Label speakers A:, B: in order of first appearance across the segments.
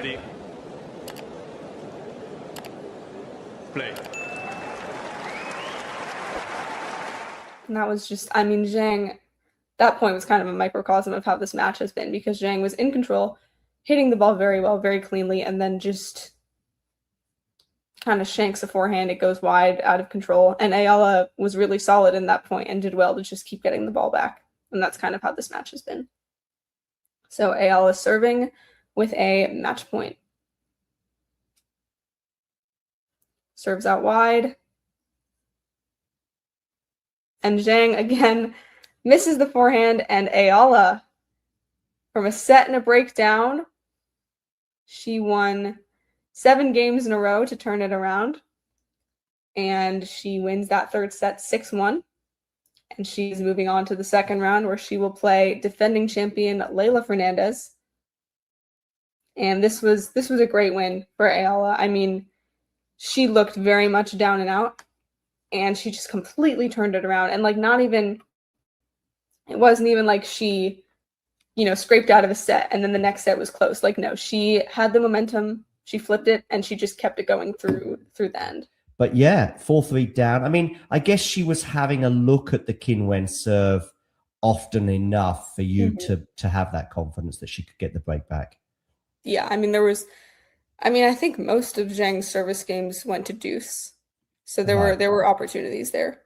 A: Ready. Play.
B: And that was just, I mean, Zhang, that point was kind of a microcosm of how this match has been, because Zhang was in control, hitting the ball very well, very cleanly, and then just kind of shanks a forehand. It goes wide, out of control. And Eala was really solid in that point and did well to just keep getting the ball back. And that's kind of how this match has been. So Eala serving with a match point. Serves out wide. And Zhang again misses the forehand, and Eala, from a set and a breakdown, she won 7 games in a row to turn it around. And she wins that third set 6-1. And she's moving on to the second round, where she will play defending champion Leylah Fernandez. And this was a great win for Eala. I mean, she looked very much down and out, and she just completely turned it around. And it wasn't even like she, scraped out of a set and then the next set was close. Like, no, she had the momentum, she flipped it, and she just kept it going through the end.
C: But yeah, 4-3 down. I mean, I guess she was having a look at the Qinwen serve often enough for you to have that confidence that she could get the break back.
B: Yeah, I mean, I think most of Zhang's service games went to deuce. So there were opportunities there.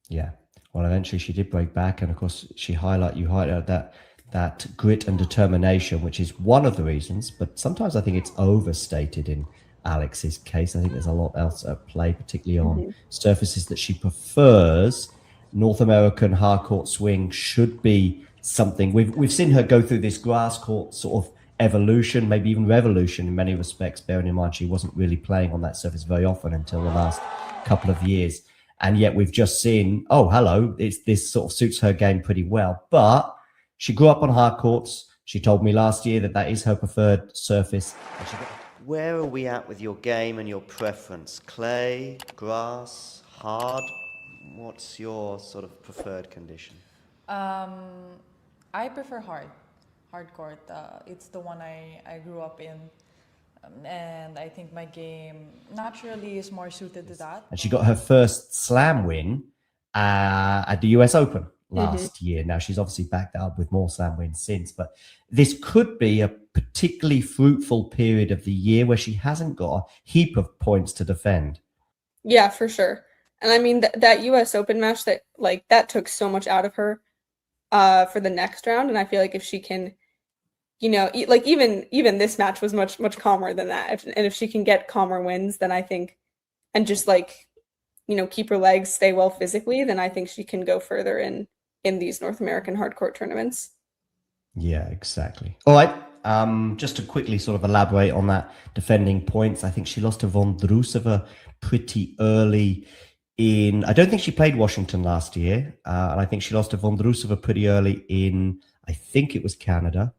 C: Yeah. Well, eventually she did break back, and of course you highlight that grit and determination, which is one of the reasons, but sometimes I think it's overstated in Alex's case. I think there's a lot else at play, particularly on surfaces that she prefers. North American hard court swing should be something. We've seen her go through this grass court sort of evolution, maybe even revolution in many respects, bearing in mind she wasn't really playing on that surface very often until the last couple of years. And yet we've just seen, oh, hello, this sort of suits her game pretty well. But she grew up on hard courts. She told me last year that is her preferred surface.
D: Where are we at with your game and your preference? Clay, grass, hard? What's your sort of preferred condition?
E: I prefer hard court. It's the one I grew up in. And I think my game naturally is more suited to that.
C: And she got her first slam win at the US Open last year. Now, she's obviously backed up with more slam wins since, but this could be a particularly fruitful period of the year where she hasn't got a heap of points to defend.
B: Yeah, for sure. And I mean, that US Open match, that took so much out of her for the next round. And I feel like if she can, even this match was much, much calmer than that. And if she can get calmer wins, then I think, and just keep her legs, stay well physically, then I think she can go further in these North American hard court tournaments.
C: Yeah, exactly. All right. Just to quickly sort of elaborate on that defending points, I think she lost to Vondrousova pretty early I don't think she played Washington last year. And I think she lost to Vondrousova pretty early I think it was Canada.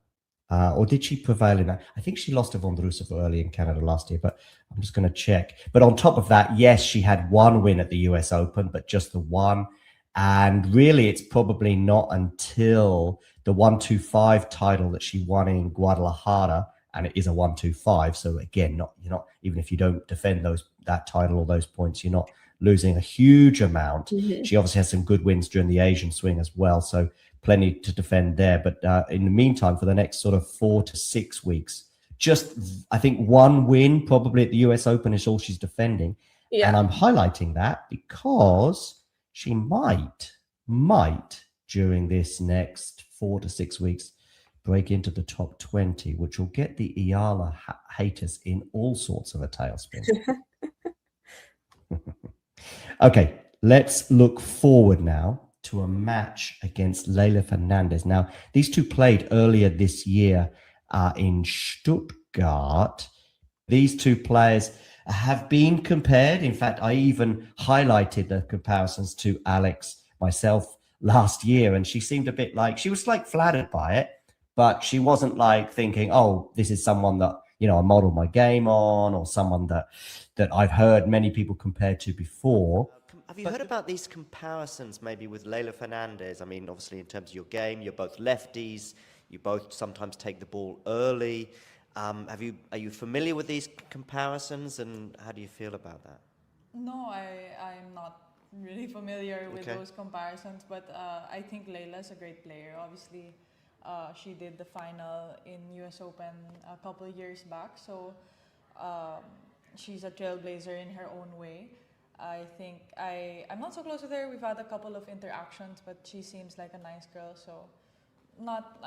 C: Or did she prevail in that? I think she lost to Vondrousova early in Canada last year, but I'm just going to check. But on top of that, yes, she had one win at the US Open, but just the one. And really, it's probably not until the 125 title that she won in Guadalajara, and it is a 125. So again, you're not even if you don't defend that title or those points, you're not losing a huge amount. She obviously has some good wins during the Asian swing as well, so plenty to defend there. But in the meantime, for the next sort of 4 to 6 weeks, just I think one win probably at the US Open is all she's defending. Yeah. And I'm highlighting that because she might during this next 4 to 6 weeks break into the top 20, which will get the Eala haters in all sorts of a tailspin. Okay, let's look forward now to a match against Leylah Fernandez. Now, these two played earlier this year in Stuttgart. These two players have been compared. In fact, I even highlighted the comparisons to Alex myself last year, and she seemed a bit like, she was like flattered by it, but she wasn't like thinking, oh, this is someone that, I modeled my game on, or someone that I've heard many people compare to before.
D: Have you heard about these comparisons maybe with Leylah Fernandez? I mean, obviously in terms of your game, you're both lefties, you both sometimes take the ball early. Are you familiar with these comparisons, and how do you feel about that?
E: No, I'm not really familiar with
D: Okay.
E: those comparisons, but I think Leylah's a great player. Obviously, she did the final in US Open a couple of years back, so um, she's a trailblazer in her own way. I think I'm not so close with her. We've had a couple of interactions, but she seems like a nice girl, so not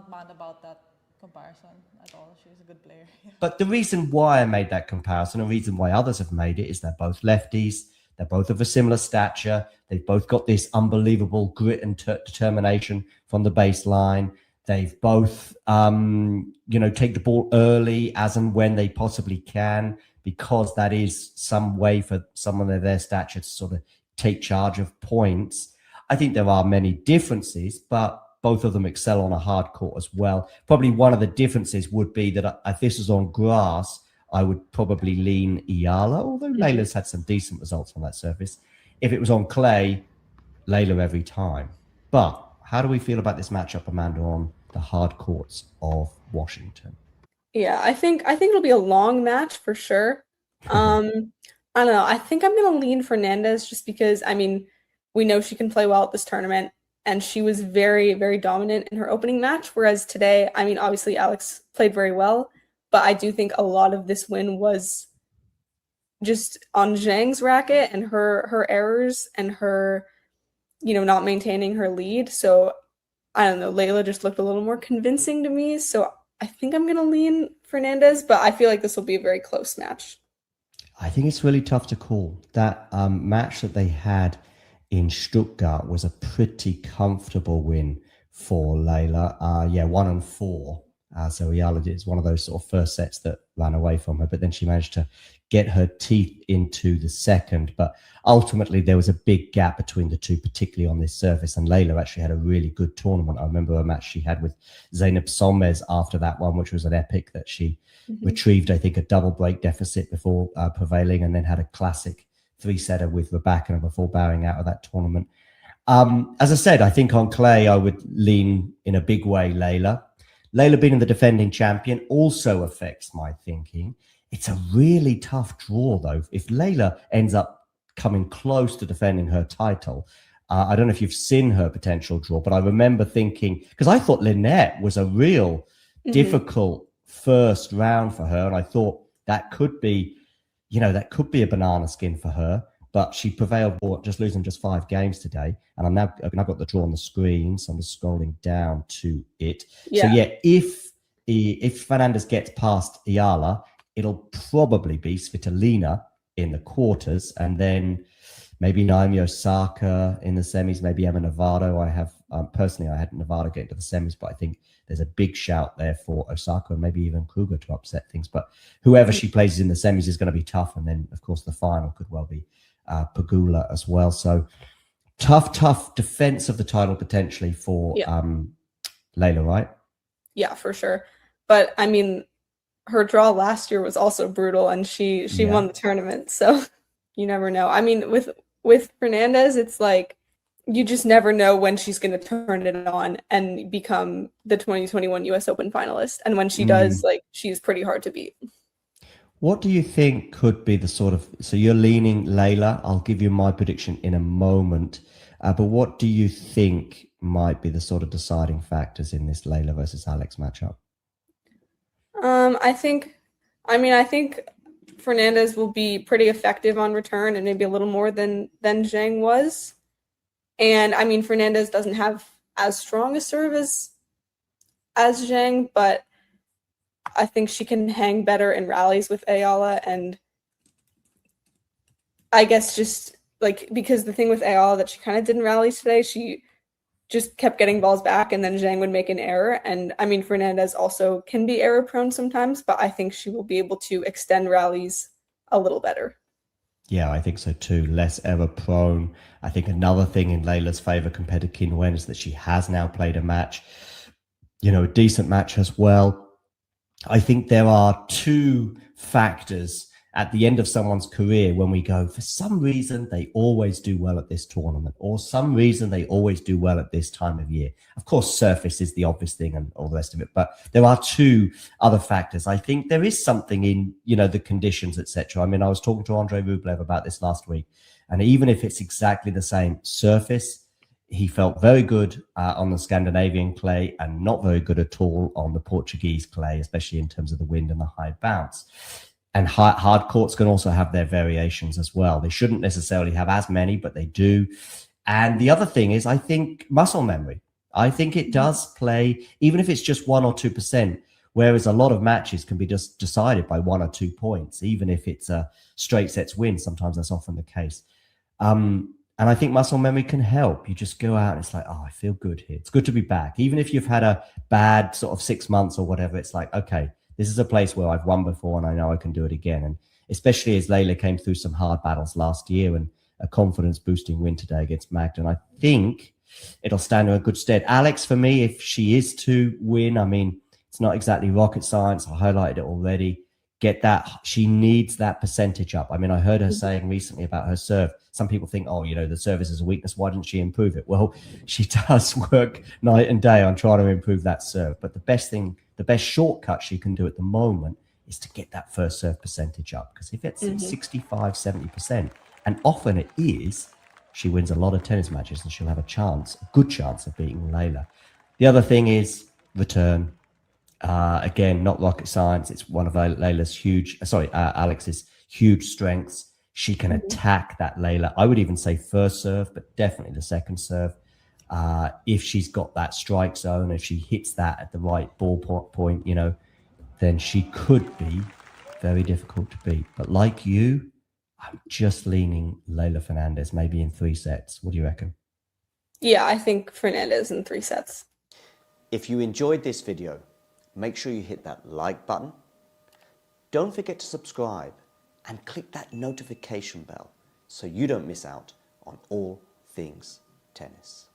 E: mad about that comparison at all. She's a good player. Yeah.
C: But the reason why I made that comparison, and the reason why others have made it, is they're both lefties. They're both of a similar stature. They've both got this unbelievable grit and determination from the baseline. They've both, take the ball early as and when they possibly can, because that is some way for someone of their stature to sort of take charge of points. I think there are many differences, but both of them excel on a hard court as well. Probably one of the differences would be that if this was on grass, I would probably lean Eala, although Leylah's had some decent results on that surface. If it was on clay, Leylah every time. But how do we feel about this matchup, Amanda, on the hard courts of Washington?
B: Yeah, I think it'll be a long match for sure. I don't know. I think I'm gonna lean Fernandez just because, I mean, we know she can play well at this tournament, and she was very, very dominant in her opening match. Whereas today, I mean, obviously Alex played very well, but I do think a lot of this win was just on Zhang's racket and her errors and her, not maintaining her lead. So I don't know, Leylah just looked a little more convincing to me. So I think I'm gonna lean Fernandez, but I feel like this will be a very close match.
C: I think it's really tough to call. That match that they had in Stuttgart was a pretty comfortable win for Leylah. 1-4. So Eala is one of those sort of first sets that ran away from her, but then she managed to get her teeth into the second. But ultimately, there was a big gap between the two, particularly on this surface. And Leylah actually had a really good tournament. I remember a match she had with Zeynep Solmez after that one, which was an epic that she retrieved, I think, a double break deficit before prevailing, and then had a classic three-setter with Rybakina before bowing out of that tournament. As I said, I think on clay, I would lean in a big way Leylah. Leylah being the defending champion also affects my thinking. It's a really tough draw, though. If Leylah ends up coming close to defending her title, I don't know if you've seen her potential draw, but I remember thinking, because I thought Lynette was a real difficult first round for her, and I thought that could be a banana skin for her, but she prevailed, just losing just 5 games today. And I've got the draw on the screen, so I'm just scrolling down to it. Yeah. So yeah, if Fernandez gets past Eala, it'll probably be Svitolina in the quarters, and then maybe Naomi Osaka in the semis, maybe Emma Novato. I have personally, I had Novato get into the semis, but I think there's a big shout there for Osaka and maybe even Kruger to upset things. But whoever she plays in the semis is going to be tough. And then, of course, the final could well be Pegula as well. So tough defense of the title potentially for Leylah, right?
B: Yeah, for sure. But I mean, her draw last year was also brutal, and she won the tournament. So you never know. I mean, with Fernandez, it's like you just never know when she's going to turn it on and become the 2021 US Open finalist. And when she does, she's pretty hard to beat.
C: What do you think could be the sort of, so you're leaning Leylah. I'll give you my prediction in a moment. But what do you think might be the sort of deciding factors in this Leylah versus Alex matchup?
B: I think Fernandez will be pretty effective on return, and maybe a little more than Zhang was. And I mean, Fernandez doesn't have as strong a serve as Zhang, but I think she can hang better in rallies with Eala. And I guess just because the thing with Eala that she kind of did in rallies today, she just kept getting balls back, and then Zhang would make an error. And I mean, Fernandez also can be error prone sometimes, but I think she will be able to extend rallies a little better.
C: Yeah, I think so too. Less error prone. I think another thing in Leylah's favor compared to Qin Wen is that she has now played a match, a decent match as well. I think there are 2 factors at the end of someone's career when we go, for some reason, they always do well at this tournament, or some reason they always do well at this time of year. Of course, surface is the obvious thing and all the rest of it, but there are two other factors. I think there is something in, the conditions, etc. I mean, I was talking to Andrei Rublev about this last week, and even if it's exactly the same surface, he felt very good on the Scandinavian clay and not very good at all on the Portuguese clay, especially in terms of the wind and the high bounce. And hard courts can also have their variations as well. They shouldn't necessarily have as many, but they do. And the other thing is, I think, muscle memory. I think it does play, even if it's just 1 or 2%, whereas a lot of matches can be just decided by 1 or 2 points, even if it's a straight sets win. Sometimes that's often the case. And I think muscle memory can help. You just go out and it's like, oh, I feel good here. It's good to be back. Even if you've had a bad sort of 6 months or whatever, it's like, okay, this is a place where I've won before and I know I can do it again. And especially as Leylah came through some hard battles last year and a confidence boosting win today against Magda. And I think it'll stand her in good stead. Alex, for me, if she is to win, I mean, it's not exactly rocket science. I highlighted it already. Get that. She needs that percentage up. I mean, I heard her saying recently about her serve. Some people think, oh, the service is a weakness. Why didn't she improve it? Well, she does work night and day on trying to improve that serve. But the best shortcut she can do at the moment is to get that first serve percentage up. Because if it's 65, 70%, and often it is, she wins a lot of tennis matches and she'll have a good chance of beating Leylah. The other thing is return. Again, not rocket science. It's one of Alex's huge strengths. She can attack that Leylah. I would even say first serve, but definitely the second serve. If she's got that strike zone, if she hits that at the right ball point, then she could be very difficult to beat. But like you, I'm just leaning Leylah Fernandez, maybe in 3 sets. What do you reckon?
B: Yeah, I think Fernandez in 3 sets.
D: If you enjoyed this video, make sure you hit that like button. Don't forget to subscribe and click that notification bell so you don't miss out on all things tennis.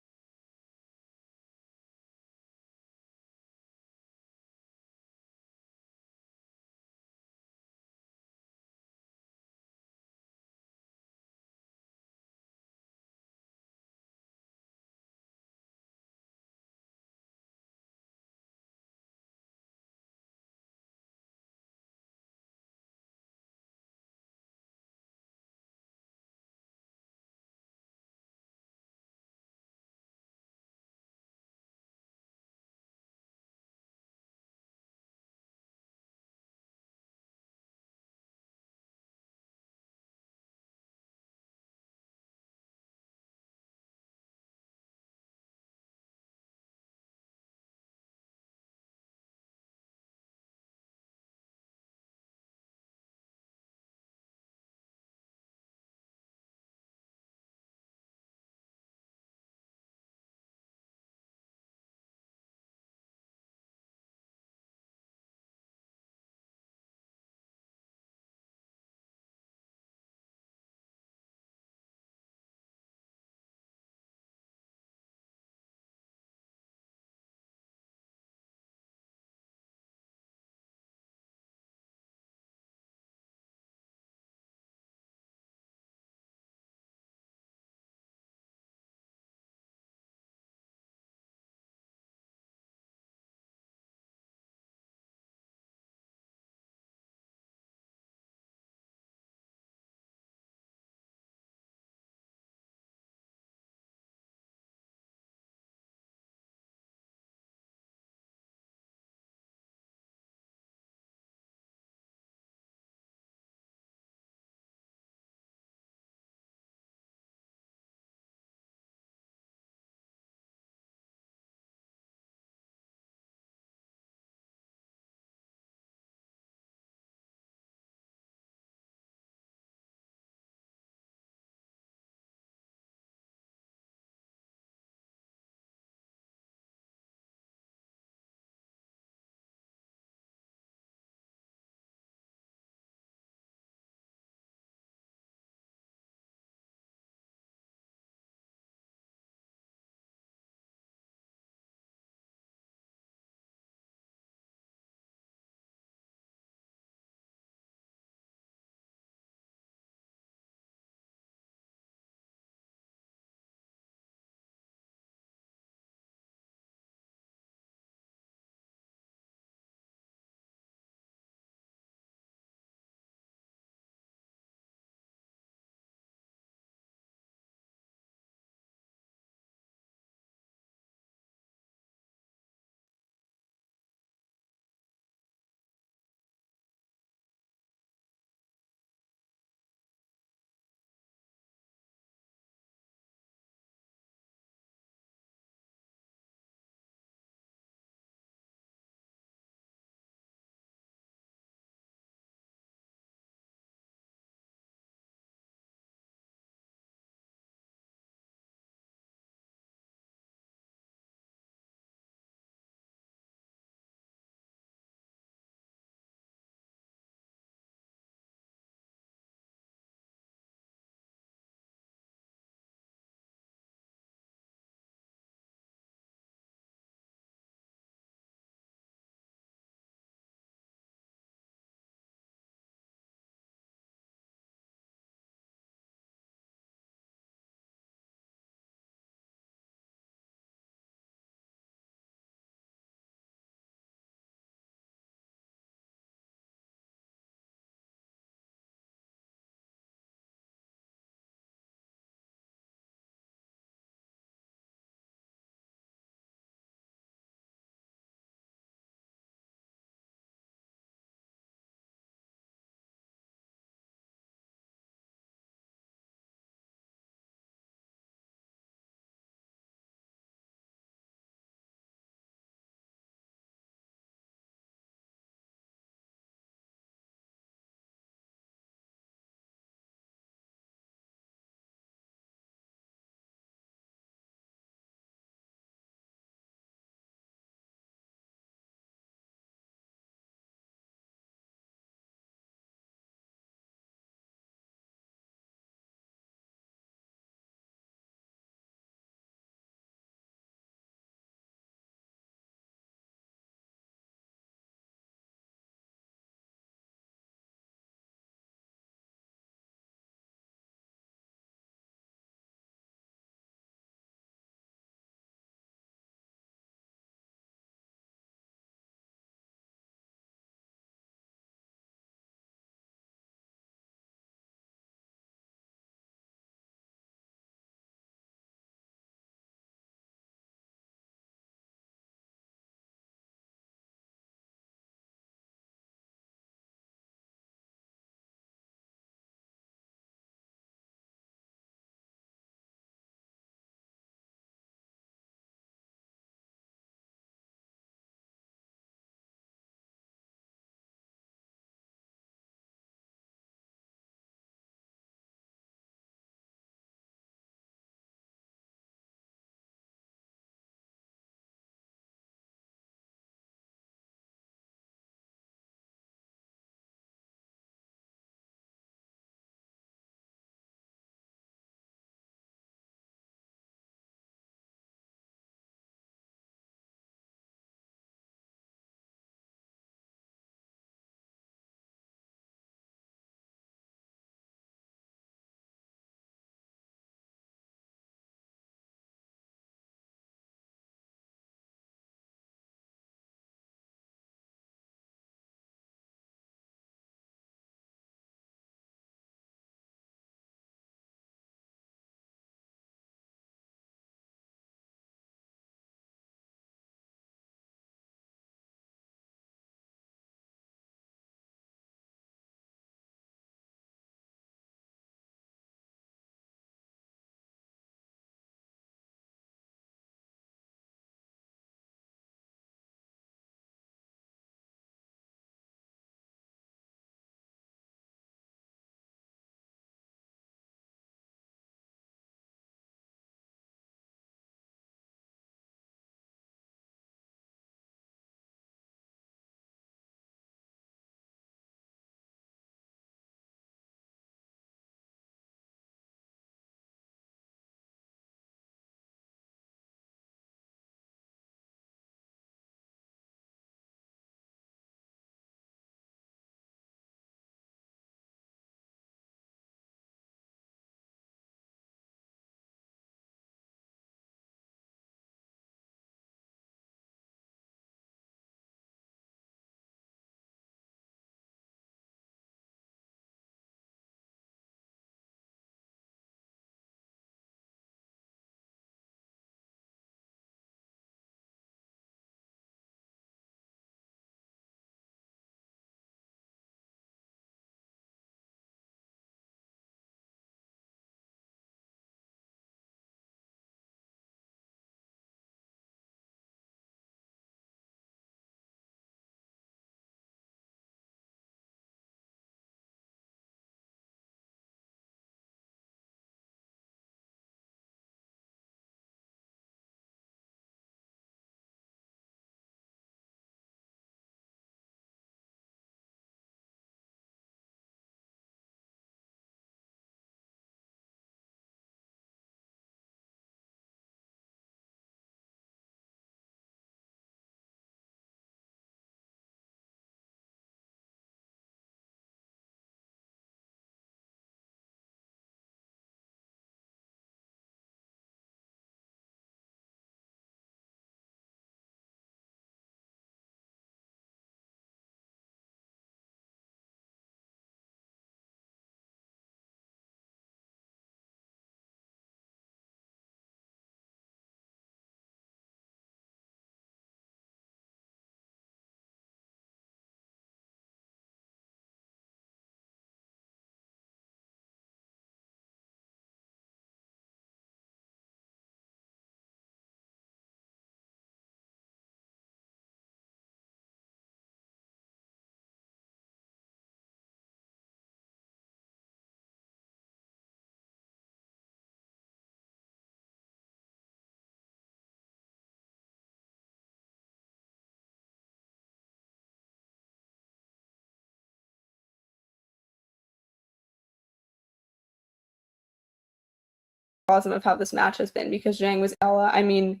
B: of how this match has been because Zhang was Eala. I mean,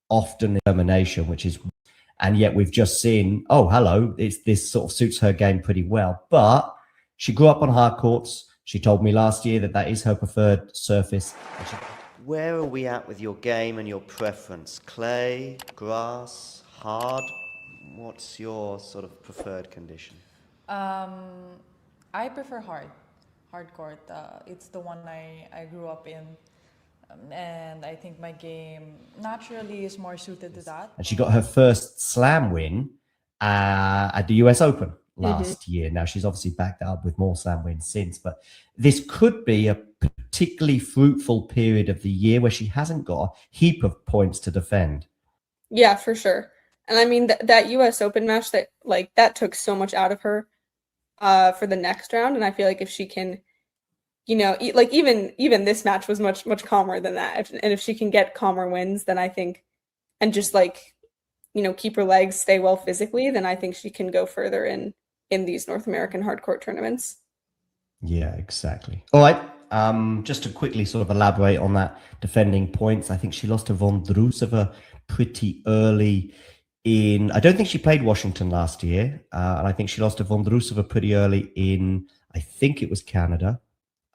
C: often determination, which is, and yet we've just seen, oh, hello, this sort of suits her game pretty well. But she grew up on hard courts. She told me last year that is her preferred surface.
D: Where are we at with your game and your preference? Clay, grass, hard? What's your sort of preferred condition?
E: I prefer hard court. It's the one I grew up in. And I think my game naturally is more suited to that.
C: And she got her first slam win at the US Open last year. Now, she's obviously backed that up with more slam wins since, but this could be a particularly fruitful period of the year where she hasn't got a heap of points to defend.
B: Yeah, for sure. And I mean, that US Open match, that took so much out of her for the next round. And I feel like if she can, even this match was much calmer than that. And if she can get calmer wins, then I think, and just keep her legs, stay well physically, then I think she can go further in these North American hard court tournaments.
C: Yeah, exactly. All right. Just to quickly sort of elaborate on that defending points, I think she lost to Vondrousova pretty early in. I don't think she played Washington last year, and I think she lost to Vondrousova pretty early in. I think it was Canada,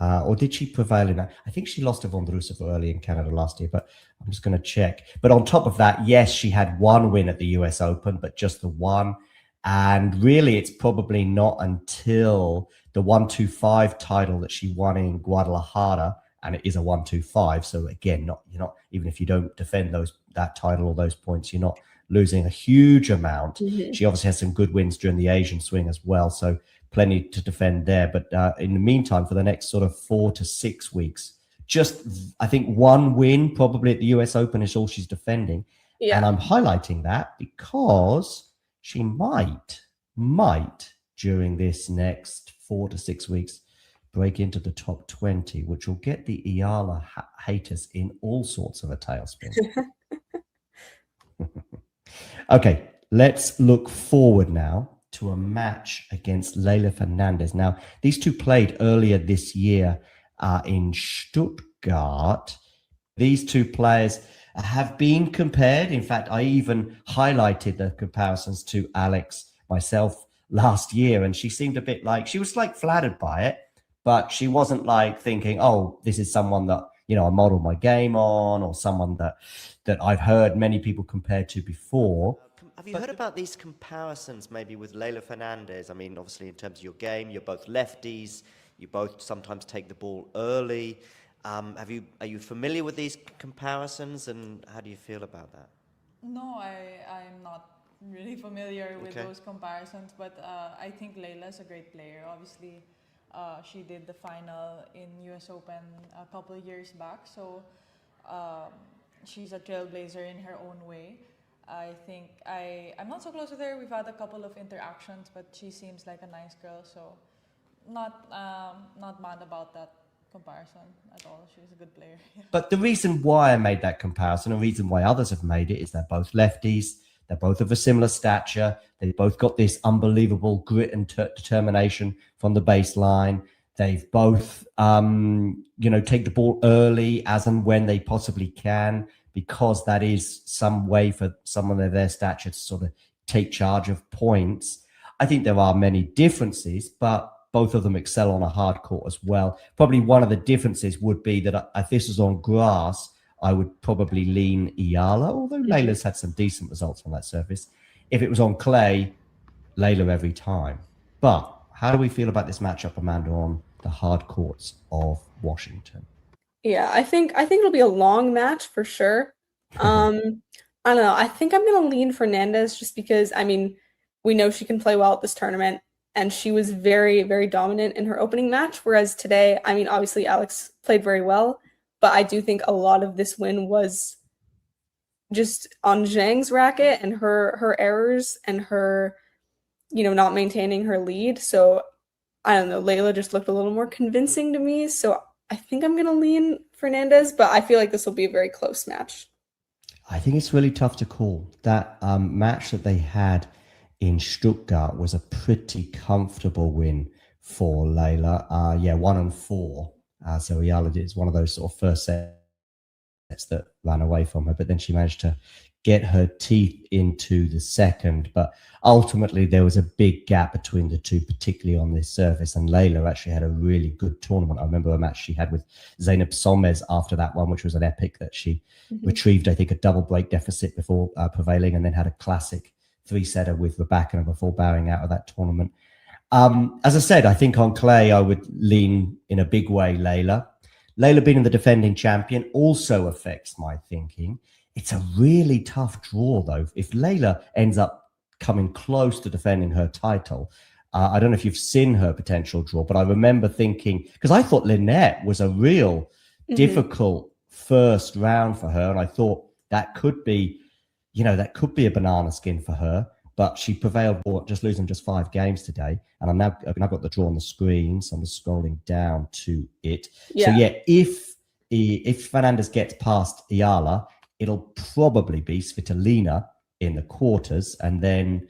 C: or did she prevail in that? I think she lost to Vondrousova early in Canada last year, but I'm just going to check. But on top of that, yes, she had one win at the US Open, but just the one. And really, it's probably not until the 125 title that she won in Guadalajara, and it is a 125. So again, you're not even if you don't defend that title or those points, you're not losing a huge amount. She obviously has some good wins during the Asian swing as well, so plenty to defend there. But in the meantime, for the next sort of 4 to 6 weeks, just I think one win probably at the US Open is all she's defending. Yeah. And I'm highlighting that because she might during this next 4 to 6 weeks break into the top 20, which will get the Eala haters in all sorts of a tailspin. Okay, let's look forward now to a match against Leylah Fernandez. Now, these two played earlier this year in Stuttgart. These two players have been compared. In fact, I even highlighted the comparisons to Alex myself last year, and she seemed a bit like, she was like flattered by it, but she wasn't like thinking, oh, this is someone that, I modeled my game on, or someone that I've heard many people compared to before.
D: Have you heard about these comparisons maybe with Leylah Fernandez? I mean, obviously in terms of your game, you're both lefties, you both sometimes take the ball early. Are you familiar with these comparisons, and how do you feel about that?
E: No, I'm not really familiar with those comparisons, but I think Leylah's a great player. Obviously, she did the final in US Open a couple of years back, so she's a trailblazer in her own way. I think I'm not so close with her. We've had a couple of interactions, but she seems like a nice girl, so not mad about that comparison at all. She's a good player. Yeah.
C: But the reason why I made that comparison, and the reason why others have made it, is they're both lefties. They're both of a similar stature. They've both got this unbelievable grit and determination from the baseline. They've both, take the ball early as and when they possibly can, because that is some way for someone of their stature to sort of take charge of points. I think there are many differences, but both of them excel on a hard court as well. Probably one of the differences would be that if this was on grass, I would probably lean Eala, although Leylah's had some decent results on that surface. If it was on clay, Leylah every time. But how do we feel about this matchup, Amanda, on the hard courts of Washington?
B: Yeah, I think it'll be a long match for sure. I don't know. I think I'm going to lean Fernandez just because, we know she can play well at this tournament, and she was very, very dominant in her opening match. Whereas today, obviously Alex played very well, but I do think a lot of this win was just on Zhang's racket and her errors and her, not maintaining her lead. So I don't know. Leylah just looked a little more convincing to me. So I think I'm going to lean Fernandez, but I feel like this will be a very close match.
C: I think it's really tough to call. That match that they had in Stuttgart was a pretty comfortable win for Leylah. 1-4 So Eala is one of those sort of first sets that ran away from her, but then she managed to get her teeth into the second. But ultimately, there was a big gap between the two, particularly on this surface. And Leylah actually had a really good tournament. I remember a match she had with Zeynep Solmez after that one, which was an epic that she retrieved, I think, a double break deficit before prevailing, and then had a classic three-setter with Rebecca before bowing out of that tournament. As I said, I think on clay, I would lean in a big way Leylah. Leylah being the defending champion also affects my thinking. It's a really tough draw, though. If Leylah ends up coming close to defending her title, I don't know if you've seen her potential draw, but I remember thinking, because I thought Lynette was a real difficult first round for her, and I thought that could be, that could be a banana skin for her. But she prevailed, just losing just 5 games today. And I've got the draw on the screen, so I'm just scrolling down to it.
B: Yeah.
C: So yeah, if Fernandez gets past Eala, it'll probably be Svitolina in the quarters, and then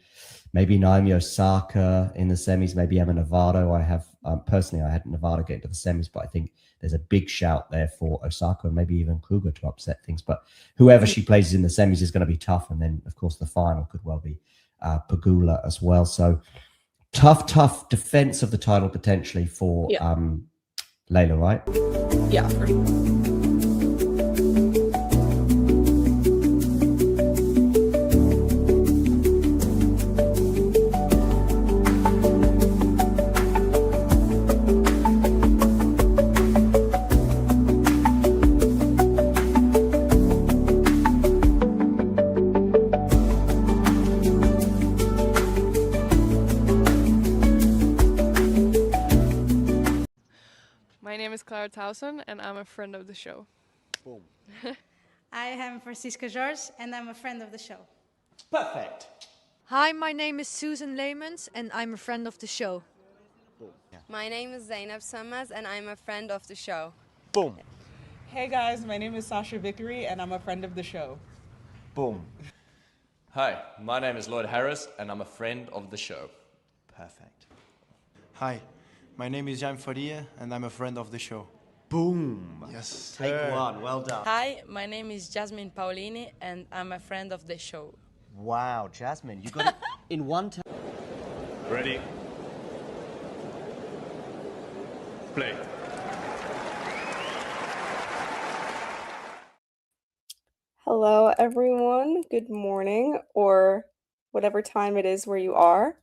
C: maybe Naomi Osaka in the semis, maybe Emma Navarro. I have personally, I had Navarro get into the semis, but I think there's a big shout there for Osaka and maybe even Kruger to upset things. But whoever she plays in the semis is going to be tough, and then of course the final could well be Pegula as well. So tough defense of the title potentially for Leylah, right?
B: Yeah, for sure.
F: My name is Clara Towson, and I'm a friend of the show.
D: Boom.
G: I am Francisca George, and I'm a friend of the show.
D: Perfect.
H: Hi, my name is Susan Leemans, and I'm a friend of the show.
D: Boom. Yeah.
I: My name is Zeynep Solmez, and I'm a friend of the show.
D: Boom.
J: Hey guys, my name is Sasha Vickery, and I'm a friend of the show.
D: Boom.
A: Hi, my name is Lloyd Harris, and I'm a friend of the show.
D: Perfect.
K: Hi, my name is Jan Faria, and I'm a friend of the show.
D: Boom.
K: Yes.
D: Take one. Well done.
L: Hi, my name is Jasmine Paulini, and I'm a friend of the show.
D: Wow, Jasmine, you got it in one time.
A: Ready? Play.
B: Hello, everyone. Good morning, or whatever time it is where you are.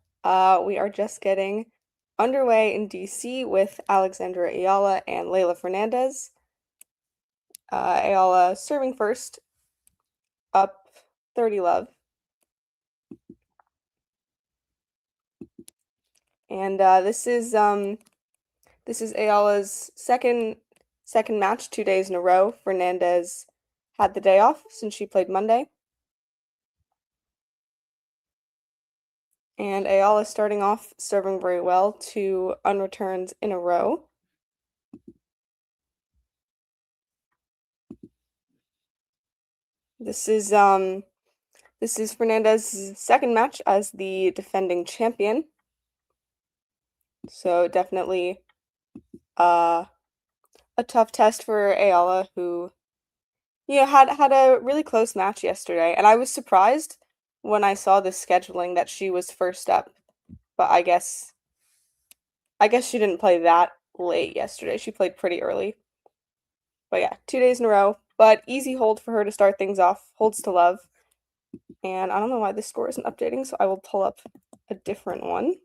B: We are just getting underway in DC with Alexandra Eala and Leylah Fernandez. Eala serving first, up 30 love. And this is Eala's second match 2 days in a row. Fernandez had the day off since she played Monday. And Eala starting off serving very well, 2 unreturns in a row. This is Fernandez's second match as the defending champion. So definitely a tough test for Eala, who had a really close match yesterday, and I was surprised when I saw the scheduling that she was first up, but I guess she didn't play that late yesterday. She played pretty early. But yeah, 2 days in a row, but easy hold for her to start things off. Holds to love. And I don't know why this score isn't updating, so I will pull up a different one.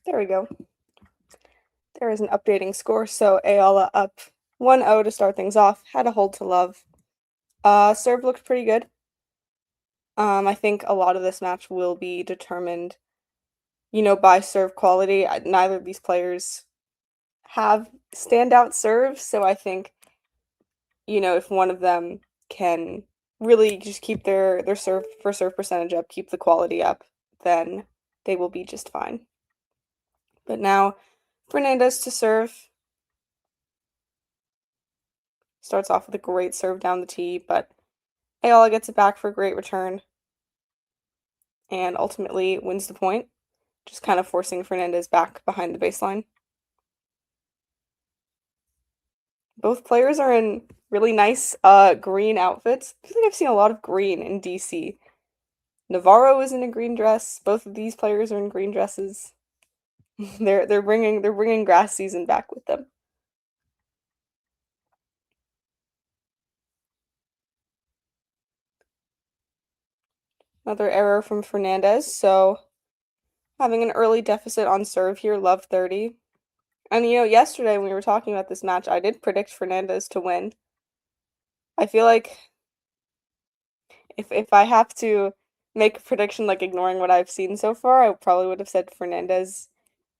B: There we go. There is an updating score, so Eala up 1-0 to start things off. Had a hold to love. Serve looked pretty good. I think a lot of this match will be determined, by serve quality. Neither of these players have standout serves, so I think, if one of them can really just keep their serve percentage up, keep the quality up, then they will be just fine. But now Fernandez to serve. Starts off with a great serve down the tee, but Eala gets it back for a great return and ultimately wins the point, just kind of forcing Fernandez back behind the baseline. Both players are in really nice green outfits. I feel like I've seen a lot of green in DC. Navarro is in a green dress. Both of these players are in green dresses. They're bringing grass season back with them. Another error from Fernandez, so having an early deficit on serve here, love 30. And yesterday when we were talking about this match, I did predict Fernandez to win. I feel like if I have to make a prediction like ignoring what I've seen so far, I probably would have said Fernandez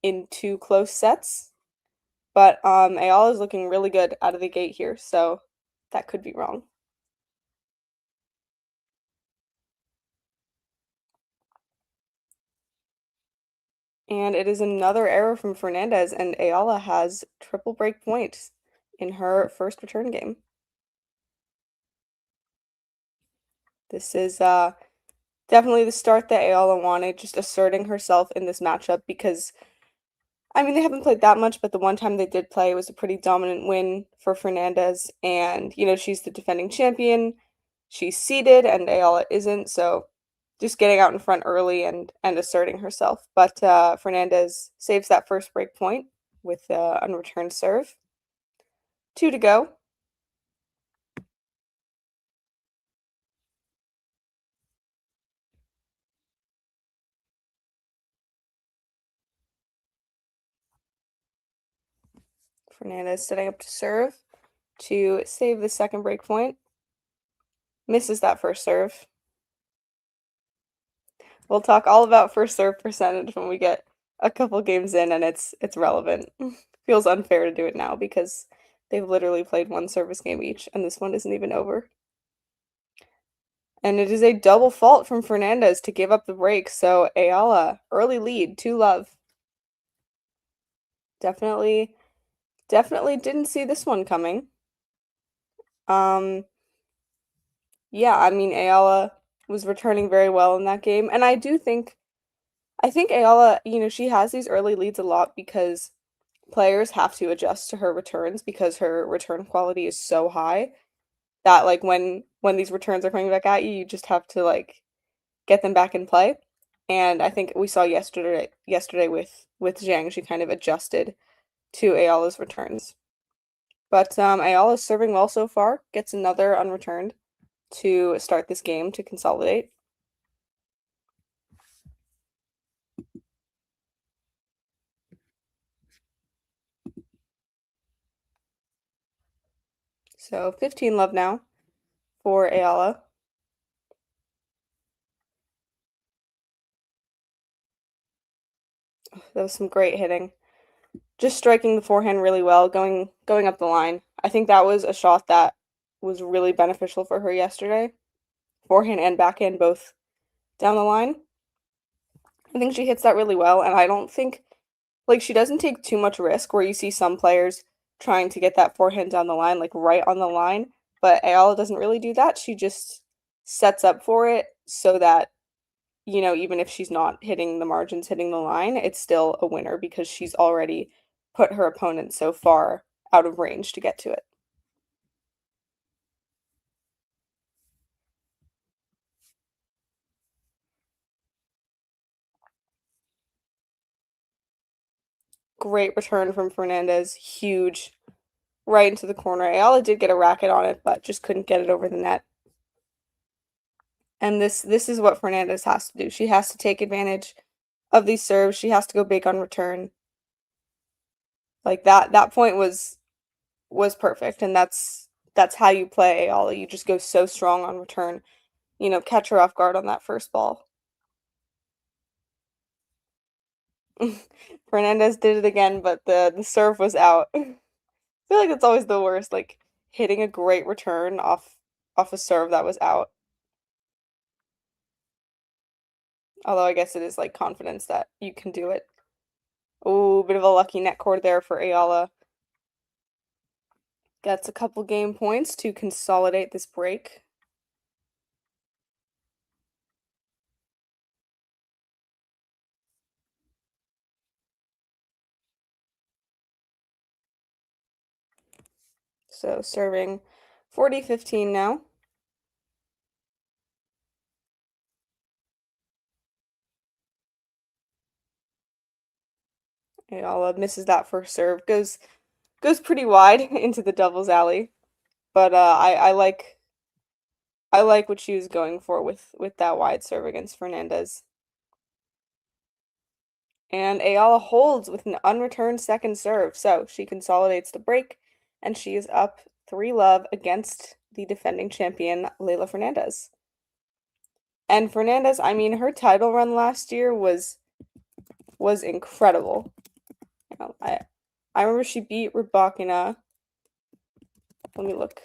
B: in 2 close sets. But Eala is looking really good out of the gate here, so that could be wrong. And it is another error from Fernandez, and Eala has triple break points in her first return game. This is definitely the start that Eala wanted, just asserting herself in this matchup because, I mean, they haven't played that much, but the one time they did play, it was a pretty dominant win for Fernandez, and, she's the defending champion, she's seeded, and Eala isn't, so just getting out in front early and asserting herself. But Fernandez saves that first break point with an unreturned serve. 2 to go. Fernandez setting up to serve to save the second break point. Misses that first serve. We'll talk all about first serve percentage when we get a couple games in and it's relevant. Feels unfair to do it now because they've literally played one service game each and this one isn't even over. And it is a double fault from Fernandez to give up the break, so Eala, early lead, 2-love. Definitely didn't see this one coming. Yeah, I mean, Eala was returning very well in that game, and I think Eala, she has these early leads a lot because players have to adjust to her returns because her return quality is so high that, like, when these returns are coming back at you, you just have to, like, get them back in play. And I think we saw yesterday with Zhang, she kind of adjusted to Eala's returns. But Eala's serving well so far, gets another unreturned to start this game to consolidate. So 15-love now for Eala. That was some great hitting. Just striking the forehand really well, going up the line. I think that was a shot that was really beneficial for her yesterday. Forehand and backhand both down the line. I think she hits that really well, and I don't think, like, she doesn't take too much risk where you see some players trying to get that forehand down the line, like right on the line, but Eala doesn't really do that. She just sets up for it so that, even if she's not hitting the margins, hitting the line, it's still a winner because she's already put her opponent so far out of range to get to it. Great return from Fernandez, huge, right into the corner. Eala did get a racket on it, but just couldn't get it over the net. And this is what Fernandez has to do. She has to take advantage of these serves. She has to go big on return. Like that point was perfect, and that's how you play Eala. You just go so strong on return. Catch her off guard on that first ball. Fernandez did it again, but the serve was out. I feel like that's always the worst, like hitting a great return off off a serve that was out. Although I guess it is like confidence that you can do it. Oh, bit of a lucky net cord there for Eala. Gets a couple game points to consolidate this break. So serving 40-15 now. Eala misses that first serve. Goes pretty wide into the devil's alley. But I like what she was going for with that wide serve against Fernandez. And Eala holds with an unreturned second serve, so she consolidates the break, and she is up 3-love against the defending champion, Leylah Fernandez. And Fernandez, I mean, her title run last year was incredible. You know, I remember she beat Rybakina. Let me look.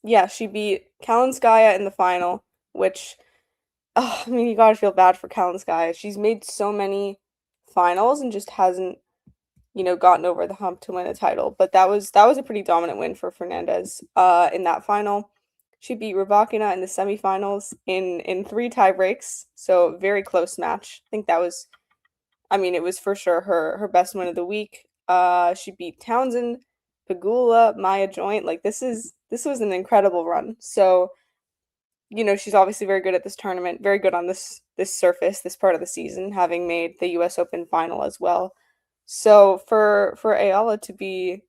B: Yeah, she beat Kalinskaya in the final, which, I mean, you gotta feel bad for Kalinskaya. She's made so many finals and just hasn't, you know, gotten over the hump to win a title. But that was a pretty dominant win for Fernandez. In that final, she beat Rybakina in the semifinals in 3 tie breaks, so very close match. I think that was, I mean, it was for sure her best win of the week. She beat Townsend, Pegula, Maya Joint. Like this was an incredible run. So, you know, she's obviously very good at this tournament, very good on this surface, this part of the season, having made the US Open final as well. So for Eala to be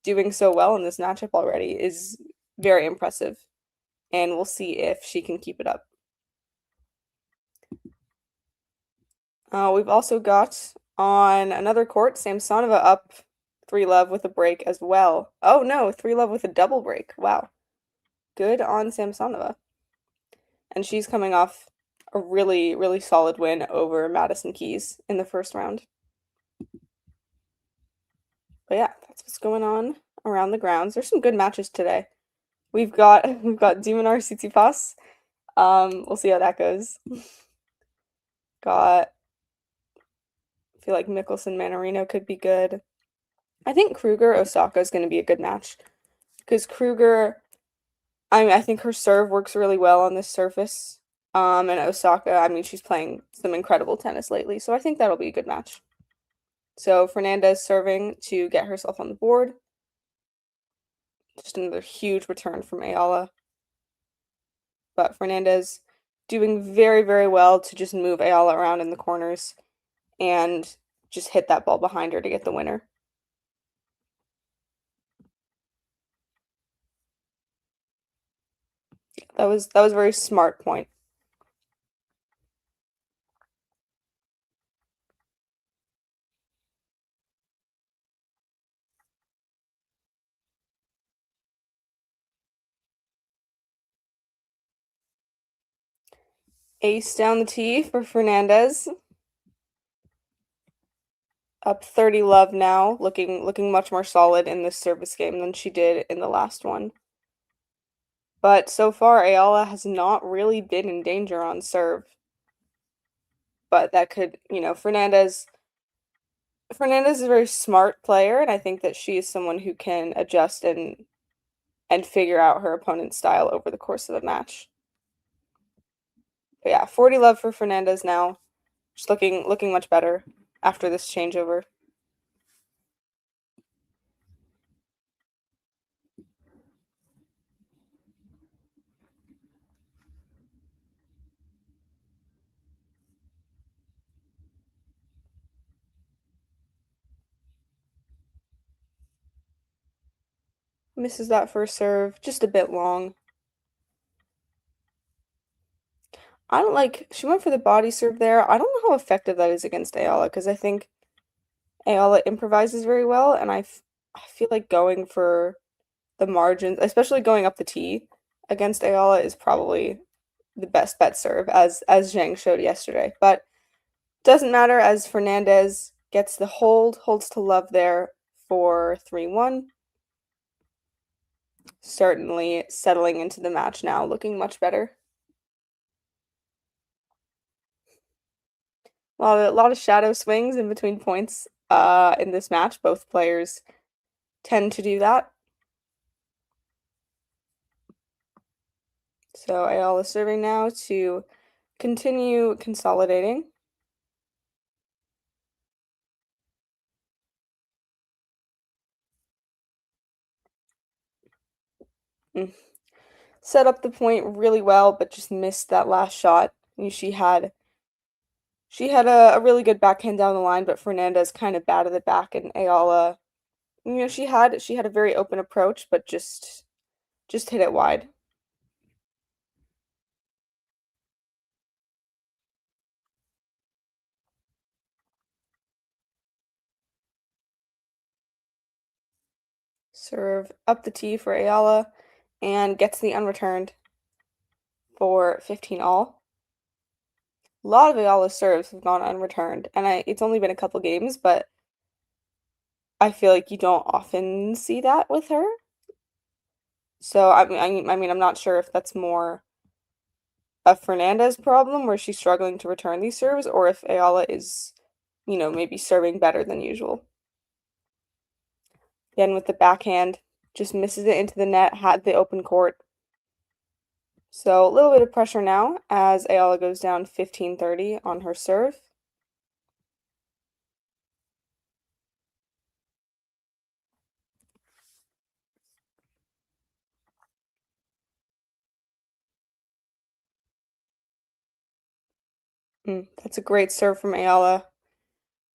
B: doing so well in this matchup already is very impressive. And we'll see if she can keep it up. We've also got on another court, Samsonova up 3-love with a break as well. Oh no, 3-love with a double break. Wow. Good on Samsonova. And she's coming off a really, really solid win over Madison Keys in the first round. But yeah, that's what's going on around the grounds. There's some good matches today. We've got Demonar Tsitsipas. We'll see how that goes. I feel like Mickelson Manarino could be good. I think Kruger Osaka is going to be a good match because Kruger, I think her serve works really well on this surface. And Osaka, I mean, she's playing some incredible tennis lately, so I think that'll be a good match. So Fernandez serving to get herself on the board. Just another huge return from Eala. But Fernandez doing very, very well to just move Eala around in the corners and just hit that ball behind her to get the winner. That was a very smart point. Ace down the tee for Fernandez. Up 30-love now, looking much more solid in this service game than she did in the last one. But so far, Eala has not really been in danger on serve. But that could, you know, Fernandez is a very smart player, and I think that she is someone who can adjust and figure out her opponent's style over the course of the match. But yeah, 40-love for Fernandez now. Just looking much better after this changeover. Misses that first serve, just a bit long. I don't like, she went for the body serve there. I don't know how effective that is against Eala, because I think Eala improvises very well, and I feel like going for the margins, especially going up the tee against Eala, is probably the best bet serve, as Zhang showed yesterday. But doesn't matter, as Fernandez gets the holds to love there for 3-1. certainly settling into the match now, looking much better. A lot of shadow swings in between points in this match. Both players tend to do that. So Eala is serving now to continue consolidating. Set up the point really well, but just missed that last shot. She had a really good backhand down the line, but Fernandez kind of batted it back, and Eala, she had a very open approach, but just hit it wide. Serve up the tee for Eala, and gets the unreturned for 15 all. A lot of Eala's serves have gone unreturned, and it's only been a couple games, but I feel like you don't often see that with her. So I mean, I'm not sure if that's more a Fernandez problem where she's struggling to return these serves, or if Eala is, maybe serving better than usual. Again, with the backhand, just misses it into the net, had the open court. So a little bit of pressure now as Eala goes down 15-30 on her serve. That's a great serve from Eala.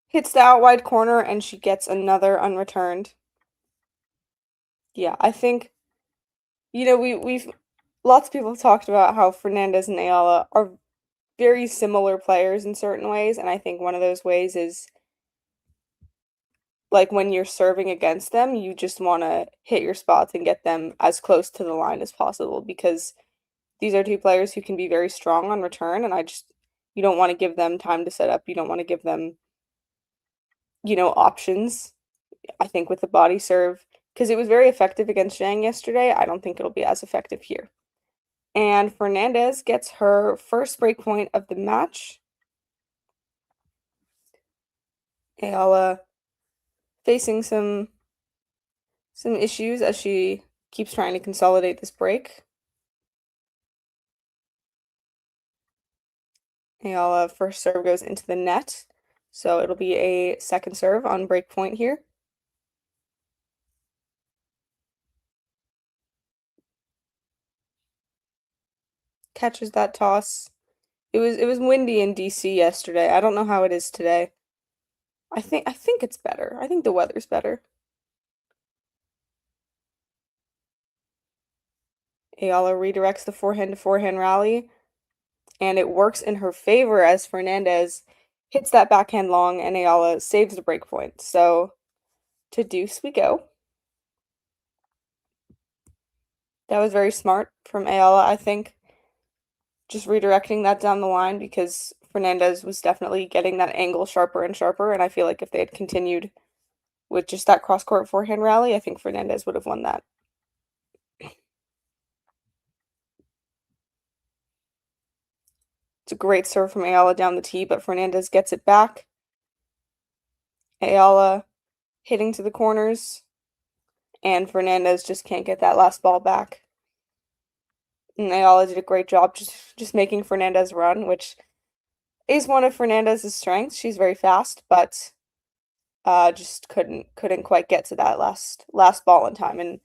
B: Hits the out wide corner, and she gets another unreturned. Yeah, I think, we've lots of people have talked about how Fernandez and Eala are very similar players in certain ways, and I think one of those ways is like when you're serving against them, you just want to hit your spots and get them as close to the line as possible, because these are two players who can be very strong on return, and you don't want to give them time to set up. You don't want to give them, options. I think with the body serve, because it was very effective against Zhang yesterday, I don't think it'll be as effective here. And Fernandez gets her first break point of the match. Eala facing some issues as she keeps trying to consolidate this break. Eala first serve goes into the net, so it'll be a second serve on break point here. Catches that toss. It was windy in DC yesterday. I don't know how it is today. I think it's better. I think the weather's better. Eala redirects the forehand to forehand rally, and it works in her favor as Fernandez hits that backhand long, and Eala saves the break point. So to deuce we go. That was very smart from Eala, I think. Just redirecting that down the line, because Fernandez was definitely getting that angle sharper and sharper, and I feel like if they had continued with just that cross-court forehand rally, I think Fernandez would have won that. It's a great serve from Eala down the tee, but Fernandez gets it back. Eala hitting to the corners, and Fernandez just can't get that last ball back. And Eala did a great job just making Fernandez run, which is one of Fernandez's strengths. She's very fast, but just couldn't quite get to that last ball in time, and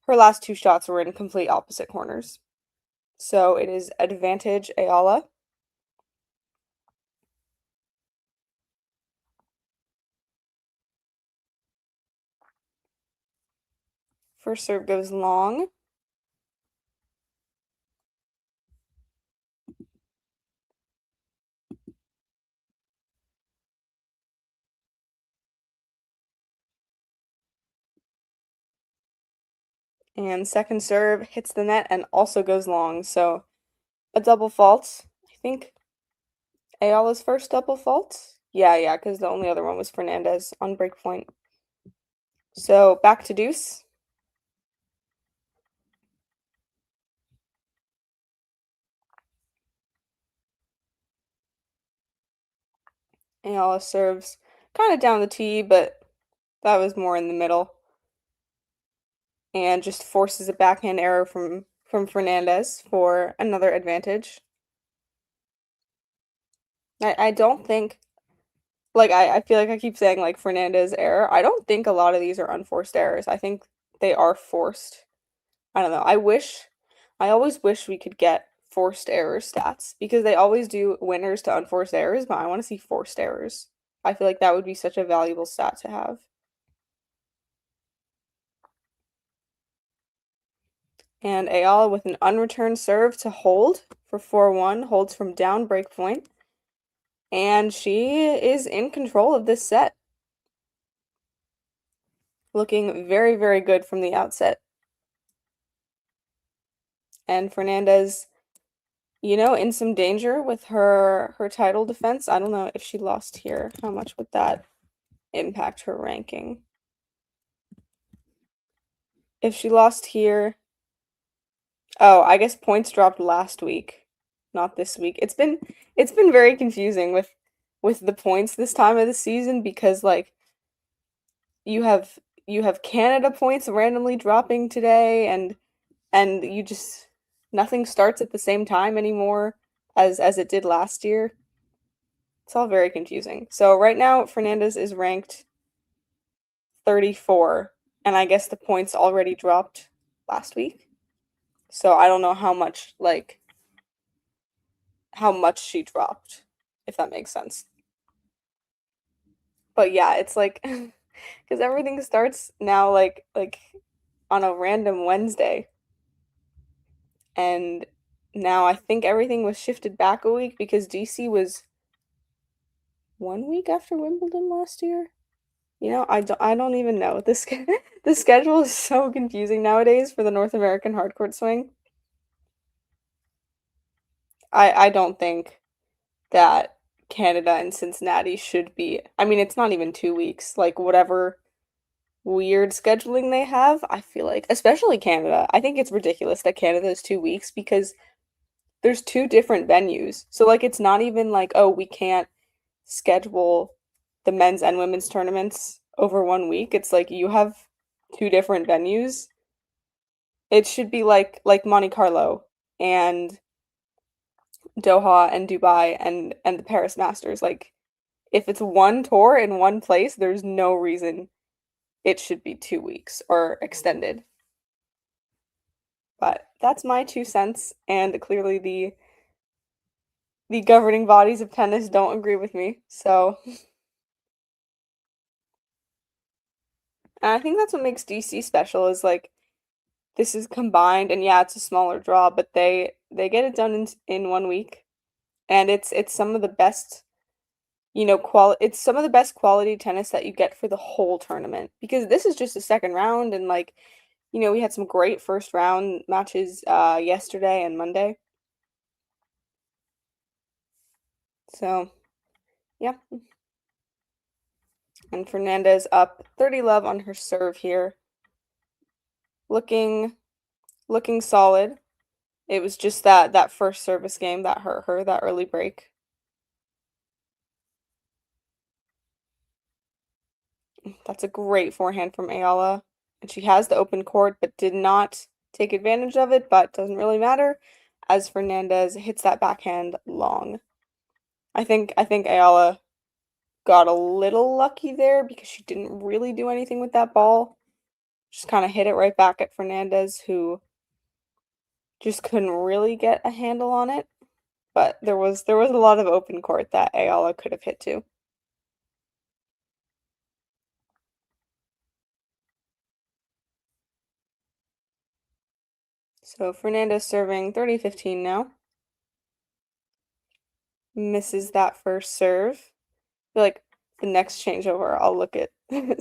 B: her last two shots were in complete opposite corners. So it is advantage Eala. First serve goes long. And second serve hits the net and also goes long. So a double fault. I think Eala's first double fault. Yeah, because the only other one was Fernandez on break point. So back to deuce. Eala serves kind of down the tee, but that was more in the middle. And just forces a backhand error from Fernandez for another advantage. I don't think, like, I feel like I keep saying, like, Fernandez error. I don't think a lot of these are unforced errors. I think they are forced. I don't know. I always wish we could get forced error stats because they always do winners to unforced errors, but I want to see forced errors. I feel like that would be such a valuable stat to have. And Eala with an unreturned serve to hold for 4-1, holds from down break point. And she is in control of this set. Looking very, very good from the outset. And Fernandez, you know, in some danger with her title defense. I don't know if she lost here. How much would that impact her ranking? If she lost here, oh, I guess points dropped last week, not this week. It's been very confusing with the points this time of the season because like you have Canada points randomly dropping today and you just nothing starts at the same time anymore as it did last year. It's all very confusing. So right now Fernandez is ranked 34 and I guess the points already dropped last week. So I don't know how much she dropped, if that makes sense. But yeah, it's like because everything starts now like on a random Wednesday. And now I think everything was shifted back a week because DC was 1 week after Wimbledon last year. You know, I don't even know. The schedule is so confusing nowadays for the North American hardcourt swing. I don't think that Canada and Cincinnati should be. I mean, it's not even 2 weeks. Like whatever weird scheduling they have, I feel like, especially Canada. I think it's ridiculous that Canada is 2 weeks because there's two different venues. So like it's not even like, oh, we can't schedule the men's and women's tournaments over 1 week. It's like you have two different venues. It should be like Monte Carlo and Doha and Dubai and the Paris Masters. Like if it's one tour in one place, there's no reason it should be 2 weeks or extended. But that's my 2 cents, and clearly the governing bodies of tennis don't agree with me. So and I think that's what makes DC special is like this is combined and yeah, it's a smaller draw, but they get it done in 1 week. And it's some of the best, you know, it's some of the best quality tennis that you get for the whole tournament because this is just a second round and like, you know, we had some great first round matches yesterday and Monday. So, yeah. And Fernandez up 30 love on her serve here. Looking solid. It was just that first service game that hurt her, that early break. That's a great forehand from Eala. And she has the open court, but did not take advantage of it, but doesn't really matter as Fernandez hits that backhand long. I think Eala got a little lucky there because she didn't really do anything with that ball. Just kind of hit it right back at Fernandez, who just couldn't really get a handle on it. But there was a lot of open court that Eala could have hit to. So Fernandez serving 30-15 now. Misses that first serve. I feel like the next changeover, I'll look at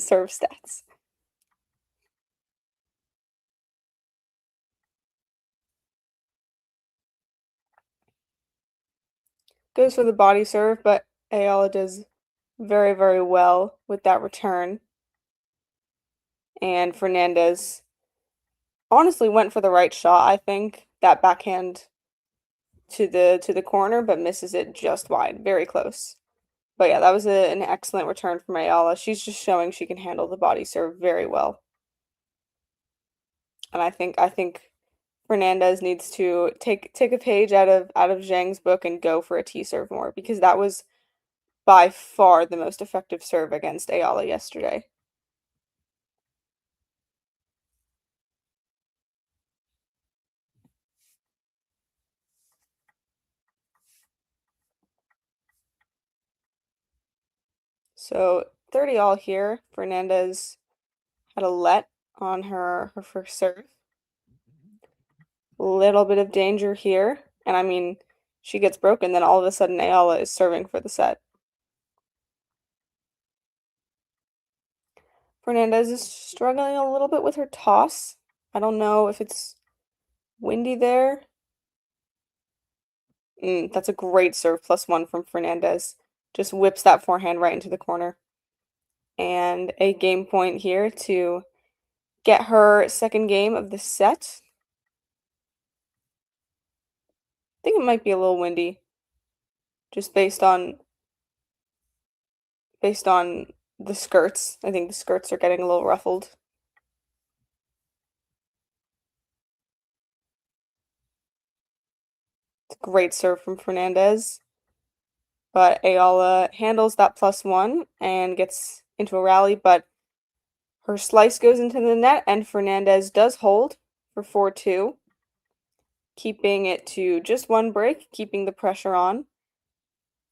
B: serve stats. Goes for the body serve, but Eala does very, very well with that return. And Fernandez honestly went for the right shot, I think. That backhand to the corner, but misses it just wide. Very close. But yeah, that was an excellent return from Eala. She's just showing she can handle the body serve very well. And I think Fernandez needs to take a page out of Zhang's book and go for a T serve more, because that was by far the most effective serve against Eala yesterday. So 30-all here. Fernandez had a let on her first serve. Little bit of danger here. And I mean, she gets broken, then all of a sudden Eala is serving for the set. Fernandez is struggling a little bit with her toss. I don't know if it's windy there. That's a great serve, +1 from Fernandez. Just whips that forehand right into the corner. And a game point here to get her second game of the set. I think it might be a little windy, just based on the skirts. I think the skirts are getting a little ruffled. It's a great serve from Fernandez. But Eala handles that +1 and gets into a rally, but her slice goes into the net, and Fernandez does hold for 4-2, keeping it to just one break, keeping the pressure on,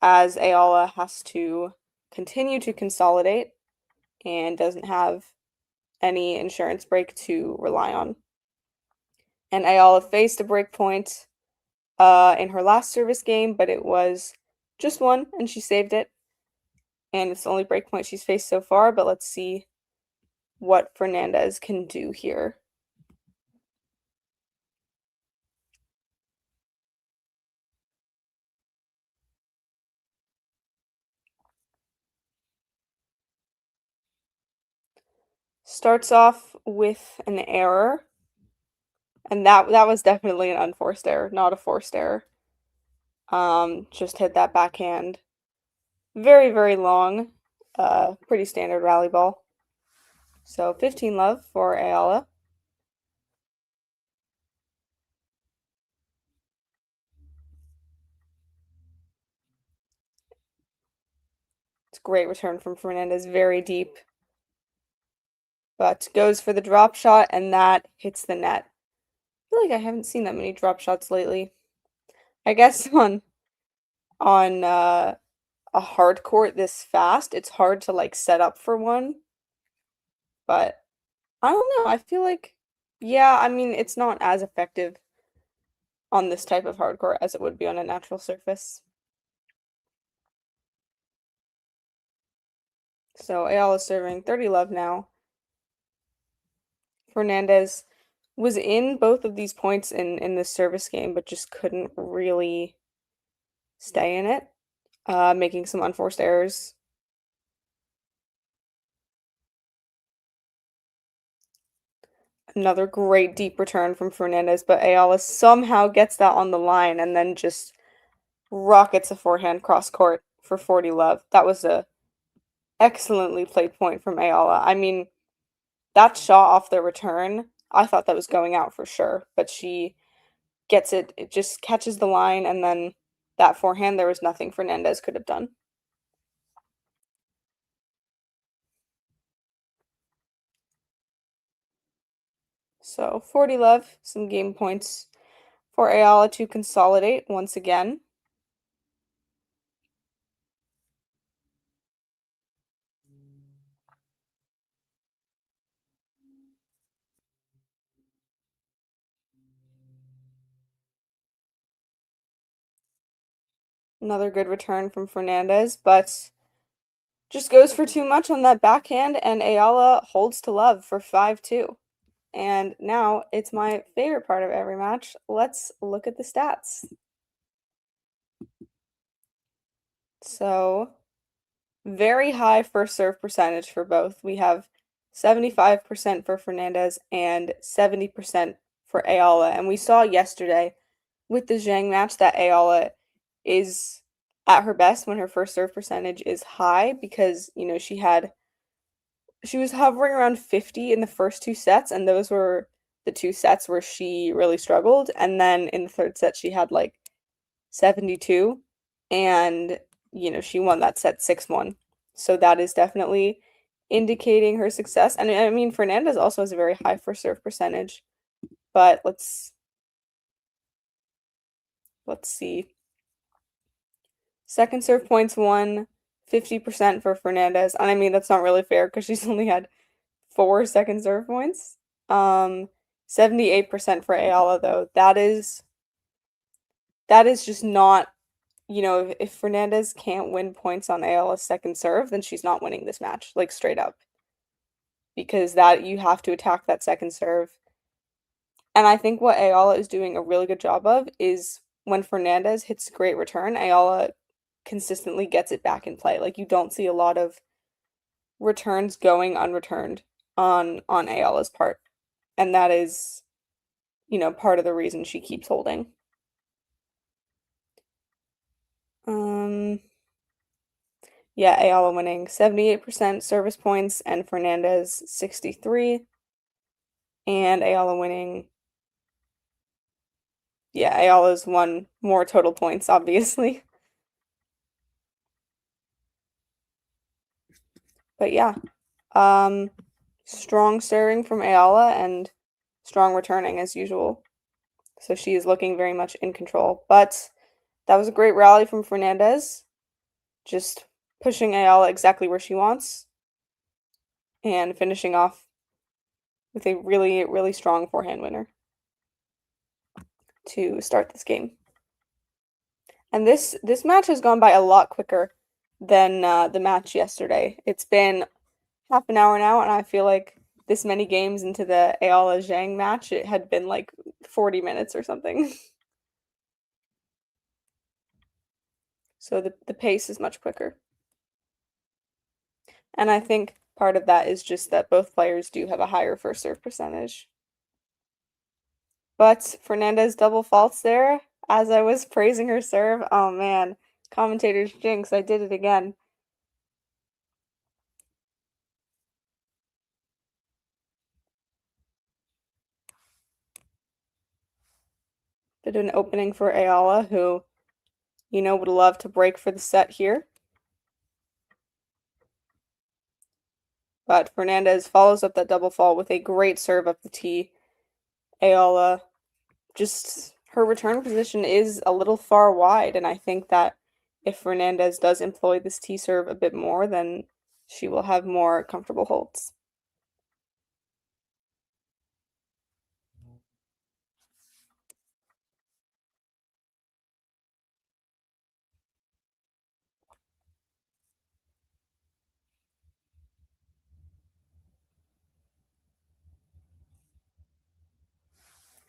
B: as Eala has to continue to consolidate and doesn't have any insurance break to rely on. And Eala faced a break point in her last service game, but it was just one, and she saved it. And it's the only break point she's faced so far, but let's see what Fernandez can do here. Starts off with an error, and that was definitely an unforced error, not a forced error. Just hit that backhand very, very long, pretty standard rally ball. So 15 love for Eala. It's a great return from Fernandez, very deep. But goes for the drop shot, and that hits the net. I feel like I haven't seen that many drop shots lately. I guess on a hard court this fast, it's hard to like set up for one. But I don't know, I feel like, yeah, I mean, it's not as effective on this type of hard court as it would be on a natural surface. So Eala serving 30 love now. Fernandez was in both of these points in this service game, but just couldn't really stay in it, making some unforced errors. Another great deep return from Fernandez, but Eala somehow gets that on the line and then just rockets a forehand cross court for 40 love. That was a excellently played point from Eala. I mean, that shot off the return, I thought that was going out for sure, but she gets it, it just catches the line, and then that forehand, there was nothing Fernandez could have done. So 40 love, some game points for Eala to consolidate once again. Another good return from Fernandez, but just goes for too much on that backhand, and Eala holds to love for 5-2. And now it's my favorite part of every match. Let's look at the stats. So, very high first serve percentage for both. We have 75% for Fernandez and 70% for Eala. And we saw yesterday with the Zhang match that Eala is at her best when her first serve percentage is high because, you know, she was hovering around 50 in the first 2 sets, and those were the 2 sets where she really struggled. And then in the third set, she had like 72, and, you know, she won that set 6-1. So that is definitely indicating her success. And I mean, Fernandez also has a very high first serve percentage, but let's see. Second serve points won, 50% for Fernandez. And I mean, that's not really fair because she's only had 4 second serve points. 78% for Eala, though. That is just not, you know, if Fernandez can't win points on Eala's second serve, then she's not winning this match, like straight up. Because that you have to attack that second serve. And I think what Eala is doing a really good job of is when Fernandez hits a great return, Eala consistently gets it back in play. Like, you don't see a lot of returns going unreturned on Eala's part. And that is, you know, part of the reason she keeps holding. Yeah, Eala winning 78% service points and Fernandez 63. And Eala winning. Yeah, Eala's won more total points, obviously. But yeah, strong serving from Eala and strong returning as usual. So she is looking very much in control. But that was a great rally from Fernandez. Just pushing Eala exactly where she wants. And finishing off with a really, really strong forehand winner to start this game. And this match has gone by a lot quicker than the match yesterday. It's been half an hour now, and I feel like this many games into the Eala Zhang match, it had been like 40 minutes or something. So the pace is much quicker. And I think part of that is just that both players do have a higher first serve percentage. But Fernandez double faults there as I was praising her serve. Oh man, commentator's jinx, I did it again. Did an opening for Eala, who, you know, would love to break for the set here. But Fernandez follows up that double fault with a great serve up the tee. Eala, just her return position is a little far wide, and I think that if Fernandez does employ this tee serve a bit more, then she will have more comfortable holds.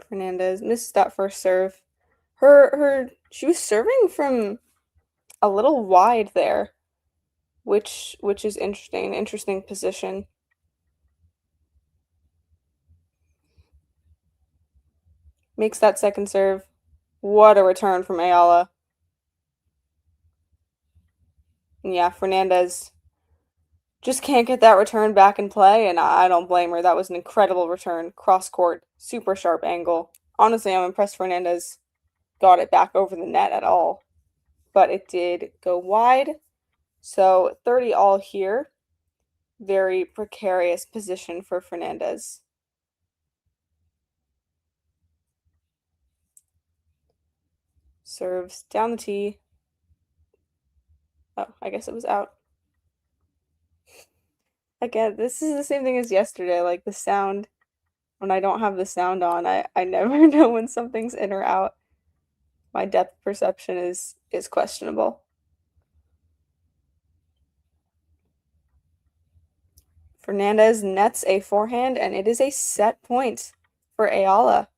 B: Fernandez missed that first serve. She was serving from a little wide there, which is interesting position. Makes that second serve. What a return from Eala. Yeah, Fernandez just can't get that return back in play, and I don't blame her. That was an incredible return. Cross-court, super sharp angle. Honestly, I'm impressed Fernandez got it back over the net at all. But it did go wide. So 30 all here. Very precarious position for Fernandez. Serves down the tee. Oh, I guess it was out. Again, this is the same thing as yesterday. Like, the sound, when I don't have the sound on, I never know when something's in or out. My depth perception is questionable. Fernandez nets a forehand, and it is a set point for Eala.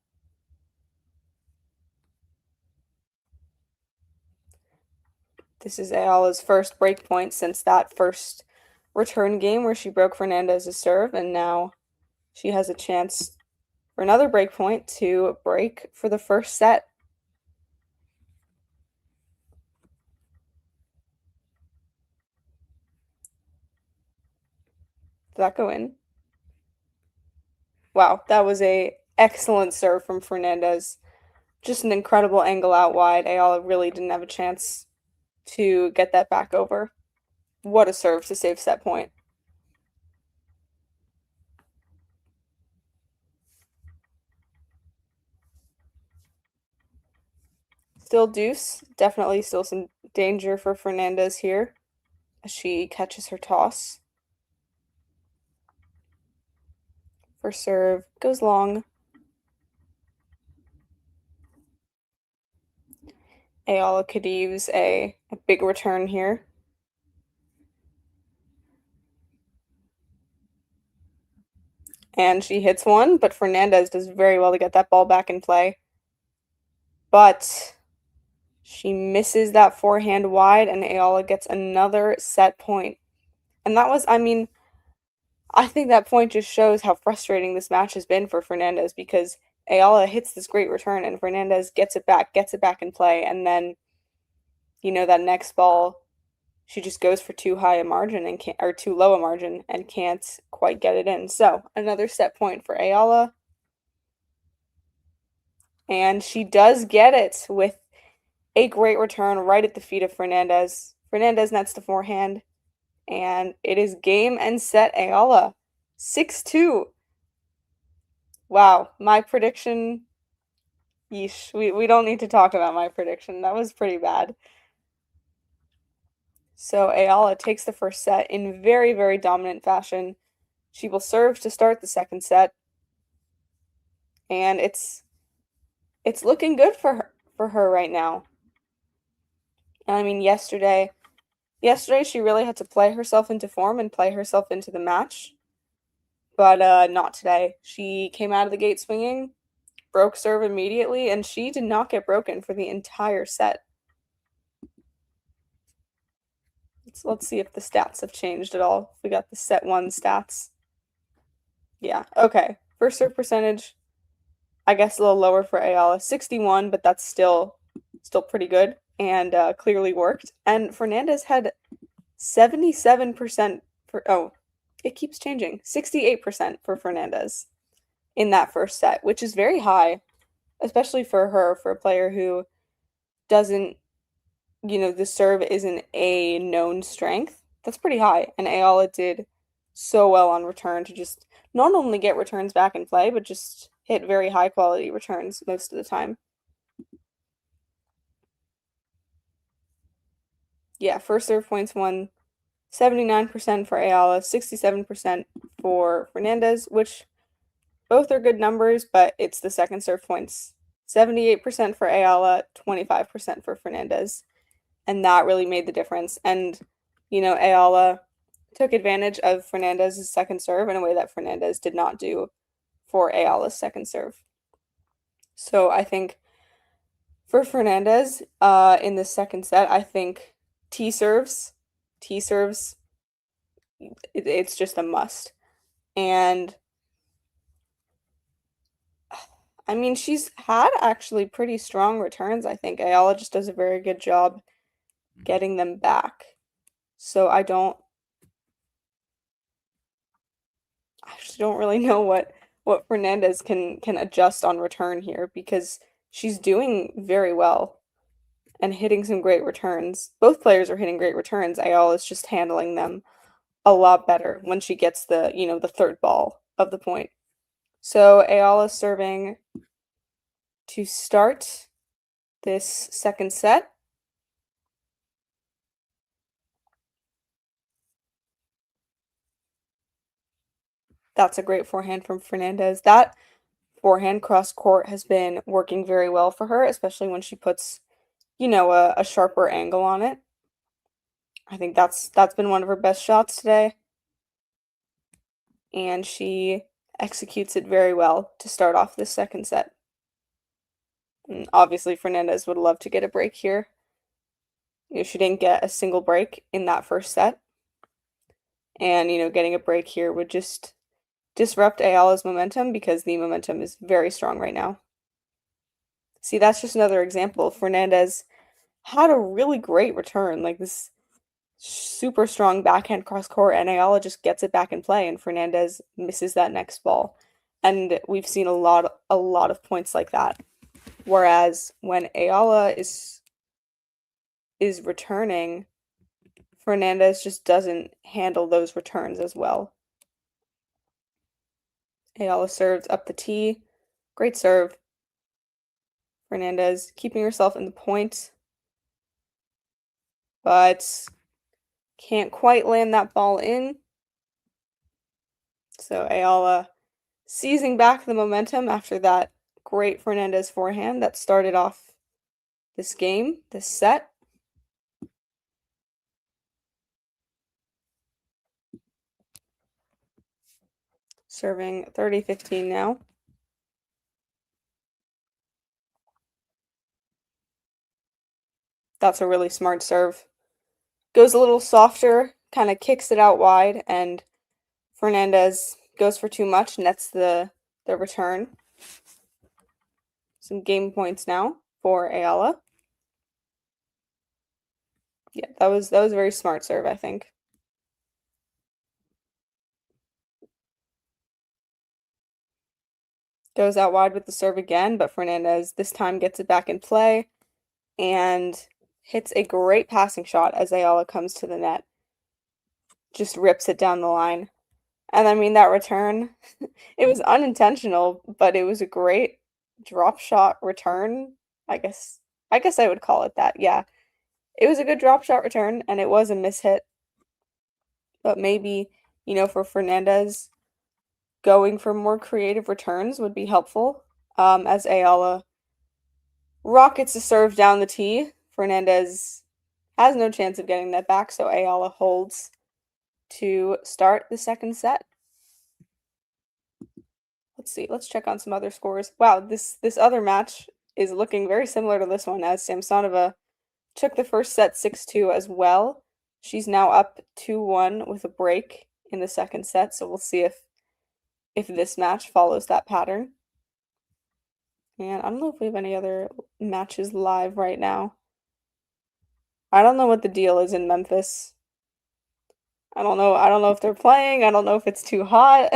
B: This is Eala's first break point since that first return game where she broke Fernandez's serve, and now she has a chance for another break point to break for the first set. Did that go in? Wow, that was a excellent serve from Fernandez. Just an incredible angle out wide. Eala really didn't have a chance to get that back over. What a serve to save set point. Still deuce. Definitely still some danger for Fernandez here as she catches her toss. First serve goes long. Eala could use a big return here. And she hits one, but Fernandez does very well to get that ball back in play. But she misses that forehand wide, and Eala gets another set point. And that was, I mean, I think that point just shows how frustrating this match has been for Fernandez, because Eala hits this great return and Fernandez gets it back in play, and then, you know, that next ball, she just goes for too high a margin and can't, or too low a margin, and can't quite get it in. So another set point for Eala. And she does get it with a great return right at the feet of Fernandez. Fernandez nets the forehand, and it is game and set Eala. 6-2. Wow, my prediction, yeesh, we don't need to talk about my prediction. That was pretty bad. So Eala takes the first set in very, very dominant fashion. She will serve to start the second set. And it's looking good for her right now. I mean, yesterday she really had to play herself into form and play herself into the match. But not today. She came out of the gate swinging, broke serve immediately, and she did not get broken for the entire set. Let's see if the stats have changed at all. We got the set 1 stats. Yeah, okay. First serve percentage, I guess a little lower for Eala. 61, but that's still pretty good and clearly worked. And Fernandez had 77% for, oh, it keeps changing. 68% for Fernandez in that first set, which is very high, especially for her, for a player who doesn't, you know, the serve isn't a known strength. That's pretty high. And Eala did so well on return to just not only get returns back in play, but just hit very high quality returns most of the time. Yeah, first serve points won 79% for Eala, 67% for Fernandez, which both are good numbers, but it's the second serve points. 78% for Eala, 25% for Fernandez. And that really made the difference. And, you know, Eala took advantage of Fernandez's second serve in a way that Fernandez did not do for Eala's second serve. So I think for Fernandez, in the second set, I think T serves, it's just a must. And I mean, she's had actually pretty strong returns, I think. Eala just does a very good job getting them back. So I actually don't really know what Fernandez can adjust on return here, because she's doing very well and hitting some great returns. Both players are hitting great returns. Eala is just handling them a lot better when she gets the, you know, the third ball of the point. So Eala serving to start this second set. That's a great forehand from Fernandez. That forehand cross court has been working very well for her, especially when she puts, you know, a sharper angle on it. I think that's been one of her best shots today. And she executes it very well to start off this second set. And obviously, Fernandez would love to get a break here. You know, she didn't get a single break in that first set. And, you know, getting a break here would just disrupt Eala's momentum, because the momentum is very strong right now. See, that's just another example. Fernandez had a really great return. Like, this super strong backhand cross court, and Eala just gets it back in play, and Fernandez misses that next ball. And we've seen a lot of points like that. Whereas when Eala is returning, Fernandez just doesn't handle those returns as well. Eala serves up the tee. Great serve. Fernandez keeping herself in the point, but can't quite land that ball in. So Eala seizing back the momentum after that great Fernandez forehand that started off this game, this set. Serving 30-15 now. That's a really smart serve. Goes a little softer, kind of kicks it out wide, and Fernandez goes for too much, nets the return. Some game points now for Eala. Yeah, that was a very smart serve, I think. Goes out wide with the serve again, but Fernandez this time gets it back in play and hits a great passing shot as Eala comes to the net. Just rips it down the line. And I mean, that return, it was unintentional, but it was a great drop shot return. I guess I would call it that. Yeah. It was a good drop shot return, and it was a mishit. But maybe, for Fernandez, going for more creative returns would be helpful. As Eala rockets a serve down the tee, Fernandez has no chance of getting that back, so Eala holds to start the second set. Let's see. Let's check on some other scores. Wow, this other match is looking very similar to this one, as Samsonova took the first set 6-2 as well. She's now up 2-1 with a break in the second set, so we'll see if this match follows that pattern. And I don't know if we have any other matches live right now. I don't know what the deal is in Memphis. I don't know if they're playing. I don't know if it's too hot.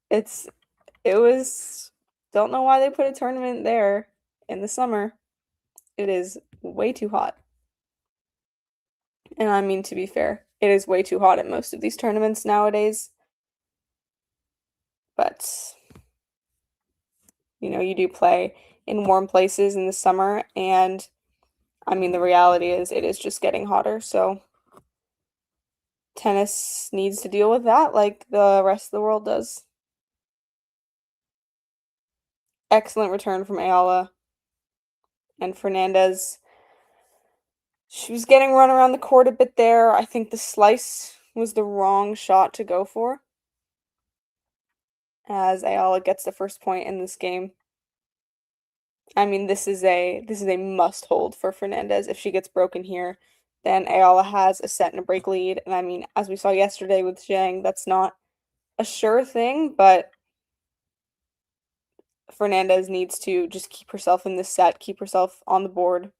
B: Don't know why they put a tournament there in the summer. It is way too hot. And I mean, to be fair, it is way too hot at most of these tournaments nowadays. But, you do play in warm places in the summer, and I mean, the reality is it is just getting hotter, so tennis needs to deal with that like the rest of the world does. Excellent return from Eala. And Fernandez, she was getting run around the court a bit there. I think the slice was the wrong shot to go for, as Eala gets the first point in this game. I mean, this is a must hold for Fernandez. If she gets broken here, then Eala has a set and a break lead. And I mean, as we saw yesterday with Zhang, that's not a sure thing, but Fernandez needs to just keep herself in this set, keep herself on the board.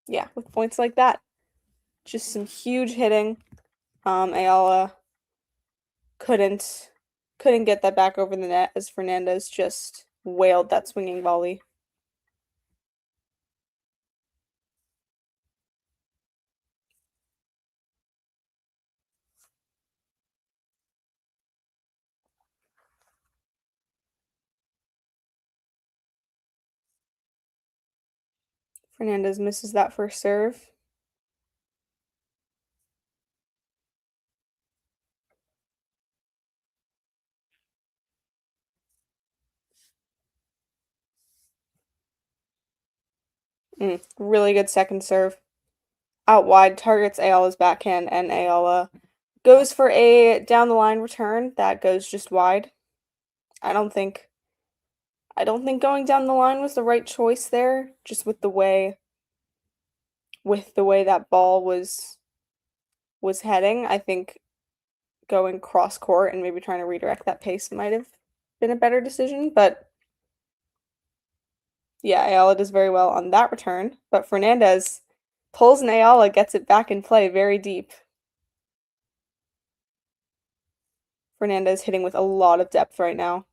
B: Yeah, with points like that. Just some huge hitting. Eala couldn't get that back over the net as Fernandez just wailed that swinging volley. Fernandez misses that first serve. Really good second serve. Out wide, targets Eala's backhand, and Eala goes for a down the line return that goes just wide. I don't think going down the line was the right choice there, just with the way that ball was heading. I think going cross court and maybe trying to redirect that pace might have been a better decision, but yeah, Eala does very well on that return, but Fernandez pulls and Eala gets it back in play very deep. Fernandez hitting with a lot of depth right now.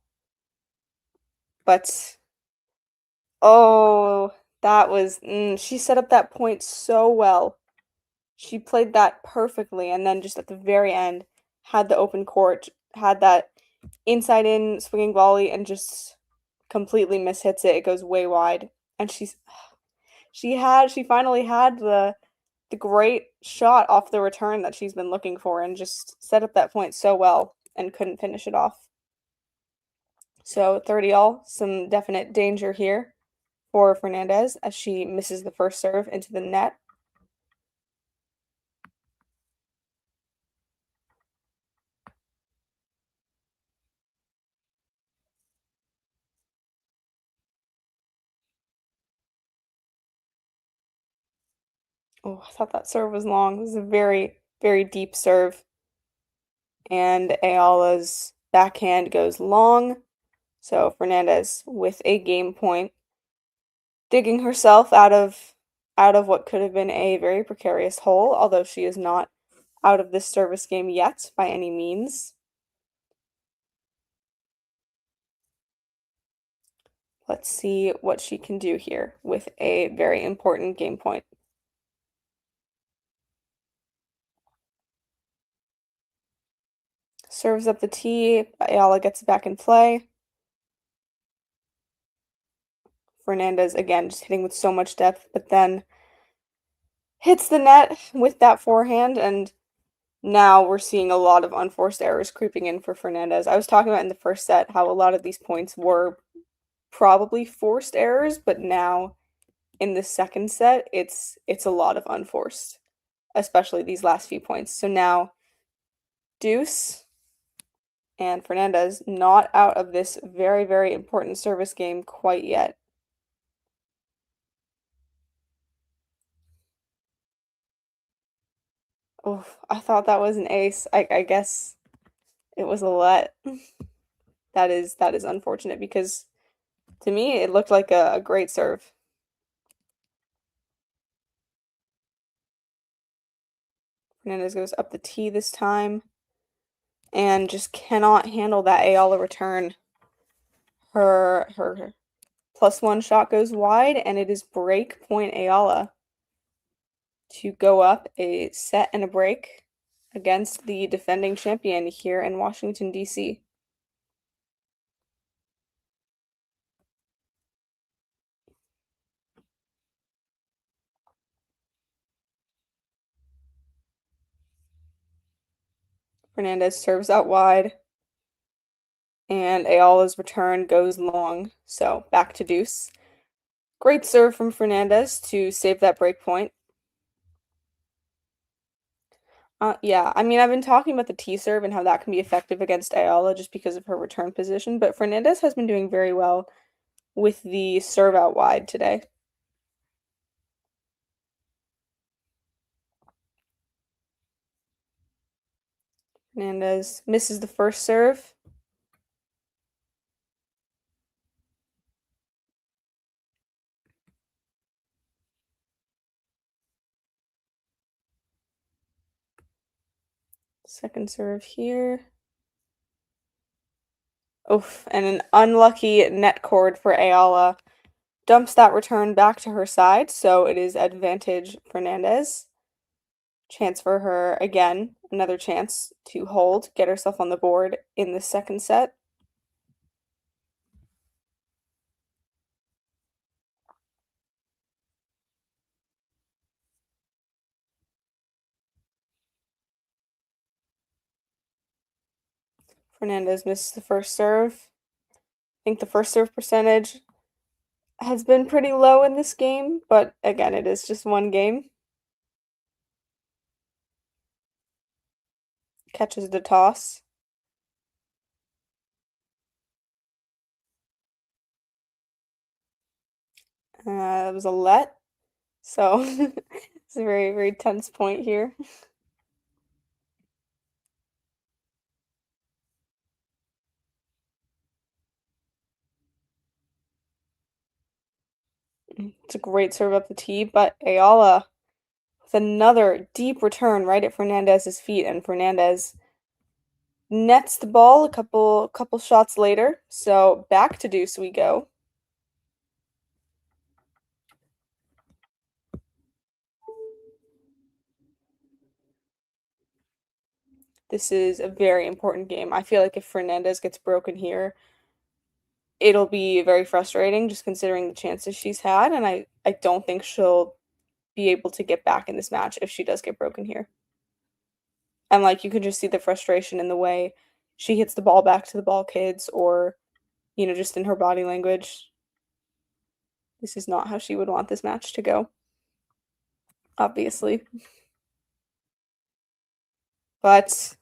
B: But, oh, that was, she set up that point so well. She played that perfectly, and then just at the very end, had the open court, had that inside-in swinging volley, and just completely mishits it. It goes way wide, and she finally had the great shot off the return that she's been looking for, and just set up that point so well, and couldn't finish it off. So 30-all, some definite danger here for Fernandez as she misses the first serve into the net. Oh, I thought that serve was long. It was a very, very deep serve. And Eala's backhand goes long. So Fernandez with a game point, digging herself out of what could have been a very precarious hole, although she is not out of this service game yet by any means. Let's see what she can do here with a very important game point. Serves up the tee, Eala gets it back in play. Fernandez, again, just hitting with so much depth, but then hits the net with that forehand, and now we're seeing a lot of unforced errors creeping in for Fernandez. I was talking about in the first set how a lot of these points were probably forced errors, but now in the second set, it's a lot of unforced, especially these last few points. So now deuce, and Fernandez not out of this very, very important service game quite yet. Oh, I thought that was an ace. I guess it was a let. That is unfortunate because to me it looked like a great serve. Fernandez goes up the tee this time and just cannot handle that Eala return. Her +1 shot goes wide, and it is break point Eala to go up a set and a break against the defending champion here in Washington, D.C. Fernandez serves out wide, and Eala's return goes long, so back to deuce. Great serve from Fernandez to save that break point. Yeah, I mean, I've been talking about the T-serve and how that can be effective against Eala just because of her return position, but Fernandez has been doing very well with the serve out wide today. Fernandez misses the first serve. Second serve here. Oof, and an unlucky net cord for Eala. Dumps that return back to her side, so it is advantage Fernandez. Chance for her again, another chance to hold, get herself on the board in the second set. Fernandez misses the first serve. I think the first serve percentage has been pretty low in this game, but again, it is just one game. Catches the toss. It was a let, so it's a very, very tense point here. It's a great serve up the tee, but Eala with another deep return right at Fernandez's feet, and Fernandez nets the ball a couple shots later. So back to deuce we go. This is a very important game. I feel like if Fernandez gets broken here, it'll be very frustrating just considering the chances she's had, and I don't think she'll be able to get back in this match if she does get broken here. And like you can just see the frustration in the way she hits the ball back to the ball kids, or just in her body language. This is not how she would want this match to go, obviously. But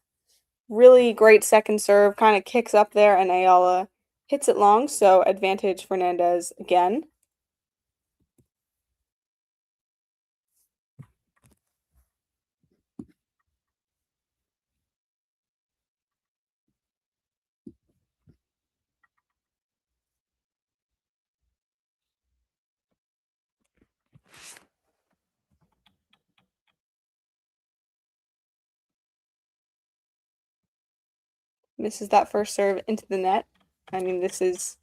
B: really great second serve, kind of kicks up there, and Eala hits it long, so advantage Fernandez again. Misses that first serve into the net. I mean, this is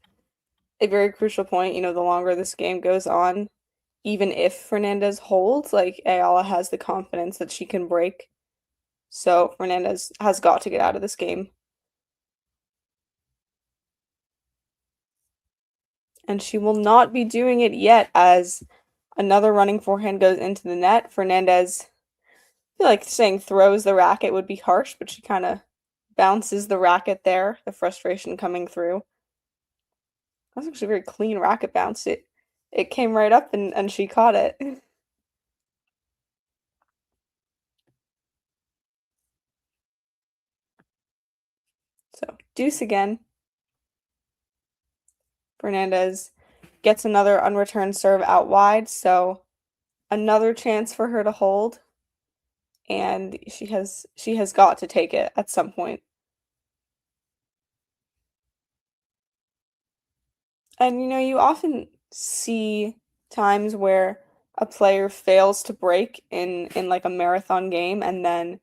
B: a very crucial point. The longer this game goes on, even if Fernandez holds, like Eala has the confidence that she can break. So Fernandez has got to get out of this game. And she will not be doing it yet, as another running forehand goes into the net. Fernandez, I feel like saying throws the racket would be harsh, but she kind of bounces the racket there, the frustration coming through. That was actually a very clean racket bounce. It came right up and she caught it. So, deuce again. Fernandez gets another unreturned serve out wide, so another chance for her to hold. And she has got to take it at some point. And you often see times where a player fails to break in like a marathon game, and then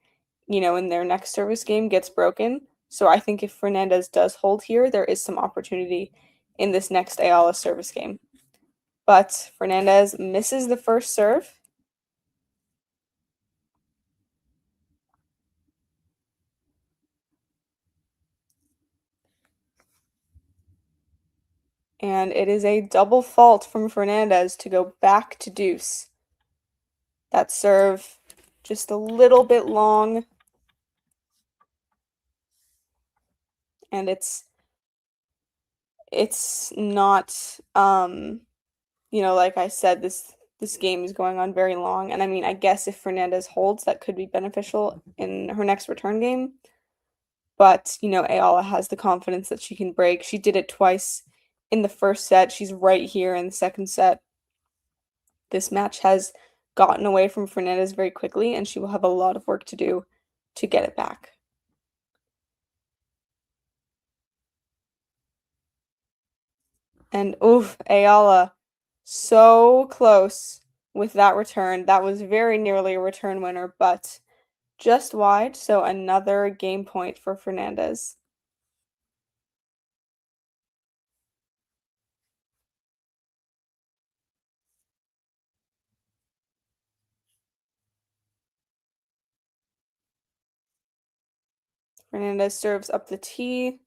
B: in their next service game gets broken. So I think if Fernandez does hold here, there is some opportunity in this next Eala service game. But Fernandez misses the first serve. And it is a double fault from Fernandez to go back to deuce. That serve just a little bit long. And it's not like I said, this game is going on very long, and I mean, I guess if Fernandez holds, that could be beneficial in her next return game. But Eala has the confidence that she can break. She did it twice in the first set. She's right here in the second set. This match has gotten away from Fernandez very quickly, and she will have a lot of work to do to get it back. And oof, Eala, so close with that return. That was very nearly a return winner, but just wide, so another game point for Fernandez. Fernandez serves up the tee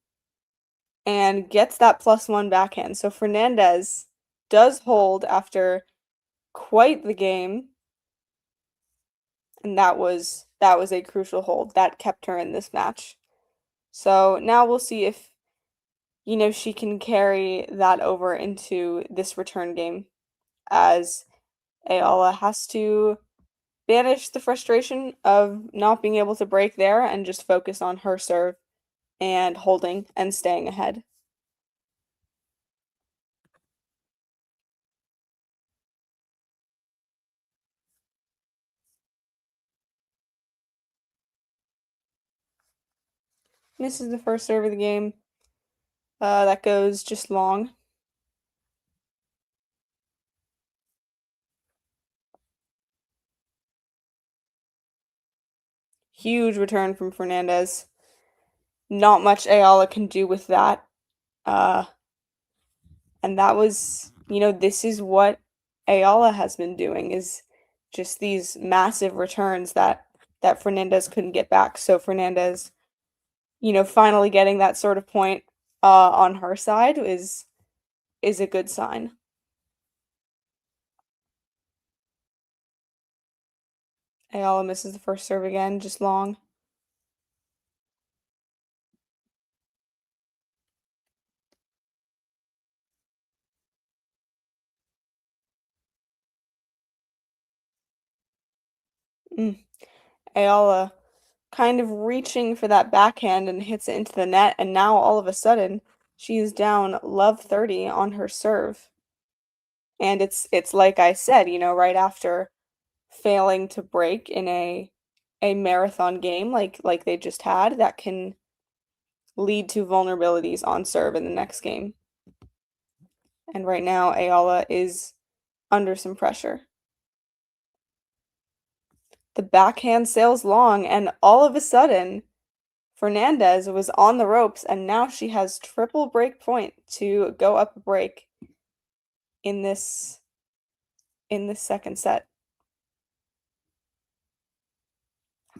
B: and gets that +1 backhand. So Fernandez does hold after quite the game. And that was a crucial hold. That kept her in this match. So now we'll see if she can carry that over into this return game, as Eala has to banish the frustration of not being able to break there and just focus on her serve and holding and staying ahead. Misses the first serve of the game. That goes just long. Huge return from Fernandez. Not much Eala can do with that. And that was, this is what Eala has been doing, is just these massive returns that Fernandez couldn't get back. So Fernandez, finally getting that sort of point on her side is a good sign. Eala misses the first serve again, just long. Eala kind of reaching for that backhand and hits it into the net, and now all of a sudden she is down love 30 on her serve. And it's like I said, right after failing to break in a marathon game like they just had, that can lead to vulnerabilities on serve in the next game. And right now Eala is under some pressure. The backhand sails long, and all of a sudden Fernandez was on the ropes, and now she has triple break point to go up a break in this second set.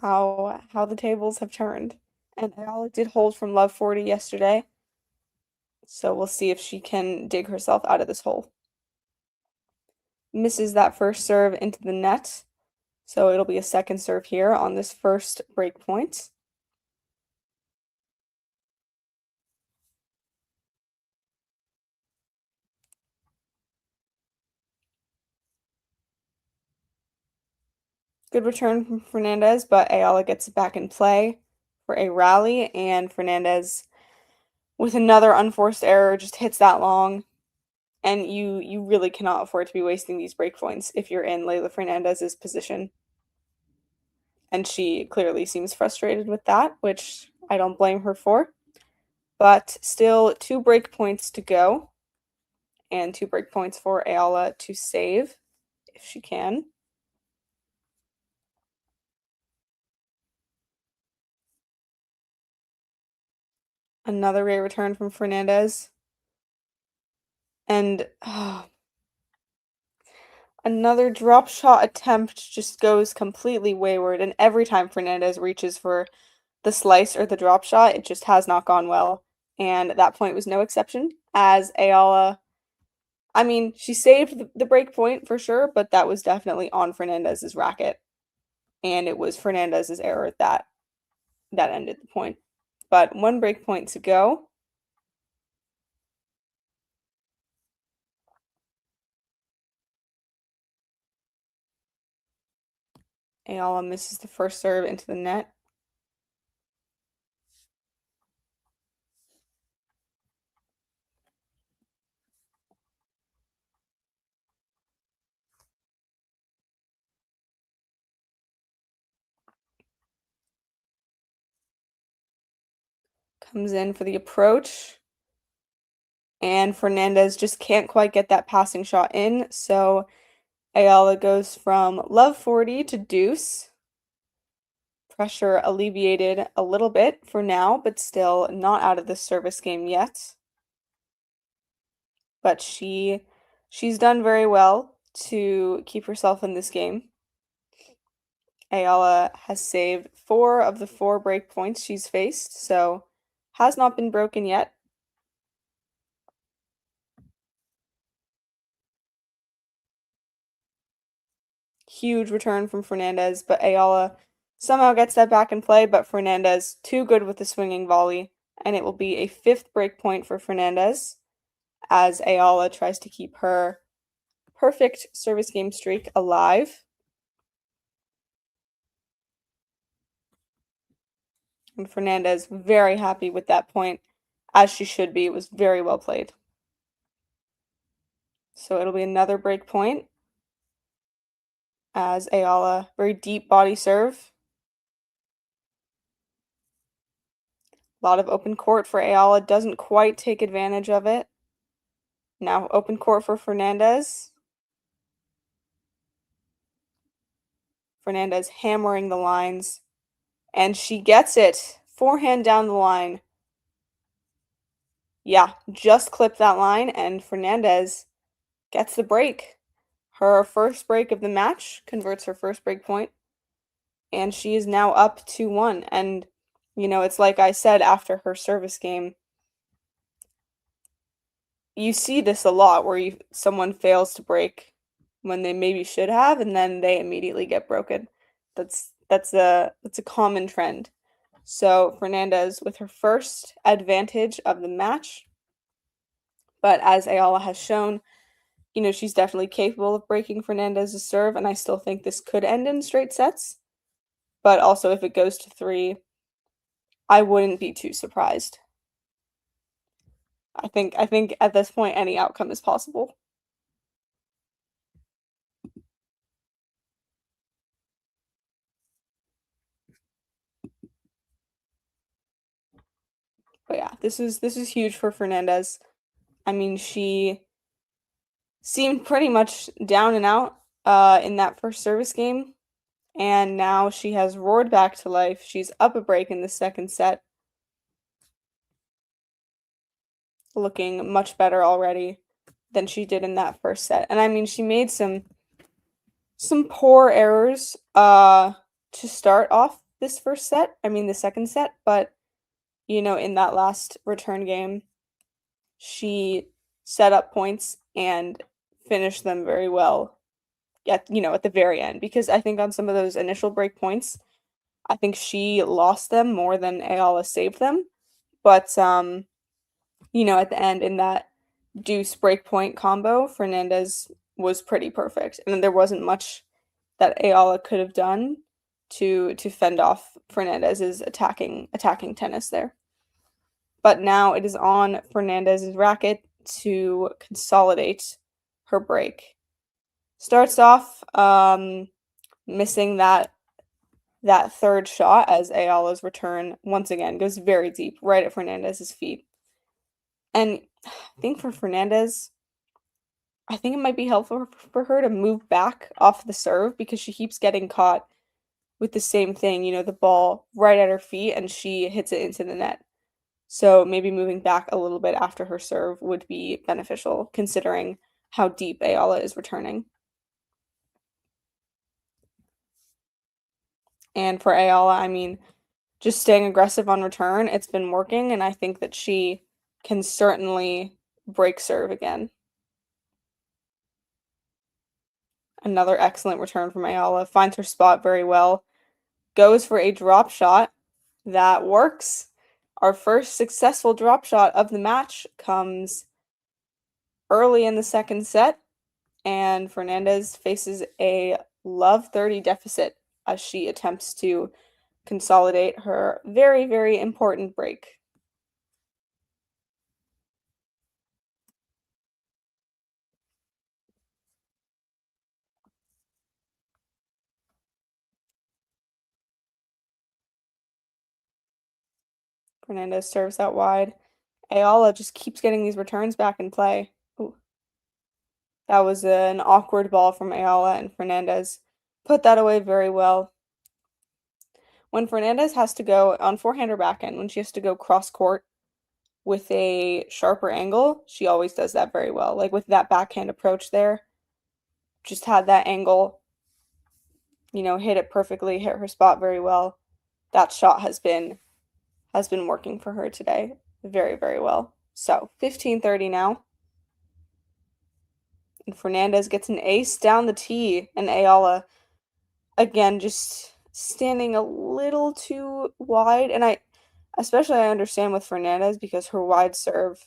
B: How the tables have turned. And Eala did hold from love 40 yesterday, so we'll see if she can dig herself out of this hole. Misses that first serve into the net, so it'll be a second serve here on this first break point. Good return from Fernandez, but Eala gets it back in play for a rally, and Fernandez, with another unforced error, just hits that long. And you really cannot afford to be wasting these break points if you're in Leylah Fernandez's position. And she clearly seems frustrated with that, which I don't blame her for. But still 2 break points to go, and 2 break points for Eala to save if she can. Another great return from Fernandez. And another drop shot attempt just goes completely wayward, and every time Fernandez reaches for the slice or the drop shot, it just has not gone well. And that point was no exception, as Eala, I mean, she saved the break point for sure, but that was definitely on Fernandez's racket. And it was Fernandez's error that ended the point. But 1 break point to go. Eala misses the first serve into the net. Comes in for the approach. And Fernandez just can't quite get that passing shot in, so Eala goes from love 40 to deuce. Pressure alleviated a little bit for now, but still not out of the service game yet. But she's done very well to keep herself in this game. Eala has saved 4 of the 4 break points she's faced, so has not been broken yet. Huge return from Fernandez, but Eala somehow gets that back in play, but Fernandez too good with the swinging volley, and it will be a 5th break point for Fernandez as Eala tries to keep her perfect service game streak alive. And Fernandez very happy with that point, as she should be. It was very well played. So it'll be another break point as Eala, very deep body serve. A lot of open court for Eala, doesn't quite take advantage of it. Now open court for Fernandez. Fernandez hammering the lines. And she gets it. Forehand down the line. Yeah, just clipped that line, and Fernandez gets the break. Her first break of the match converts her first break point, and she is now up 2-1. And, you know, it's like I said after her service game, you see this a lot where someone fails to break when they maybe should have, and then they immediately get broken. That's a common trend. So Fernandez with her first advantage of the match. But as Eala has shown, you know, she's definitely capable of breaking Fernandez's serve, and I still think this could end in straight sets. But also, if it goes to 3, I wouldn't be too surprised. I think at this point, any outcome is possible. But yeah, this is huge for Fernandez. I mean, she seemed pretty much down and out in that first service game, and now she has roared back to life. She's up a break in the second set, looking much better already than she did in that first set. And I mean, she made some poor errors to start off this first set. I mean, the second set, but you know, in that last return game, she set up points and finished them very well at the very end, because I think on some of those initial break points, I think she lost them more than Eala saved them. But you know, at the end in that deuce break point combo, Fernandez was pretty perfect, and there wasn't much that Eala could have done to fend off Fernandez's attacking tennis there. But now it is on Fernandez's racket to consolidate her break. Starts off missing that third shot as Eala's return once again goes very deep, right at Fernandez's feet. And I think for Fernandez, I think it might be helpful for her to move back off the serve, because she keeps getting caught with the same thing, you know, the ball right at her feet, and she hits it into the net. So maybe moving back a little bit after her serve would be beneficial, considering how deep Eala is returning. And for Eala, I mean, just staying aggressive on return, it's been working, and I think that she can certainly break serve again. Another excellent return from Eala, finds her spot very well, goes for a drop shot that works. Our first successful drop shot of the match comes early in the second set, and Fernandez faces a love 30 deficit as she attempts to consolidate her very, very important break. Fernandez serves out wide. Eala just keeps getting these returns back in play. Ooh. That was an awkward ball from Eala, and Fernandez put that away very well. When Fernandez has to go on forehand or backhand, when she has to go cross court with a sharper angle, she always does that very well. Like with that backhand approach there, just had that angle, you know, hit it perfectly, hit her spot very well. That shot has been working for her today very, very well. So 15-30 now. And Fernandez gets an ace down the tee, and Eala again just standing a little too wide. And I understand with Fernandez, because her wide serve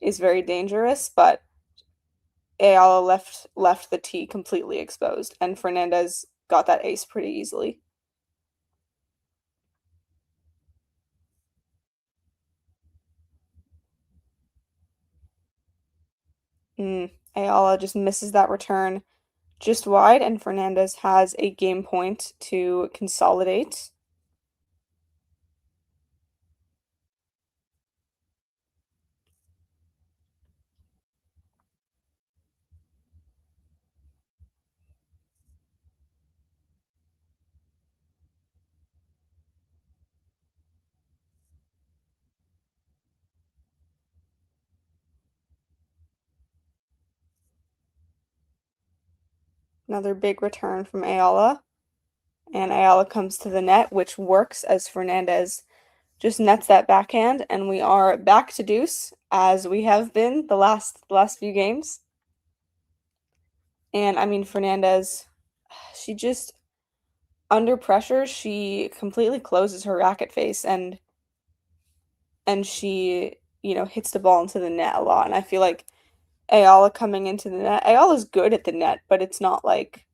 B: is very dangerous, but Eala left the tee completely exposed, and Fernandez got that ace pretty easily. Eala just misses that return just wide, and Fernandez has a game point to consolidate. Another big return from Eala. And Eala comes to the net, which works as Fernandez just nets that backhand, and we are back to deuce, as we have been the last few games. And I mean, Fernandez, she just, under pressure, she completely closes her racket face, and she, hits the ball into the net a lot. And I feel like Eala coming into the net, Eala's good at the net, but it's not like,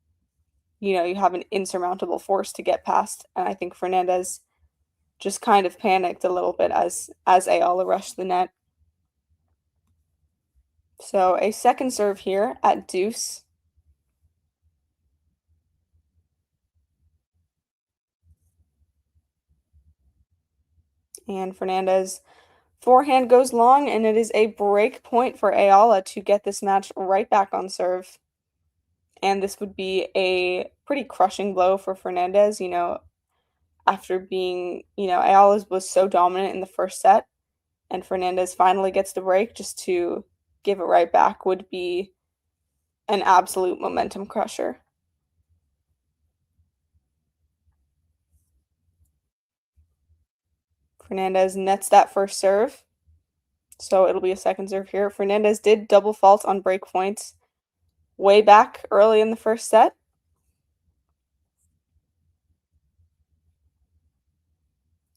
B: you have an insurmountable force to get past. And I think Fernandez just kind of panicked a little bit as Eala rushed the net. So a second serve here at deuce. And Fernandez forehand goes long, and it is a break point for Eala to get this match right back on serve. And this would be a pretty crushing blow for Fernandez, after being, Eala was so dominant in the first set, and Fernandez finally gets the break just to give it right back would be an absolute momentum crusher. Fernandez nets that first serve, so it'll be a second serve here. Fernandez did double fault on break points way back early in the first set.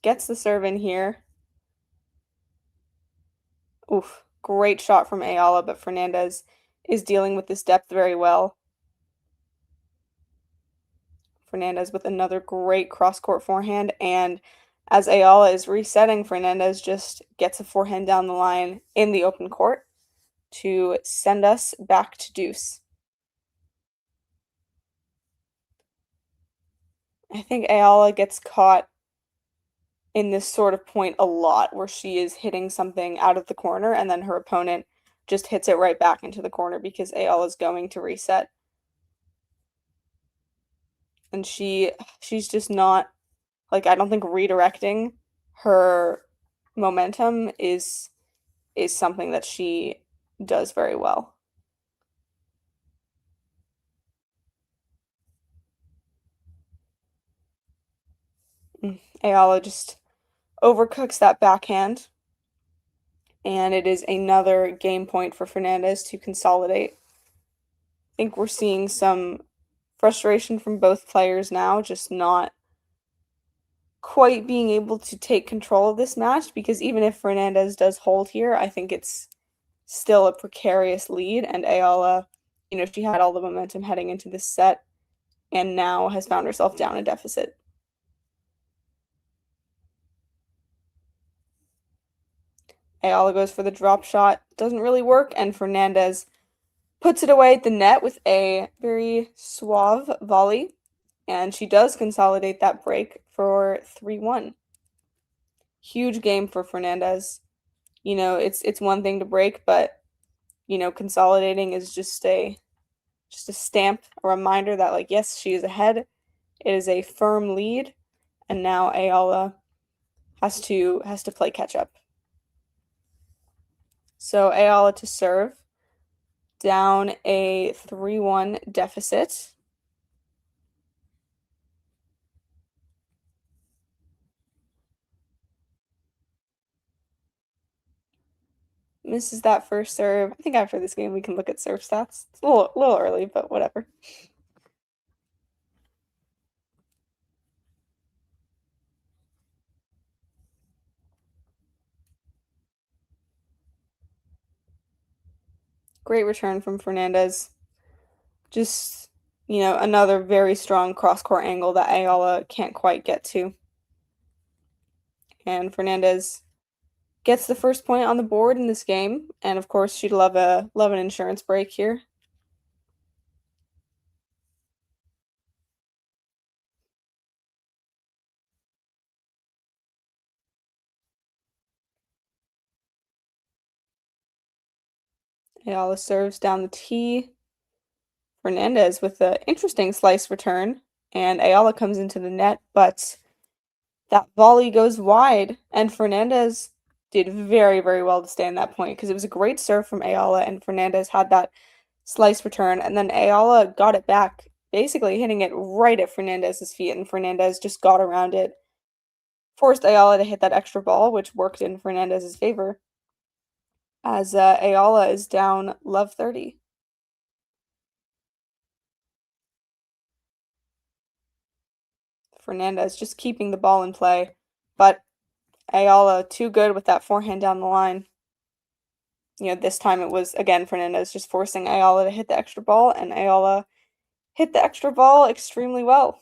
B: Gets the serve in here. Oof, great shot from Eala, but Fernandez is dealing with this depth very well. Fernandez with another great cross-court forehand, and as Eala is resetting, Fernandez just gets a forehand down the line in the open court to send us back to deuce. I think Eala gets caught in this sort of point a lot, where she is hitting something out of the corner and then her opponent just hits it right back into the corner because Eala is going to reset. And she's just not, like, I don't think redirecting her momentum is something that she does very well. Eala just overcooks that backhand, and it is another game point for Fernandez to consolidate. I think we're seeing some frustration from both players now, just not quite being able to take control of this match, because even if Fernandez does hold here, I think it's still a precarious lead, and Eala, she had all the momentum heading into this set and now has found herself down a deficit. Eala goes for the drop shot, doesn't really work, and Fernandez puts it away at the net with a very suave volley, and she does consolidate that break for 3-1. Huge game for Fernandez. It's one thing to break, but consolidating is just a stamp, a reminder that, like, yes, she is ahead. It is a firm lead, and now Eala has to play catch up. So Eala to serve, down a 3-1 deficit. Misses that first serve. I think after this game we can look at serve stats. It's a little early, but whatever. Great return from Fernandez. Just, another very strong cross-court angle that Eala can't quite get to. And Fernandez gets the first point on the board in this game, and of course she'd love an insurance break here. Eala serves down the tee. Fernandez with an interesting slice return, and Eala comes into the net, but that volley goes wide, and Fernandez did very, very well to stay in that point, because it was a great serve from Eala, and Fernandez had that slice return, and then Eala got it back basically hitting it right at Fernandez's feet, and Fernandez just got around it. Forced Eala to hit that extra ball, which worked in Fernandez's favor, as Eala is down love 30. Fernandez just keeping the ball in play, but Eala too good with that forehand down the line. This time it was, again, Fernandez just forcing Eala to hit the extra ball, and Eala hit the extra ball extremely well.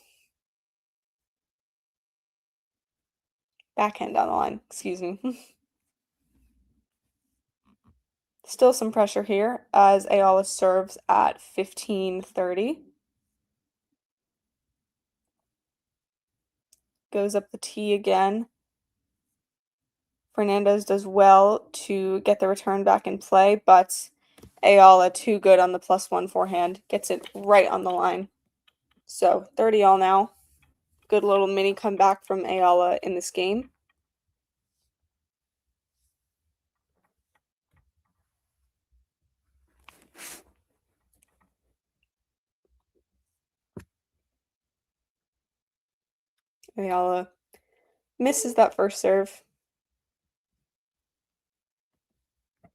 B: Backhand down the line, excuse me. Still some pressure here as Eala serves at 15-30. Goes up the tee again. Fernandez does well to get the return back in play, but Eala too good on the +1 forehand. Gets it right on the line. So 30-all now. Good little mini comeback from Eala in this game. Eala misses that first serve. I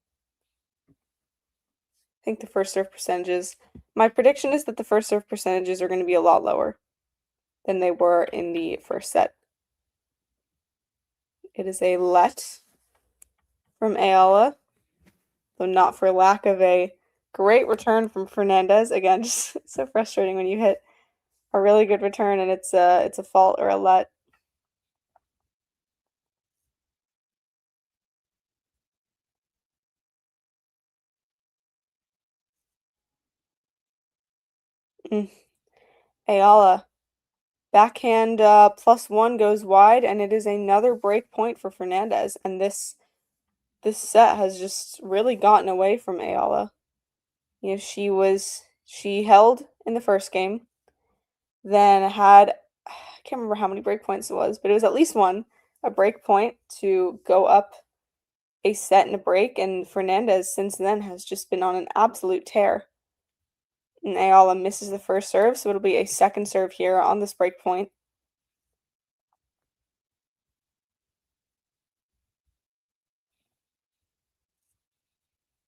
B: think the first serve percentages, my prediction is that the first serve percentages are going to be a lot lower than they were in the first set. It is a let from Eala, though not for lack of a great return from Fernandez. Again, just so frustrating when you hit a really good return and it's a fault or a let. Eala, backhand +1 goes wide, and it is another break point for Fernandez. And this set has just really gotten away from Eala. She held in the first game, then had, I can't remember how many break points it was, but it was at least one, a break point to go up a set and a break, and Fernandez since then has just been on an absolute tear. And Eala misses the first serve, so it'll be a second serve here on this break point.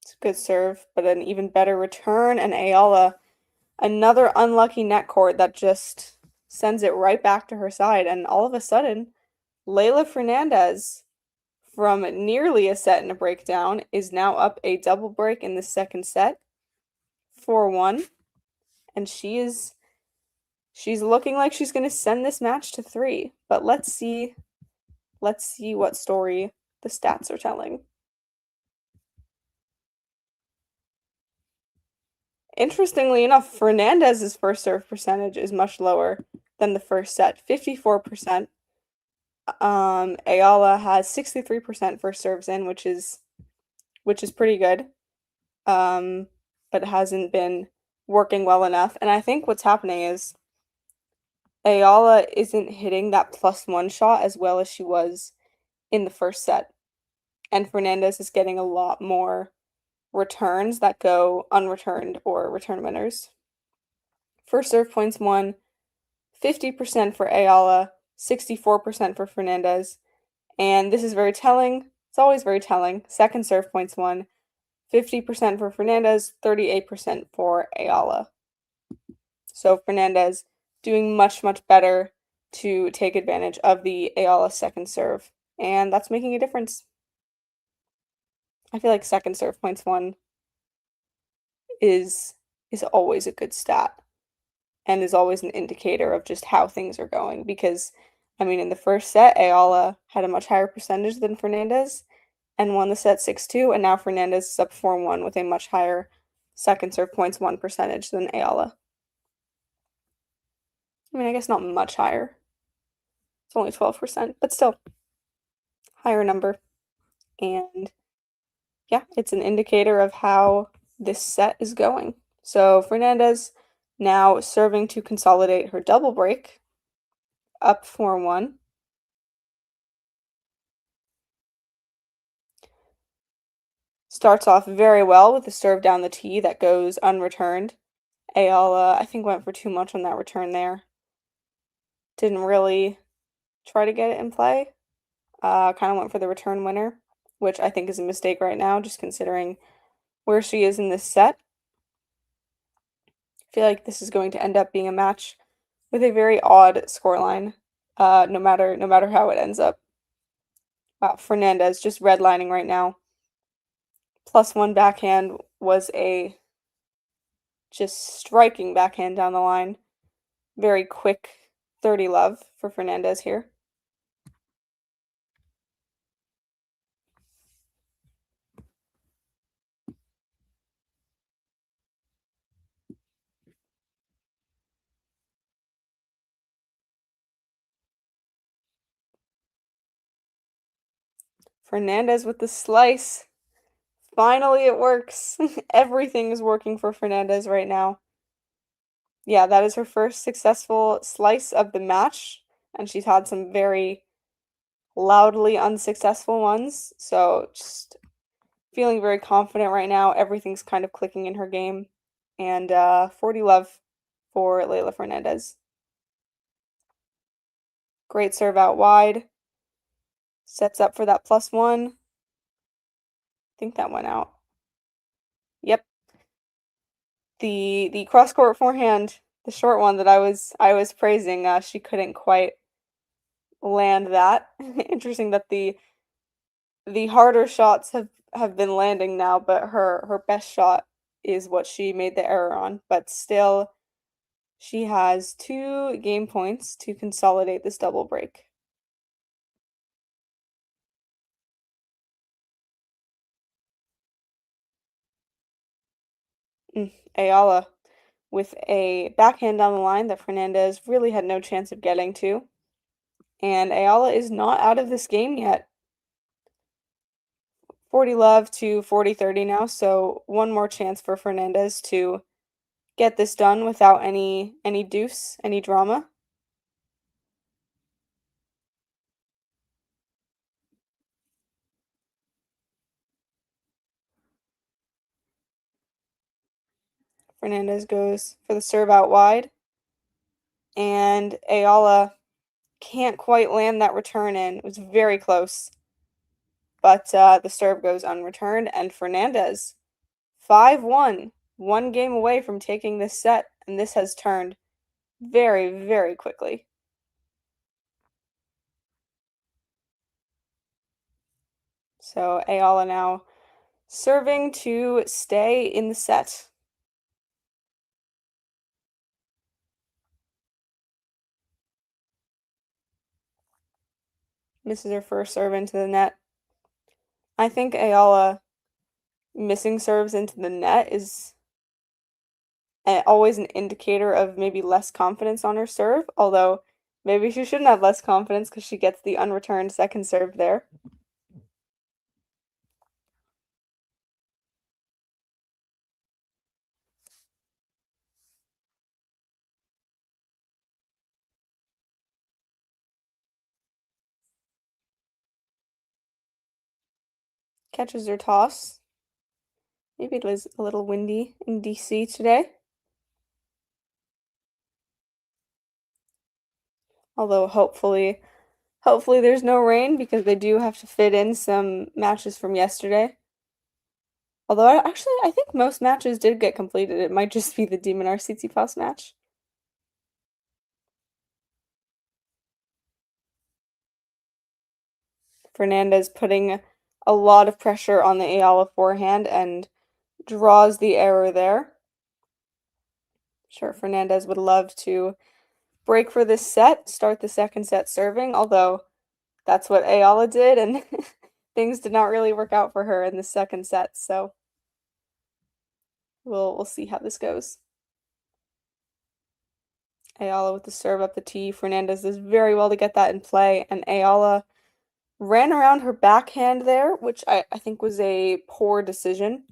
B: It's a good serve, but an even better return, and Eala, another unlucky net court that just sends it right back to her side, and all of a sudden, Leylah Fernandez, from nearly a set and a breakdown, is now up a double break in the second set, 4-1, and she's looking like she's going to send this match to 3. But let's see what story the stats are telling. Interestingly enough, Fernandez's first serve percentage is much lower than the first set, 54%. Eala has 63% first serves in, which is pretty good. But it hasn't been working well enough. And I think what's happening is Eala isn't hitting that +1 shot as well as she was in the first set. And Fernandez is getting a lot more returns that go unreturned or return winners. First serve points won, 50% for Eala, 64% for Fernandez. And this is very telling. It's always very telling. Second serve points won, 50% for Fernandez, 38% for Eala. So Fernandez doing much, much better to take advantage of the Eala second serve. And that's making a difference. I feel like second serve points won is always a good stat and is always an indicator of just how things are going, because I mean, in the first set, Eala had a much higher percentage than Fernandez and won the set 6-2, and now Fernandez is up 4-1 with a much higher second serve points won percentage than Eala. I mean, I guess not much higher. It's only 12%, but still higher number. And yeah, it's an indicator of how this set is going. So Fernandez now serving to consolidate her double break, up 4-1. Starts off very well with a serve down the tee that goes unreturned, Eala, I think, went for too much on that return there. Didn't really try to get it in play. Kind of went for the return winner, which I think is a mistake right now, just considering where she is in this set. I feel like this is going to end up being a match with a very odd scoreline, no matter how it ends up. Wow, Fernandez just redlining right now. +1 backhand was a just striking backhand down the line. Very quick 30 love for Fernandez here. Fernandez with the slice. Finally, it works. Everything is working for Fernandez right now. Yeah, that is her first successful slice of the match, and she's had some very loudly unsuccessful ones. So just feeling very confident right now. Everything's kind of clicking in her game. And 40 love for Leylah Fernandez. Great serve out wide. Sets up for that +1. I think that went out. Yep. The cross court forehand, the short one that I was praising, she couldn't quite land that. Interesting that the harder shots have been landing now, but her best shot is what she made the error on. But still, she has 2 game points to consolidate this double break. Eala with a backhand down the line that Fernandez really had no chance of getting to. And Eala is not out of this game yet. 40 love to 40-30 now, so one more chance for Fernandez to get this done without any deuce, any drama. Fernandez goes for the serve out wide. And Eala can't quite land that return in. It was very close. But the serve goes unreturned, and Fernandez, 5-1, 1 game away from taking this set, and this has turned very, very quickly. So Eala now serving to stay in the set. Misses her first serve into the net. I think Eala missing serves into the net is always an indicator of maybe less confidence on her serve, although maybe she shouldn't have less confidence because she gets the unreturned second serve there. Catches her toss. Maybe it was a little windy in DC today. Although hopefully there's no rain because they do have to fit in some matches from yesterday. Although I think most matches did get completed. It might just be the Demonar Tsitsipas match. Fernandez putting a lot of pressure on the Eala forehand and draws the error there. Sure, Fernandez would love to break for this set, start the second set serving, although that's what Eala did, and things did not really work out for her in the second set, so we'll see how this goes. Eala with the serve up the tee. Fernandez does very well to get that in play, and Eala ran around her backhand there, which I think was a poor decision.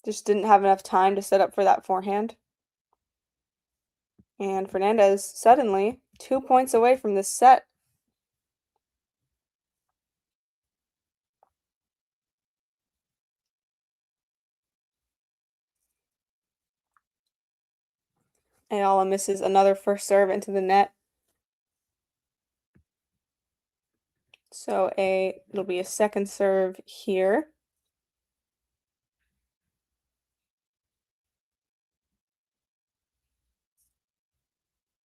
B: Just didn't have enough time to set up for that forehand. And Fernandez suddenly 2 points away from this set. Eala misses another first serve into the net. So it'll be a second serve here.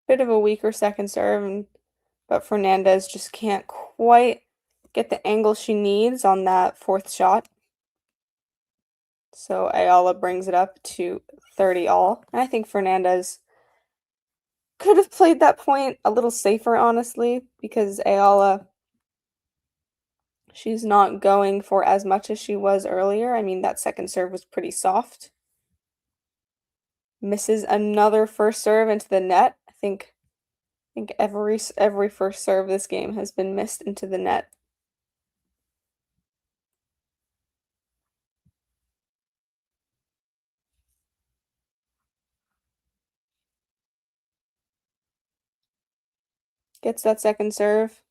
B: Bit of a weaker second serve, but Fernandez just can't quite get the angle she needs on that fourth shot. So Eala brings it up to 30 all. And I think Fernandez could have played that point a little safer, honestly, because Eala, she's not going for as much as she was earlier. I mean, that second serve was pretty soft. Misses another first serve into the net. I think every first serve this game has been missed into the net. Gets that second serve.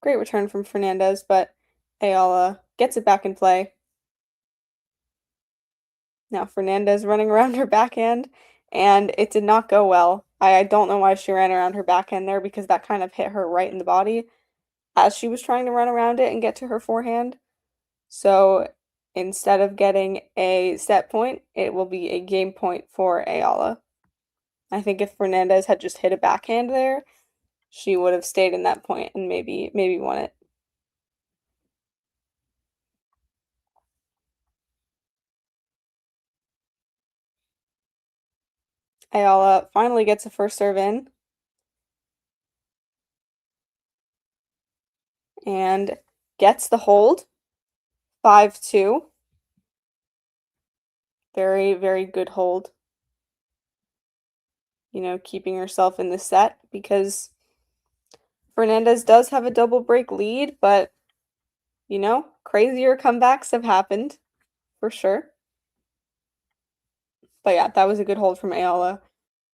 B: Great return from Fernandez, but Eala gets it back in play. Now Fernandez running around her backhand, and it did not go well. I don't know why she ran around her backhand there, because that kind of hit her right in the body as she was trying to run around it and get to her forehand. So instead of getting a set point, it will be a game point for Eala. I think if Fernandez had just hit a backhand there, she would have stayed in that point and maybe won it. Eala finally gets a first serve in. And gets the hold. 5-2. Very, very good hold. You know, keeping herself in the set, because Fernandez does have a double break lead, but, you know, crazier comebacks have happened, for sure. But yeah, that was a good hold from Eala.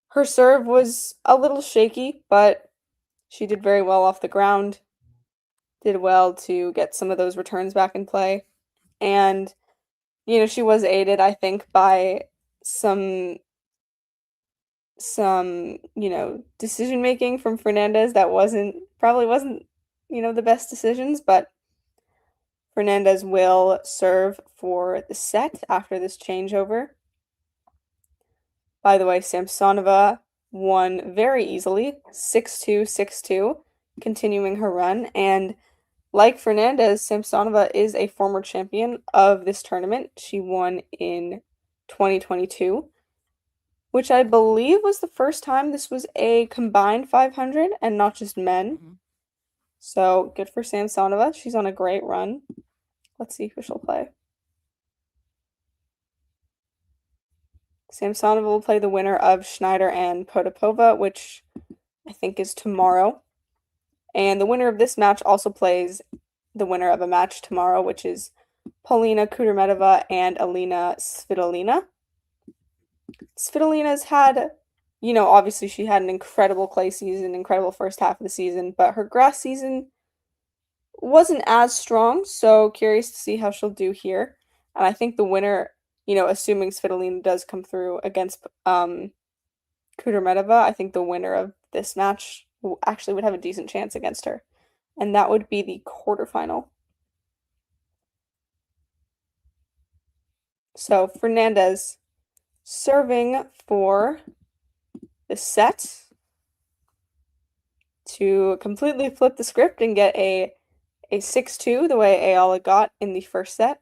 B: Her serve was a little shaky, but she did very well off the ground. Did well to get some of those returns back in play. And, you know, she was aided, I think, by some you know, decision making from Fernandez that probably wasn't, you know, the best decisions, but Fernandez will serve for the set after this changeover. By the way, Samsonova won very easily, 6-2, 6-2, continuing her run. And like Fernandez, Samsonova is a former champion of this tournament. She won in 2022, which I believe was the first time this was a combined 500 and not just men. So good for Samsonova. She's on a great run. Let's see who she'll play. Samsonova will play the winner of Schneider and Potapova, which I think is tomorrow. And the winner of this match also plays the winner of a match tomorrow, which is Polina Kudermetova and Alina Svitolina. Svitolina's had, you know, obviously she had an incredible clay season, incredible first half of the season, but her grass season wasn't as strong, so curious to see how she'll do here. And I think the winner, you know, assuming Svitolina does come through against Kudermetova, I think the winner of this match actually would have a decent chance against her. And that would be the quarterfinal. So Fernandez serving for the set to completely flip the script and get a 6-2 the way Eala got in the first set.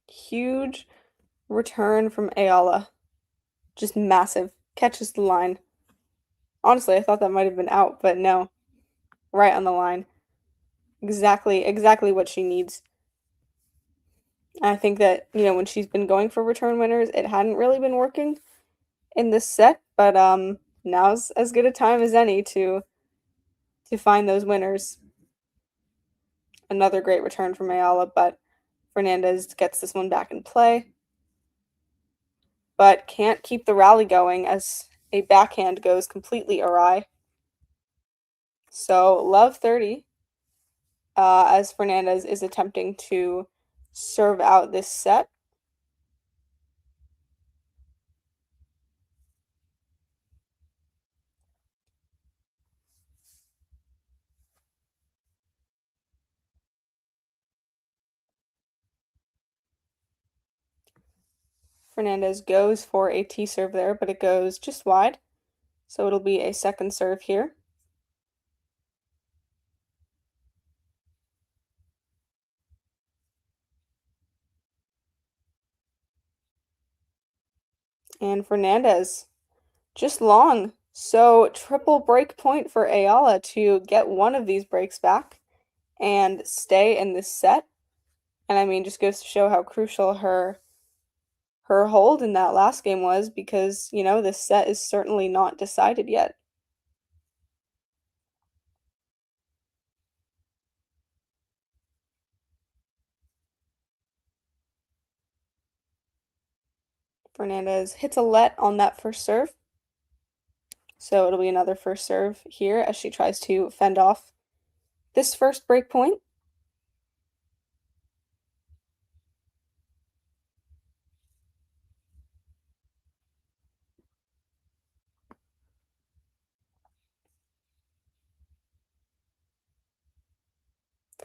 B: Huge return from Eala. Just massive. Catches the line. Honestly, I thought that might have been out, but no. Right on the line. Exactly what she needs. I think that, you know, when she's been going for return winners, it hadn't really been working in this set, but now's as good a time as any to find those winners. Another great return from Eala, but Fernandez gets this one back in play. but can't keep the rally going as a backhand goes completely awry. So love 30 as Fernandez is attempting to serve out this set. Fernandez goes for a T serve there, but it goes just wide. So it'll be a second serve here. And Fernandez just long. So triple break point for Eala to get one of these breaks back and stay in this set. And I mean, just goes to show how crucial her hold in that last game was, because, you know, this set is certainly not decided yet. Fernandez hits a let on that first serve. So it'll be another first serve here as she tries to fend off this first break point.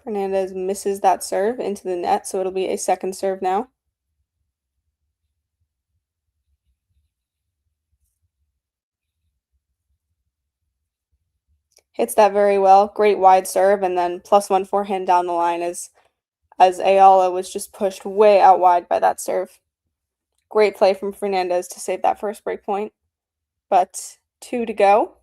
B: Fernandez misses that serve into the net, so it'll be a second serve now. Hits that very well. Great wide serve, and then +1 forehand down the line as Eala was just pushed way out wide by that serve. Great play from Fernandez to save that first break point. But 2 to go.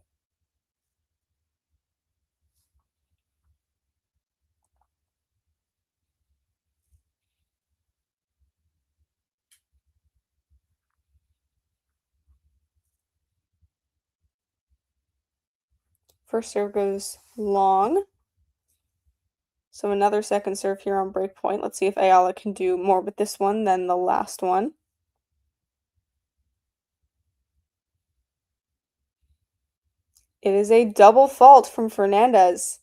B: First serve goes long. So another second serve here on break point. Let's see if Eala can do more with this one than the last one. It is a double fault from Fernandez.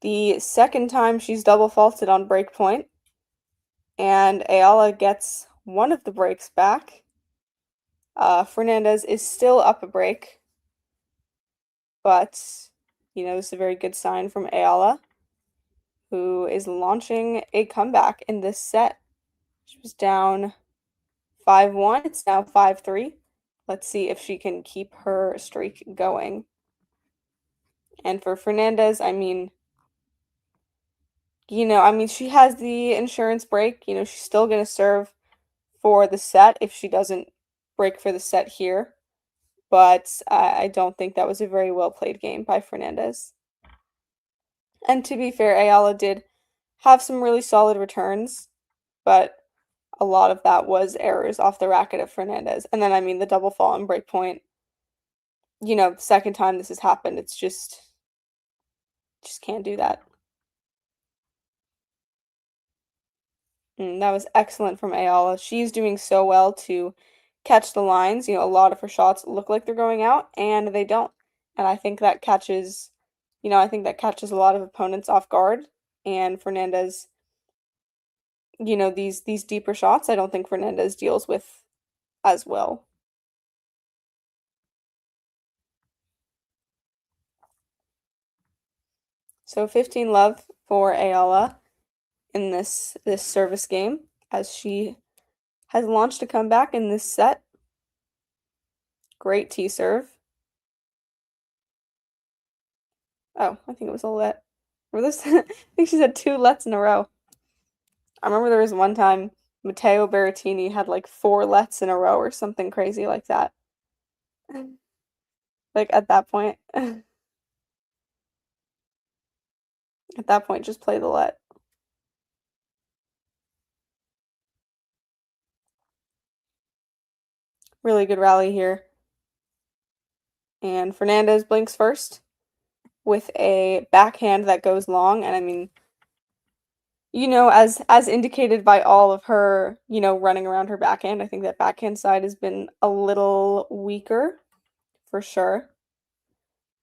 B: The second time she's double faulted on break point. And Eala gets one of the breaks back. Fernandez is still up a break. But, you know, this is a very good sign from Eala, who is launching a comeback in this set. She was down 5-1. It's now 5-3. Let's see if she can keep her streak going. And for Fernandez, I mean, she has the insurance break. You know, she's still going to serve for the set if she doesn't break for the set here. But I don't think that was a very well played game by Fernandez. And to be fair, Eala did have some really solid returns, but a lot of that was errors off the racket of Fernandez. And then, I mean, the double fault and break point, you know, second time this has happened, it's just can't do that. That was excellent from Eala. She's doing so well to catch the lines. You know, a lot of her shots look like they're going out, and they don't. And I think that catches, a lot of opponents off guard. And Fernandez, you know, these deeper shots, I don't think Fernandez deals with as well. So 15 love for Eala in this service game, as she has launched a comeback in this set. Great T serve. Oh, I think it was a let. Or this, I think she's had 2 lets in a row. I remember there was one time Matteo Berrettini had like 4 lets in a row or something crazy like that. Like at that point, just play the let. Really good rally here. And Fernandez blinks first with a backhand that goes long. And I mean, you know, as indicated by all of her, you know, running around her backhand, I think that backhand side has been a little weaker, for sure.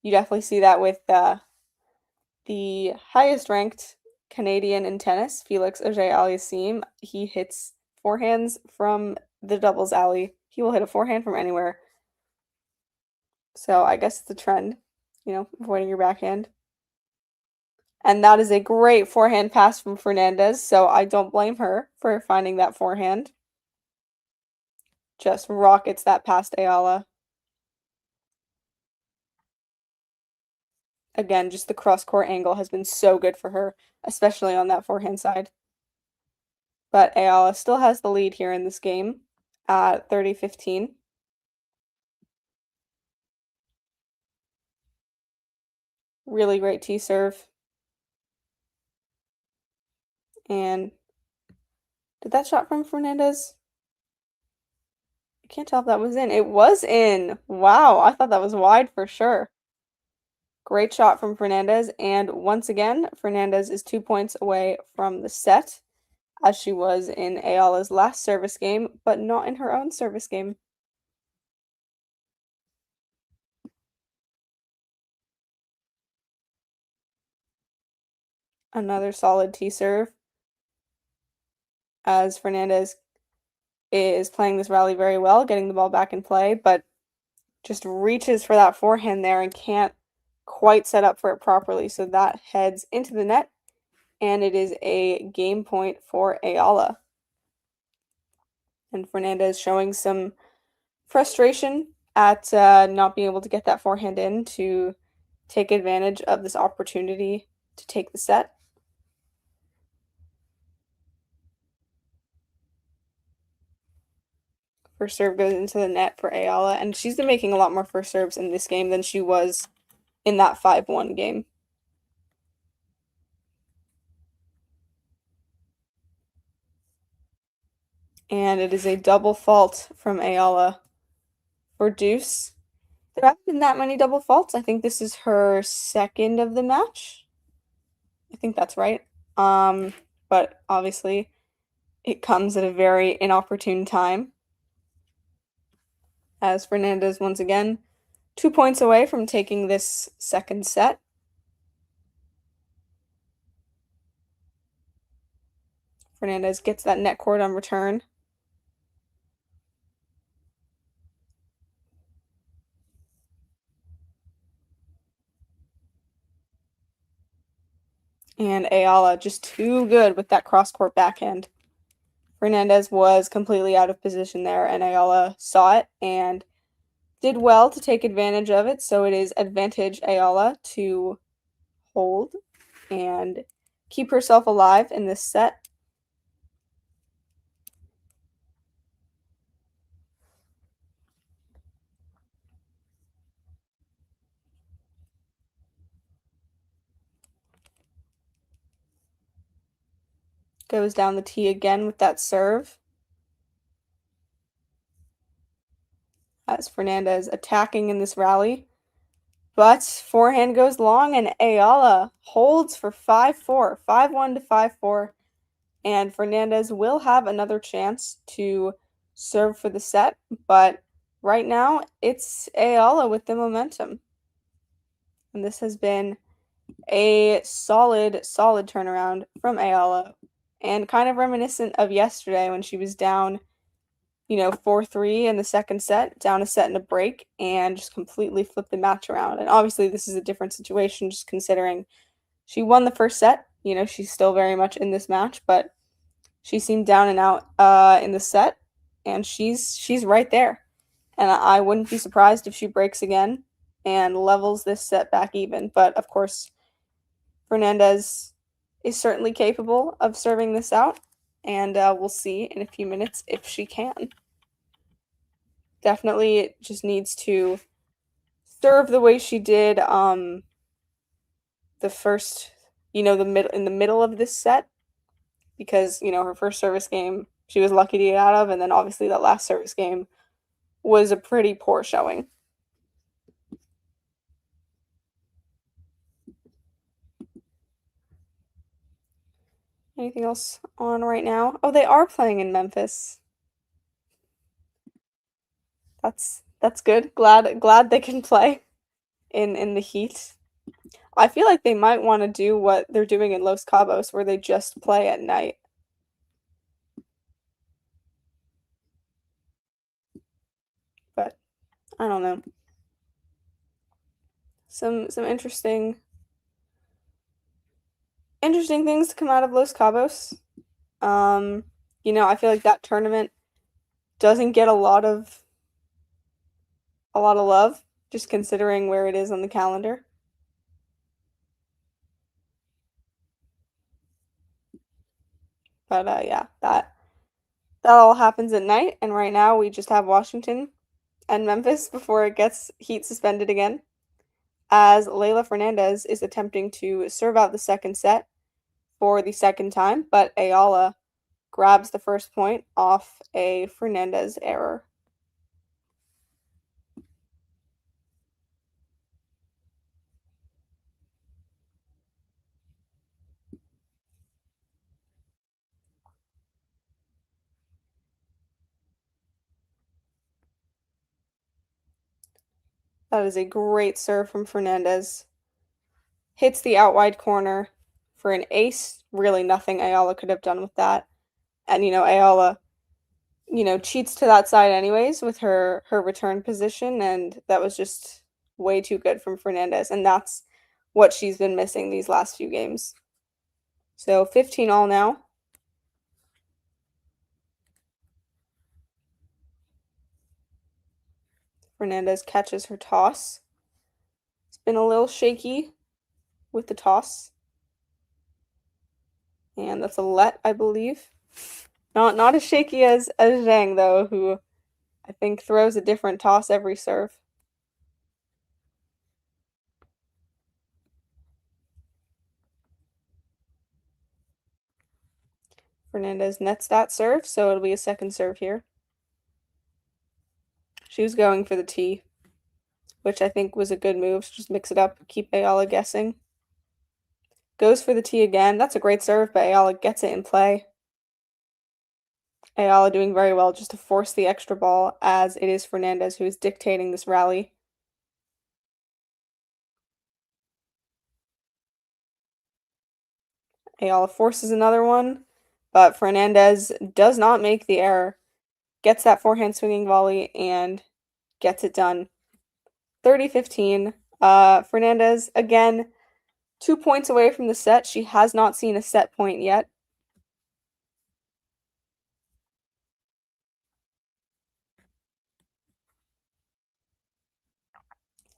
B: You definitely see that with the highest ranked Canadian in tennis, Felix Auger-Aliassime. He hits forehands from the doubles alley. He will hit a forehand from anywhere. So I guess it's a trend, you know, avoiding your backhand. And that is a great forehand pass from Fernandez, so I don't blame her for finding that forehand. Just rockets that past Eala. Again, just the cross-court angle has been so good for her, especially on that forehand side. But Eala still has the lead here in this game at 30-15. Really great tee serve. And did that shot from Fernandez? I can't tell if that was in. It was in. Wow, I thought that was wide for sure. Great shot from Fernandez. And once again, Fernandez is 2 points away from the set, as she was in Eala's last service game, but not in her own service game. Another solid tee serve, as Fernandez is playing this rally very well, getting the ball back in play, but just reaches for that forehand there and can't quite set up for it properly. So that heads into the net, and it is a game point for Eala. And Fernandez showing some frustration at not being able to get that forehand in to take advantage of this opportunity to take the set. First serve goes into the net for Eala, and she's been making a lot more first serves in this game than she was in that 5-1 game. And it is a double fault from Eala for deuce. There haven't been that many double faults. I think this is her second of the match. I think that's right. But obviously it comes at a very inopportune time, as Fernandez once again 2 points away from taking this second set. Fernandez gets that net cord on return. And Eala just too good with that cross-court backhand. Fernandez was completely out of position there, and Eala saw it and did well to take advantage of it. So it is advantage Eala to hold and keep herself alive in this set. Goes down the tee again with that serve, as Fernandez attacking in this rally. But forehand goes long, and Eala holds for 5-4, 5-1 to 5-4. And Fernandez will have another chance to serve for the set, but right now it's Eala with the momentum. And this has been a solid turnaround from Eala, and kind of reminiscent of yesterday when she was down, you know, 4-3 in the second set, down a set in a break, and just completely flipped the match around. And obviously this is a different situation, just considering she won the first set. You know, she's still very much in this match, but she seemed down and out in the set, and she's right there. And I wouldn't be surprised if she breaks again and levels this set back even. But of course, Fernandez is certainly capable of serving this out, and we'll see in a few minutes if she can. Definitely just needs to serve the way she did the first, you know, in the middle of this set, because, you know, her first service game she was lucky to get out of, and then obviously that last service game was a pretty poor showing. Anything else on right now? Oh, they are playing in Memphis. That's good. Glad they can play in the heat. I feel like they might want to do what they're doing in Los Cabos, where they just play at night. But I don't know. Some interesting things to come out of Los Cabos. You know, I feel like that tournament doesn't get a lot of love, just considering where it is on the calendar. But yeah, that all happens at night, and right now we just have Washington and Memphis before it gets heat suspended again, as Leylah Fernandez is attempting to serve out the second set for the second time, but Eala grabs the first point off a Fernandez error. That is a great serve from Fernandez. Hits the out wide corner for an ace. Really nothing Eala could have done with that. And, you know, Eala, you know, cheats to that side anyways with her return position, and that was just way too good from Fernandez, and that's what she's been missing these last few games. So 15-all now. Fernandez catches her toss. It's been a little shaky with the toss. And that's a let, I believe. Not as shaky as Zhang, though, who I think throws a different toss every serve. Fernandez nets that serve, so it'll be a second serve here. She was going for the tee, which I think was a good move. So just mix it up, keep Eala guessing. Goes for the tee again. That's a great serve, but Eala gets it in play. Eala doing very well just to force the extra ball, as it is Fernandez who is dictating this rally. Eala forces another one, but Fernandez does not make the error. Gets that forehand swinging volley and gets it done. 30-15. Fernandez, again, 2 points away from the set. She has not seen a set point yet.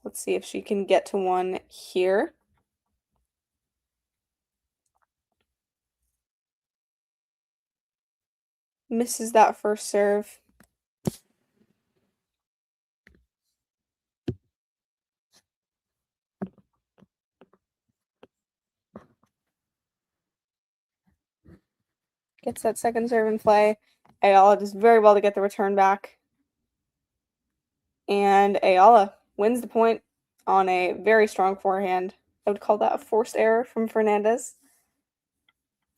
B: Let's see if she can get to one here. Misses that first serve. Gets that second serve in play. Eala does very well to get the return back. And Eala wins the point on a very strong forehand. I would call that a forced error from Fernandez.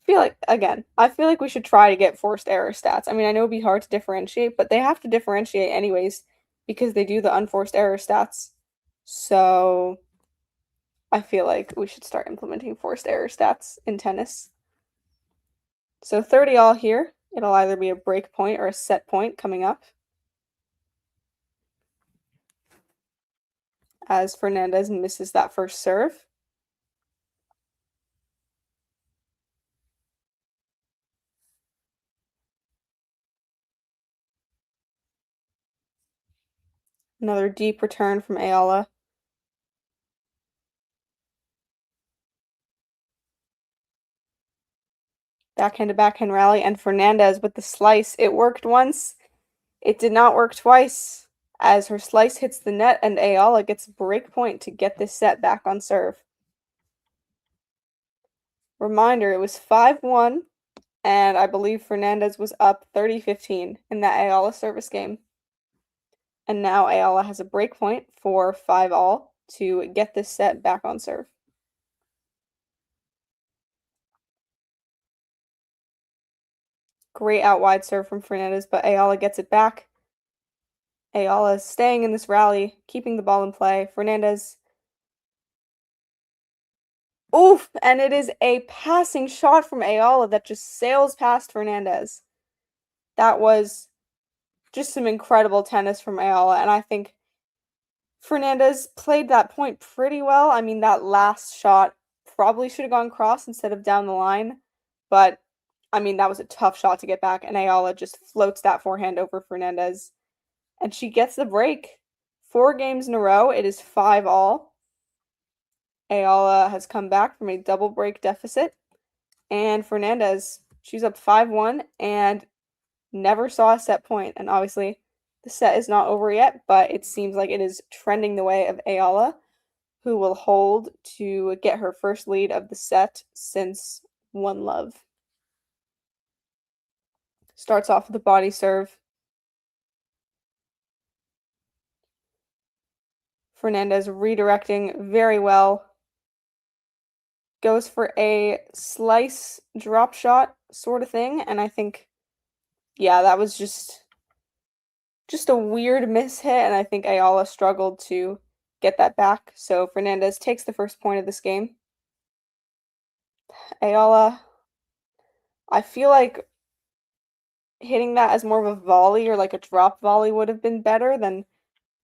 B: I feel like we should try to get forced error stats. I mean, I know it'd be hard to differentiate, but they have to differentiate anyways because they do the unforced error stats. So I feel like we should start implementing forced error stats in tennis. So 30-all here. It'll either be a break point or a set point coming up, as Fernandez misses that first serve. Another deep return from Eala. Backhand to backhand rally, and Fernandez with the slice. It worked once. It did not work twice, as her slice hits the net and Eala gets a break point to get this set back on serve. Reminder, it was 5-1, and I believe Fernandez was up 30-15 in that Eala service game. And now Eala has a break point for 5-all to get this set back on serve. Great out wide serve from Fernandez, but Eala gets it back. Eala is staying in this rally, keeping the ball in play. Fernandez. Oof! And it is a passing shot from Eala that just sails past Fernandez. That was just some incredible tennis from Eala, and I think Fernandez played that point pretty well. I mean, that last shot probably should have gone cross instead of down the line, but I mean, that was a tough shot to get back, and Eala just floats that forehand over Fernandez, and she gets the break. 4 games in a row, it is 5-all. Eala has come back from a double break deficit, and Fernandez, she's up 5-1 and never saw a set point, and obviously the set is not over yet, but it seems like it is trending the way of Eala, who will hold to get her first lead of the set since One Love. Starts off with a body serve. Fernandez redirecting very well. Goes for a slice drop shot sort of thing, and I think, yeah, that was just a weird miss hit, and I think Eala struggled to get that back. So Fernandez takes the first point of this game. Eala, I feel like hitting that as more of a volley or like a drop volley would have been better than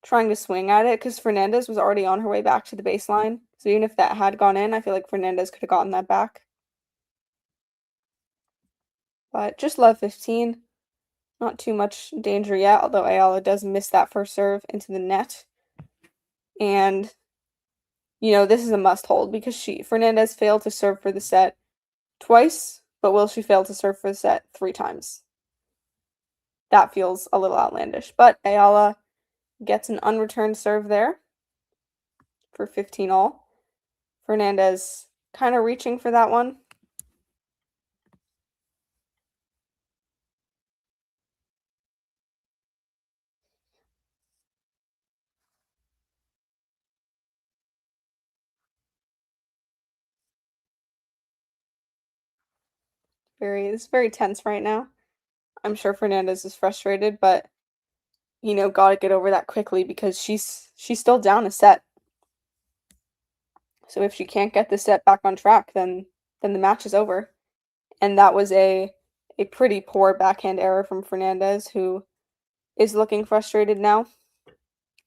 B: trying to swing at it, because Fernandez was already on her way back to the baseline. So even if that had gone in, I feel like Fernandez could have gotten that back. But just love 15. Not too much danger yet, although Eala does miss that first serve into the net. And, you know, this is a must-hold because Fernandez failed to serve for the set twice, but will she fail to serve for the set 3 times? That feels a little outlandish. But Eala gets an unreturned serve there for 15-all. Fernandez kind of reaching for that one. It's very tense right now. I'm sure Fernandez is frustrated, but you know, gotta get over that quickly because she's still down a set. So if she can't get the set back on track, then the match is over. And that was a pretty poor backhand error from Fernandez, who is looking frustrated now.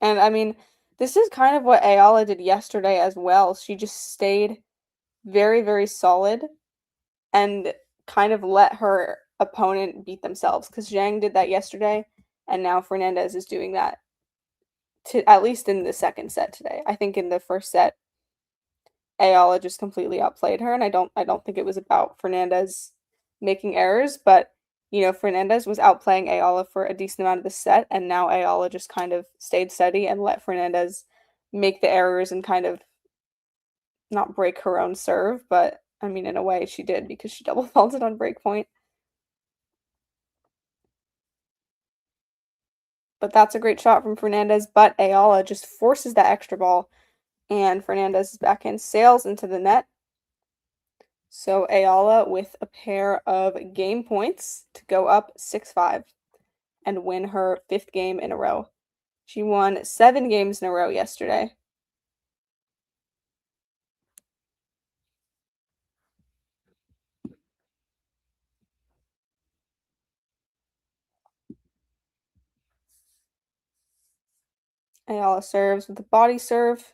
B: And I mean, this is kind of what Eala did yesterday as well. She just stayed very, very solid and kind of let her opponent beat themselves, because Zhang did that yesterday, and now Fernandez is doing that at least in the second set today. I think in the first set, Eala just completely outplayed her, and I don't think it was about Fernandez making errors, but you know, Fernandez was outplaying Eala for a decent amount of the set, and now Eala just kind of stayed steady and let Fernandez make the errors and kind of not break her own serve, but I mean, in a way she did because she double faulted on break point. But that's a great shot from Fernandez, but Eala just forces that extra ball, and Fernandez's backhand sails into the net. So Eala with a pair of game points to go up 6-5 and win her 5th game in a row. She won 7 games in a row yesterday. Eala serves with a body serve.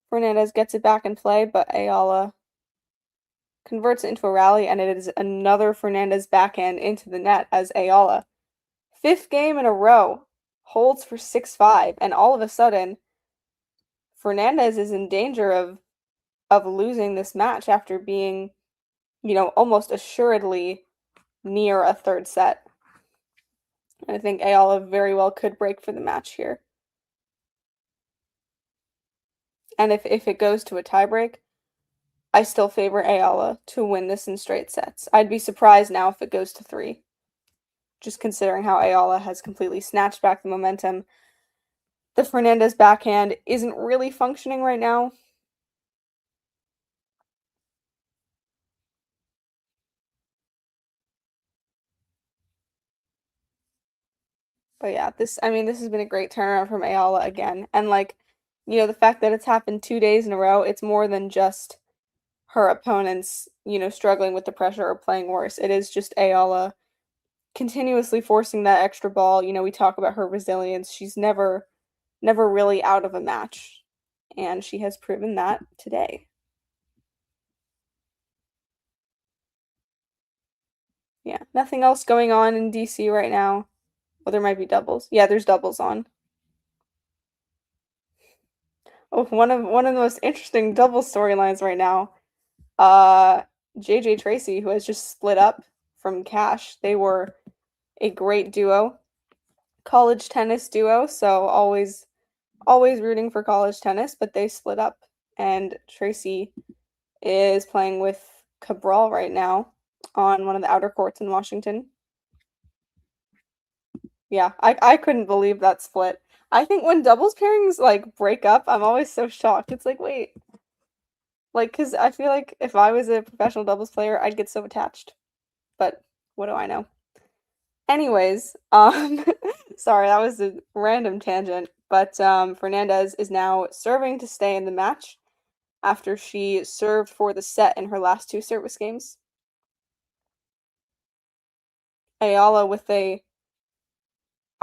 B: Fernandez gets it back in play, but Eala converts it into a rally, and it is another Fernandez backhand into the net as Eala, 5th game in a row, holds for 6-5, and all of a sudden, Fernandez is in danger of losing this match after being, you know, almost assuredly near a 3rd set. And I think Eala very well could break for the match here. And if it goes to a tiebreak, I still favor Eala to win this in straight sets. I'd be surprised now if it goes to 3, just considering how Eala has completely snatched back the momentum. The Fernandez backhand isn't really functioning right now. But yeah, this has been a great turnaround from Eala again. And like, the fact that it's happened 2 days in a row, it's more than just her opponents, struggling with the pressure or playing worse. It is just Eala continuously forcing that extra ball. We talk about her resilience. She's never really out of a match. And she has proven that today. Yeah, nothing else going on in DC right now. Well, there might be doubles. Yeah, there's doubles on. Oh, one of the most interesting double storylines right now. JJ Tracy, who has just split up from Cash. They were a great duo. College tennis duo, so always rooting for college tennis, but they split up and Tracy is playing with Cabral right now on one of the outer courts in Washington. Yeah, I couldn't believe that split. I think when doubles pairings like break up, I'm always so shocked. It's like, wait. Like, cuz I feel like if I was a professional doubles player, I'd get so attached. But what do I know? Anyways, sorry, that was a random tangent, but Fernandez is now serving to stay in the match after she served for the set in her last 2 service games. Eala with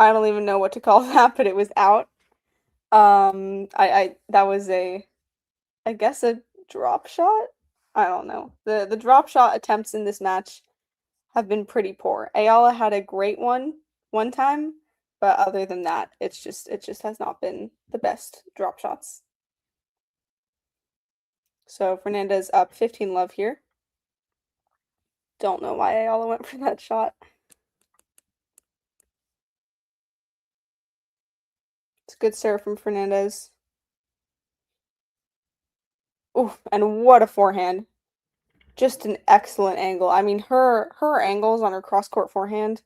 B: I don't even know what to call that, but it was out. That was I guess a drop shot? I don't know. The drop shot attempts in this match have been pretty poor. Eala had a great one time, but other than that, it just has not been the best drop shots. So Fernandez up 15 love here. Don't know why Eala went for that shot. It's a good serve from Fernandez. Oof, and what a forehand. Just an excellent angle. I mean, her angles on her cross-court forehand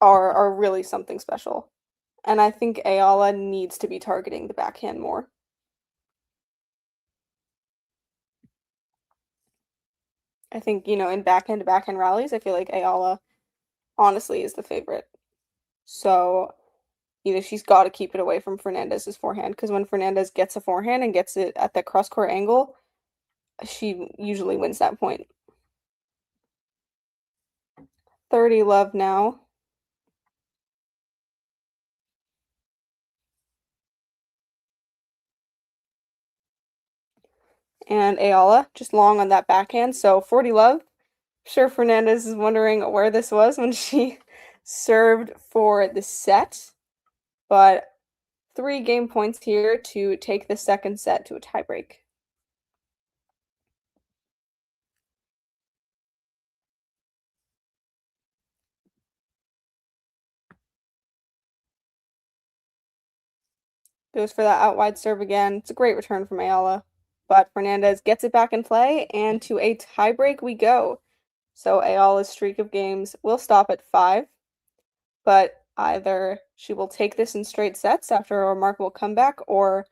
B: are really something special. And I think Eala needs to be targeting the backhand more. I think, in backhand to backhand rallies, I feel like Eala honestly is the favorite. So, she's got to keep it away from Fernandez's forehand because when Fernandez gets a forehand and gets it at the cross-court angle, she usually wins that point. 30 love now. And Eala just long on that backhand, so 40 love. I'm sure Fernandez is wondering where this was when she served for the set, but 3 game points here to take the second set to a tiebreak. Goes for that out wide serve again. It's a great return from Eala, but Fernandez gets it back in play, and to a tiebreak we go. So Eala's streak of games will stop at 5, but either she will take this in straight sets after a remarkable comeback, or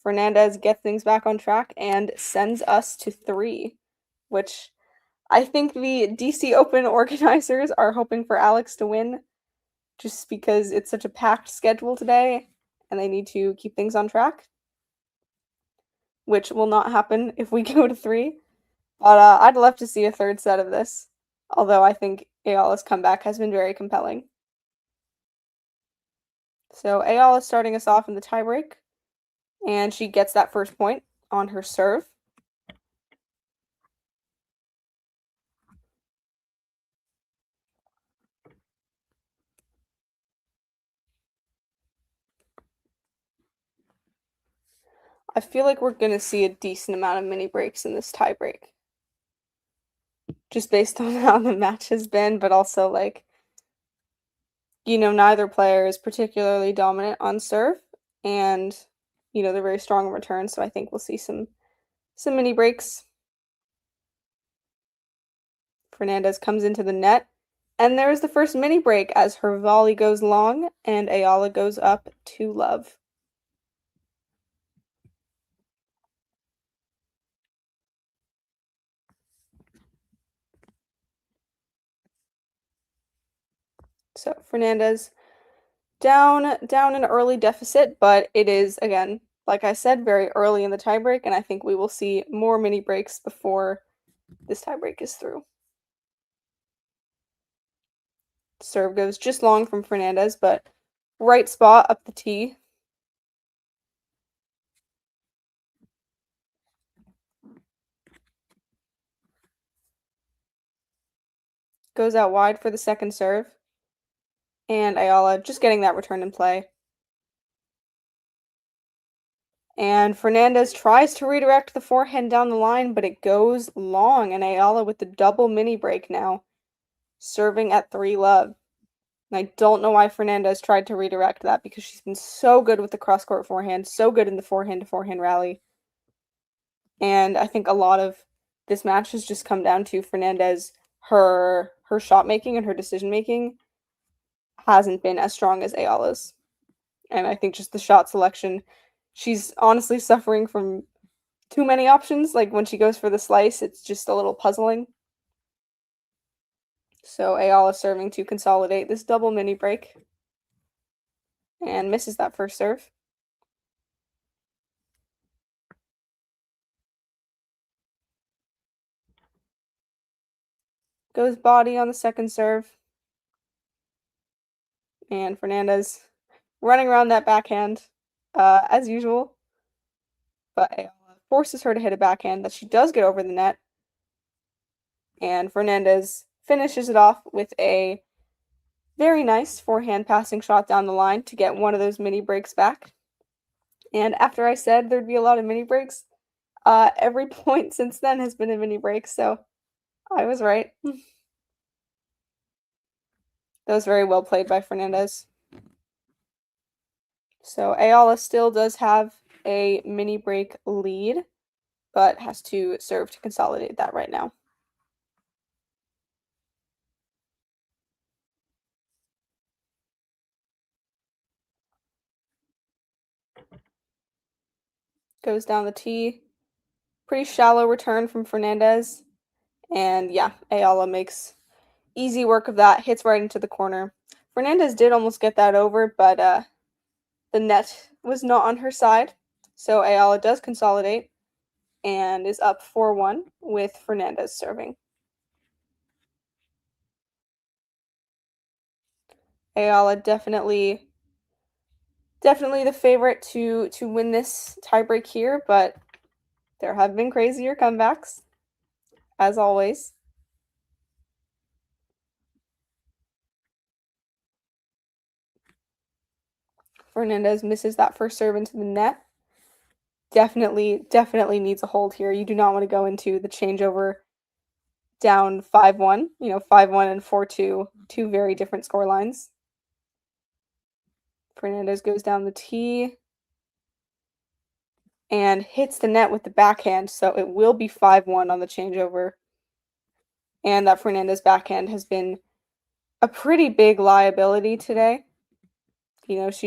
B: Fernandez gets things back on track and sends us to 3, which I think the DC Open organizers are hoping for Alex to win, just because it's such a packed schedule today, and they need to keep things on track, which will not happen if we go to 3. But I'd love to see a third set of this, although I think Eala's comeback has been very compelling. So Eala is starting us off in the tiebreak, and she gets that first point on her serve. I feel like we're going to see a decent amount of mini breaks in this tiebreak. Just based on how the match has been, but also like, neither player is particularly dominant on serve, and, they're very strong in return, so I think we'll see some mini breaks. Fernandez comes into the net, and there's the first mini break as her volley goes long, and Eala goes up 2 love. So Fernandez down an early deficit, but it is, again, like I said, very early in the tiebreak, and I think we will see more mini breaks before this tiebreak is through. Serve goes just long from Fernandez, but right spot up the tee. Goes out wide for the second serve. And Eala just getting that return in play. And Fernandez tries to redirect the forehand down the line, but it goes long. And Eala with the double mini break now, serving at 3-love. And I don't know why Fernandez tried to redirect that, because she's been so good with the cross-court forehand, so good in the forehand-to-forehand rally. And I think a lot of this match has just come down to Fernandez, her shot making and her decision making hasn't been as strong as Eala's. And I think just the shot selection, she's honestly suffering from too many options. Like when she goes for the slice, it's just a little puzzling. So Eala serving to consolidate this double mini break. And misses that first serve. Goes body on the second serve. And Fernandez running around that backhand as usual. But Eala forces her to hit a backhand that she does get over the net. And Fernandez finishes it off with a very nice forehand passing shot down the line to get one of those mini breaks back. And after I said there'd be a lot of mini breaks, every point since then has been a mini break, so I was right. That was very well played by Fernandez. So Eala still does have a mini break lead, but has to serve to consolidate that right now. Goes down the tee. Pretty shallow return from Fernandez. And yeah, Eala makes easy work of that, hits right into the corner. Fernandez did almost get that over, but the net was not on her side. So Eala does consolidate and is up 4-1 with Fernandez serving. Eala definitely the favorite to win this tiebreak here, but there have been crazier comebacks, as always. Fernandez misses that first serve into the net. Definitely needs a hold here. You do not want to go into the changeover down 5-1. 5-1 and 4-2, two very different score lines. Fernandez goes down the tee and hits the net with the backhand, so it will be 5-1 on the changeover. And that Fernandez backhand has been a pretty big liability today. It's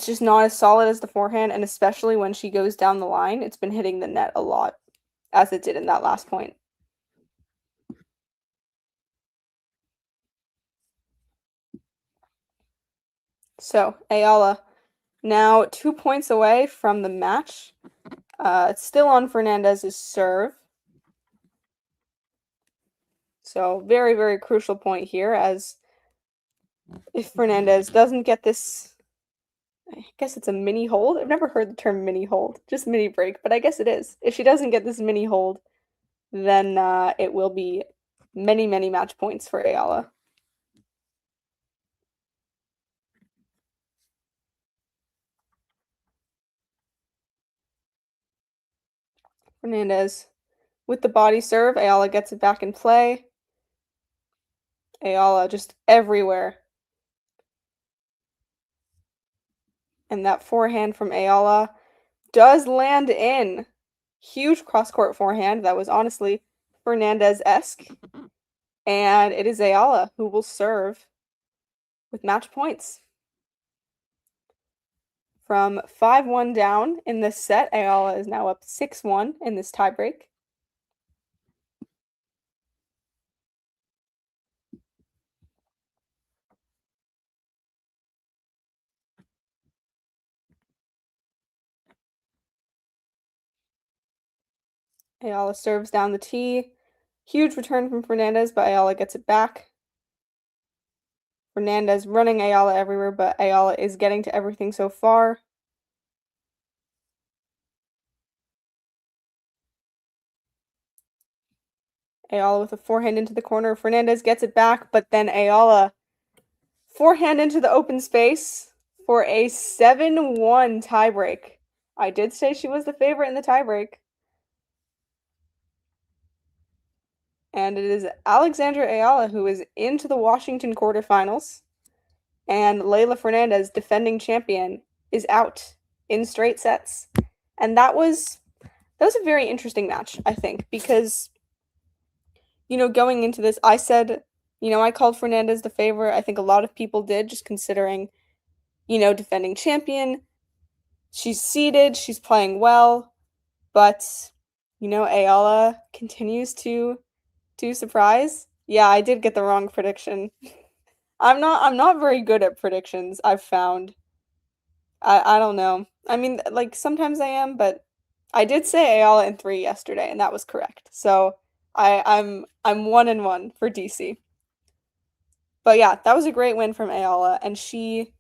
B: just not as solid as the forehand, and especially when she goes down the line, it's been hitting the net a lot, as it did in that last point. So, Eala now 2 points away from the match. It's still on Fernandez's serve. So, very, very crucial point here, as if Fernandez doesn't get this, I guess it's a mini hold. I've never heard the term mini hold, just mini break, but I guess it is. If she doesn't get this mini hold, then it will be many, many match points for Eala. Fernandez with the body serve. Eala gets it back in play. Eala just everywhere. And that forehand from Eala does land in. Huge cross-court forehand that was honestly Fernandez-esque. And it is Eala who will serve with match points. From 5-1 down in this set, Eala is now up 6-1 in this tiebreak. Eala serves down the tee. Huge return from Fernandez, but Eala gets it back. Fernandez running Eala everywhere, but Eala is getting to everything so far. Eala with a forehand into the corner. Fernandez gets it back, but then Eala forehand into the open space for a 7-1 tiebreak. I did say she was the favorite in the tiebreak. And it is Alexandra Eala who is into the Washington quarterfinals. And Leylah Fernandez, defending champion, is out in straight sets. And that was a very interesting match, I think, because, going into this, I said, I called Fernandez the favorite. I think a lot of people did, just considering, defending champion. She's seeded, she's playing well, but, Eala continues to surprise. Yeah, I did get the wrong prediction. I'm not very good at predictions, I've found. I don't know. I mean, like, sometimes I am, but I did say Eala in 3 yesterday, and that was correct. So I'm 1-1 for DC. But yeah, that was a great win from Eala, and she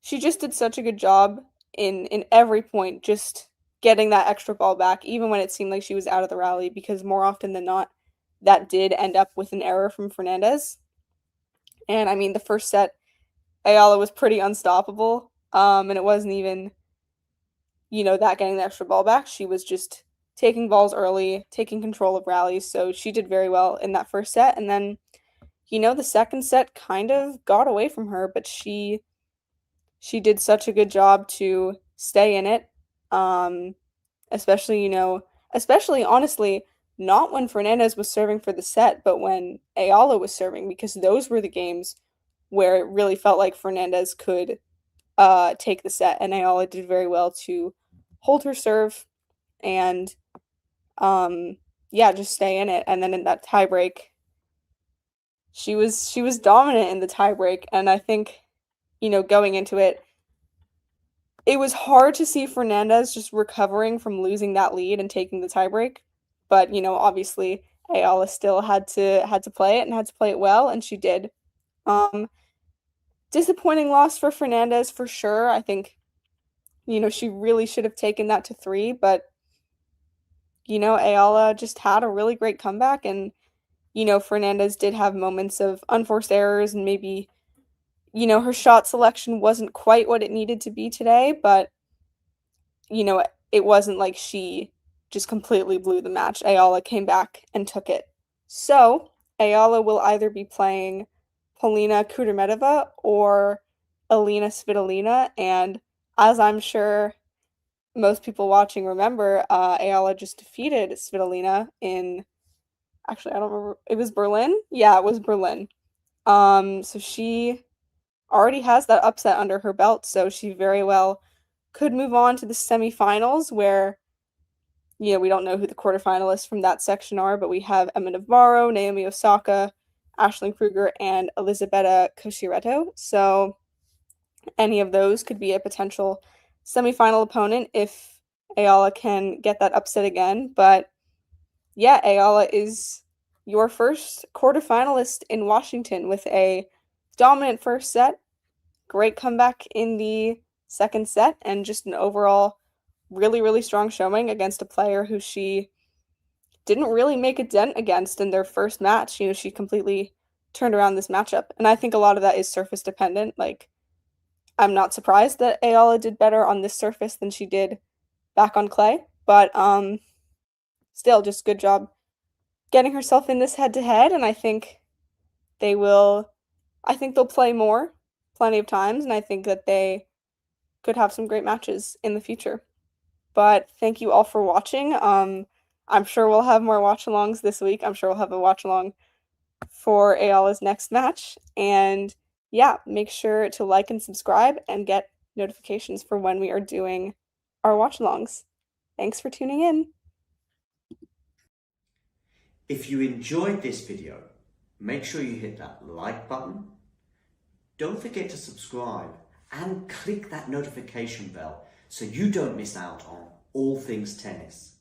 B: just did such a good job in every point, just getting that extra ball back, even when it seemed like she was out of the rally, because more often than not, that did end up with an error from Fernandez. And I mean, the first set, Eala was pretty unstoppable, and it wasn't even, that getting the extra ball back. She was just taking balls early, taking control of rallies, so she did very well in that first set. And then, the second set kind of got away from her, but she did such a good job to stay in it, especially honestly, not when Fernandez was serving for the set, but when Eala was serving, because those were the games where it really felt like Fernandez could take the set, and Eala did very well to hold her serve and just stay in it. And then in that tiebreak, she was dominant in the tiebreak, and I think, going into it, it was hard to see Fernandez just recovering from losing that lead and taking the tiebreak. But, obviously Eala still had to play it and had to play it well, and she did. Disappointing loss for Fernandez for sure. I think, she really should have taken that to 3, but, Eala just had a really great comeback, and, Fernandez did have moments of unforced errors, and maybe, her shot selection wasn't quite what it needed to be today, but, it wasn't like she just completely blew the match. Eala came back and took it. So, Eala will either be playing Polina Kudermetova or Alina Svitolina, and as I'm sure most people watching remember, Eala just defeated Svitolina in, actually, I don't remember, it was Berlin? Yeah, it was Berlin. So she already has that upset under her belt, so she very well could move on to the semifinals, where, we don't know who the quarterfinalists from that section are, but we have Emma Navarro, Naomi Osaka, Ashlyn Kruger, and Elisabetta Cosciretto. So any of those could be a potential semifinal opponent if Eala can get that upset again. But yeah, Eala is your first quarterfinalist in Washington with a dominant first set, great comeback in the second set, and just an overall really, really strong showing against a player who she didn't really make a dent against in their first match. She completely turned around this matchup, and I think a lot of that is surface dependent. Like, I'm not surprised that Eala did better on this surface than she did back on clay, but still, just good job getting herself in this head-to-head, and I think they'll play more, plenty of times, and I think that they could have some great matches in the future. But thank you all for watching. I'm sure we'll have more watch-alongs this week. I'm sure we'll have a watch-along for Eala's next match. And yeah, make sure to like and subscribe and get notifications for when we are doing our watch-alongs. Thanks for tuning in.
D: If you enjoyed this video, make sure you hit that like button. Don't forget to subscribe and click that notification bell so you don't miss out on all things tennis.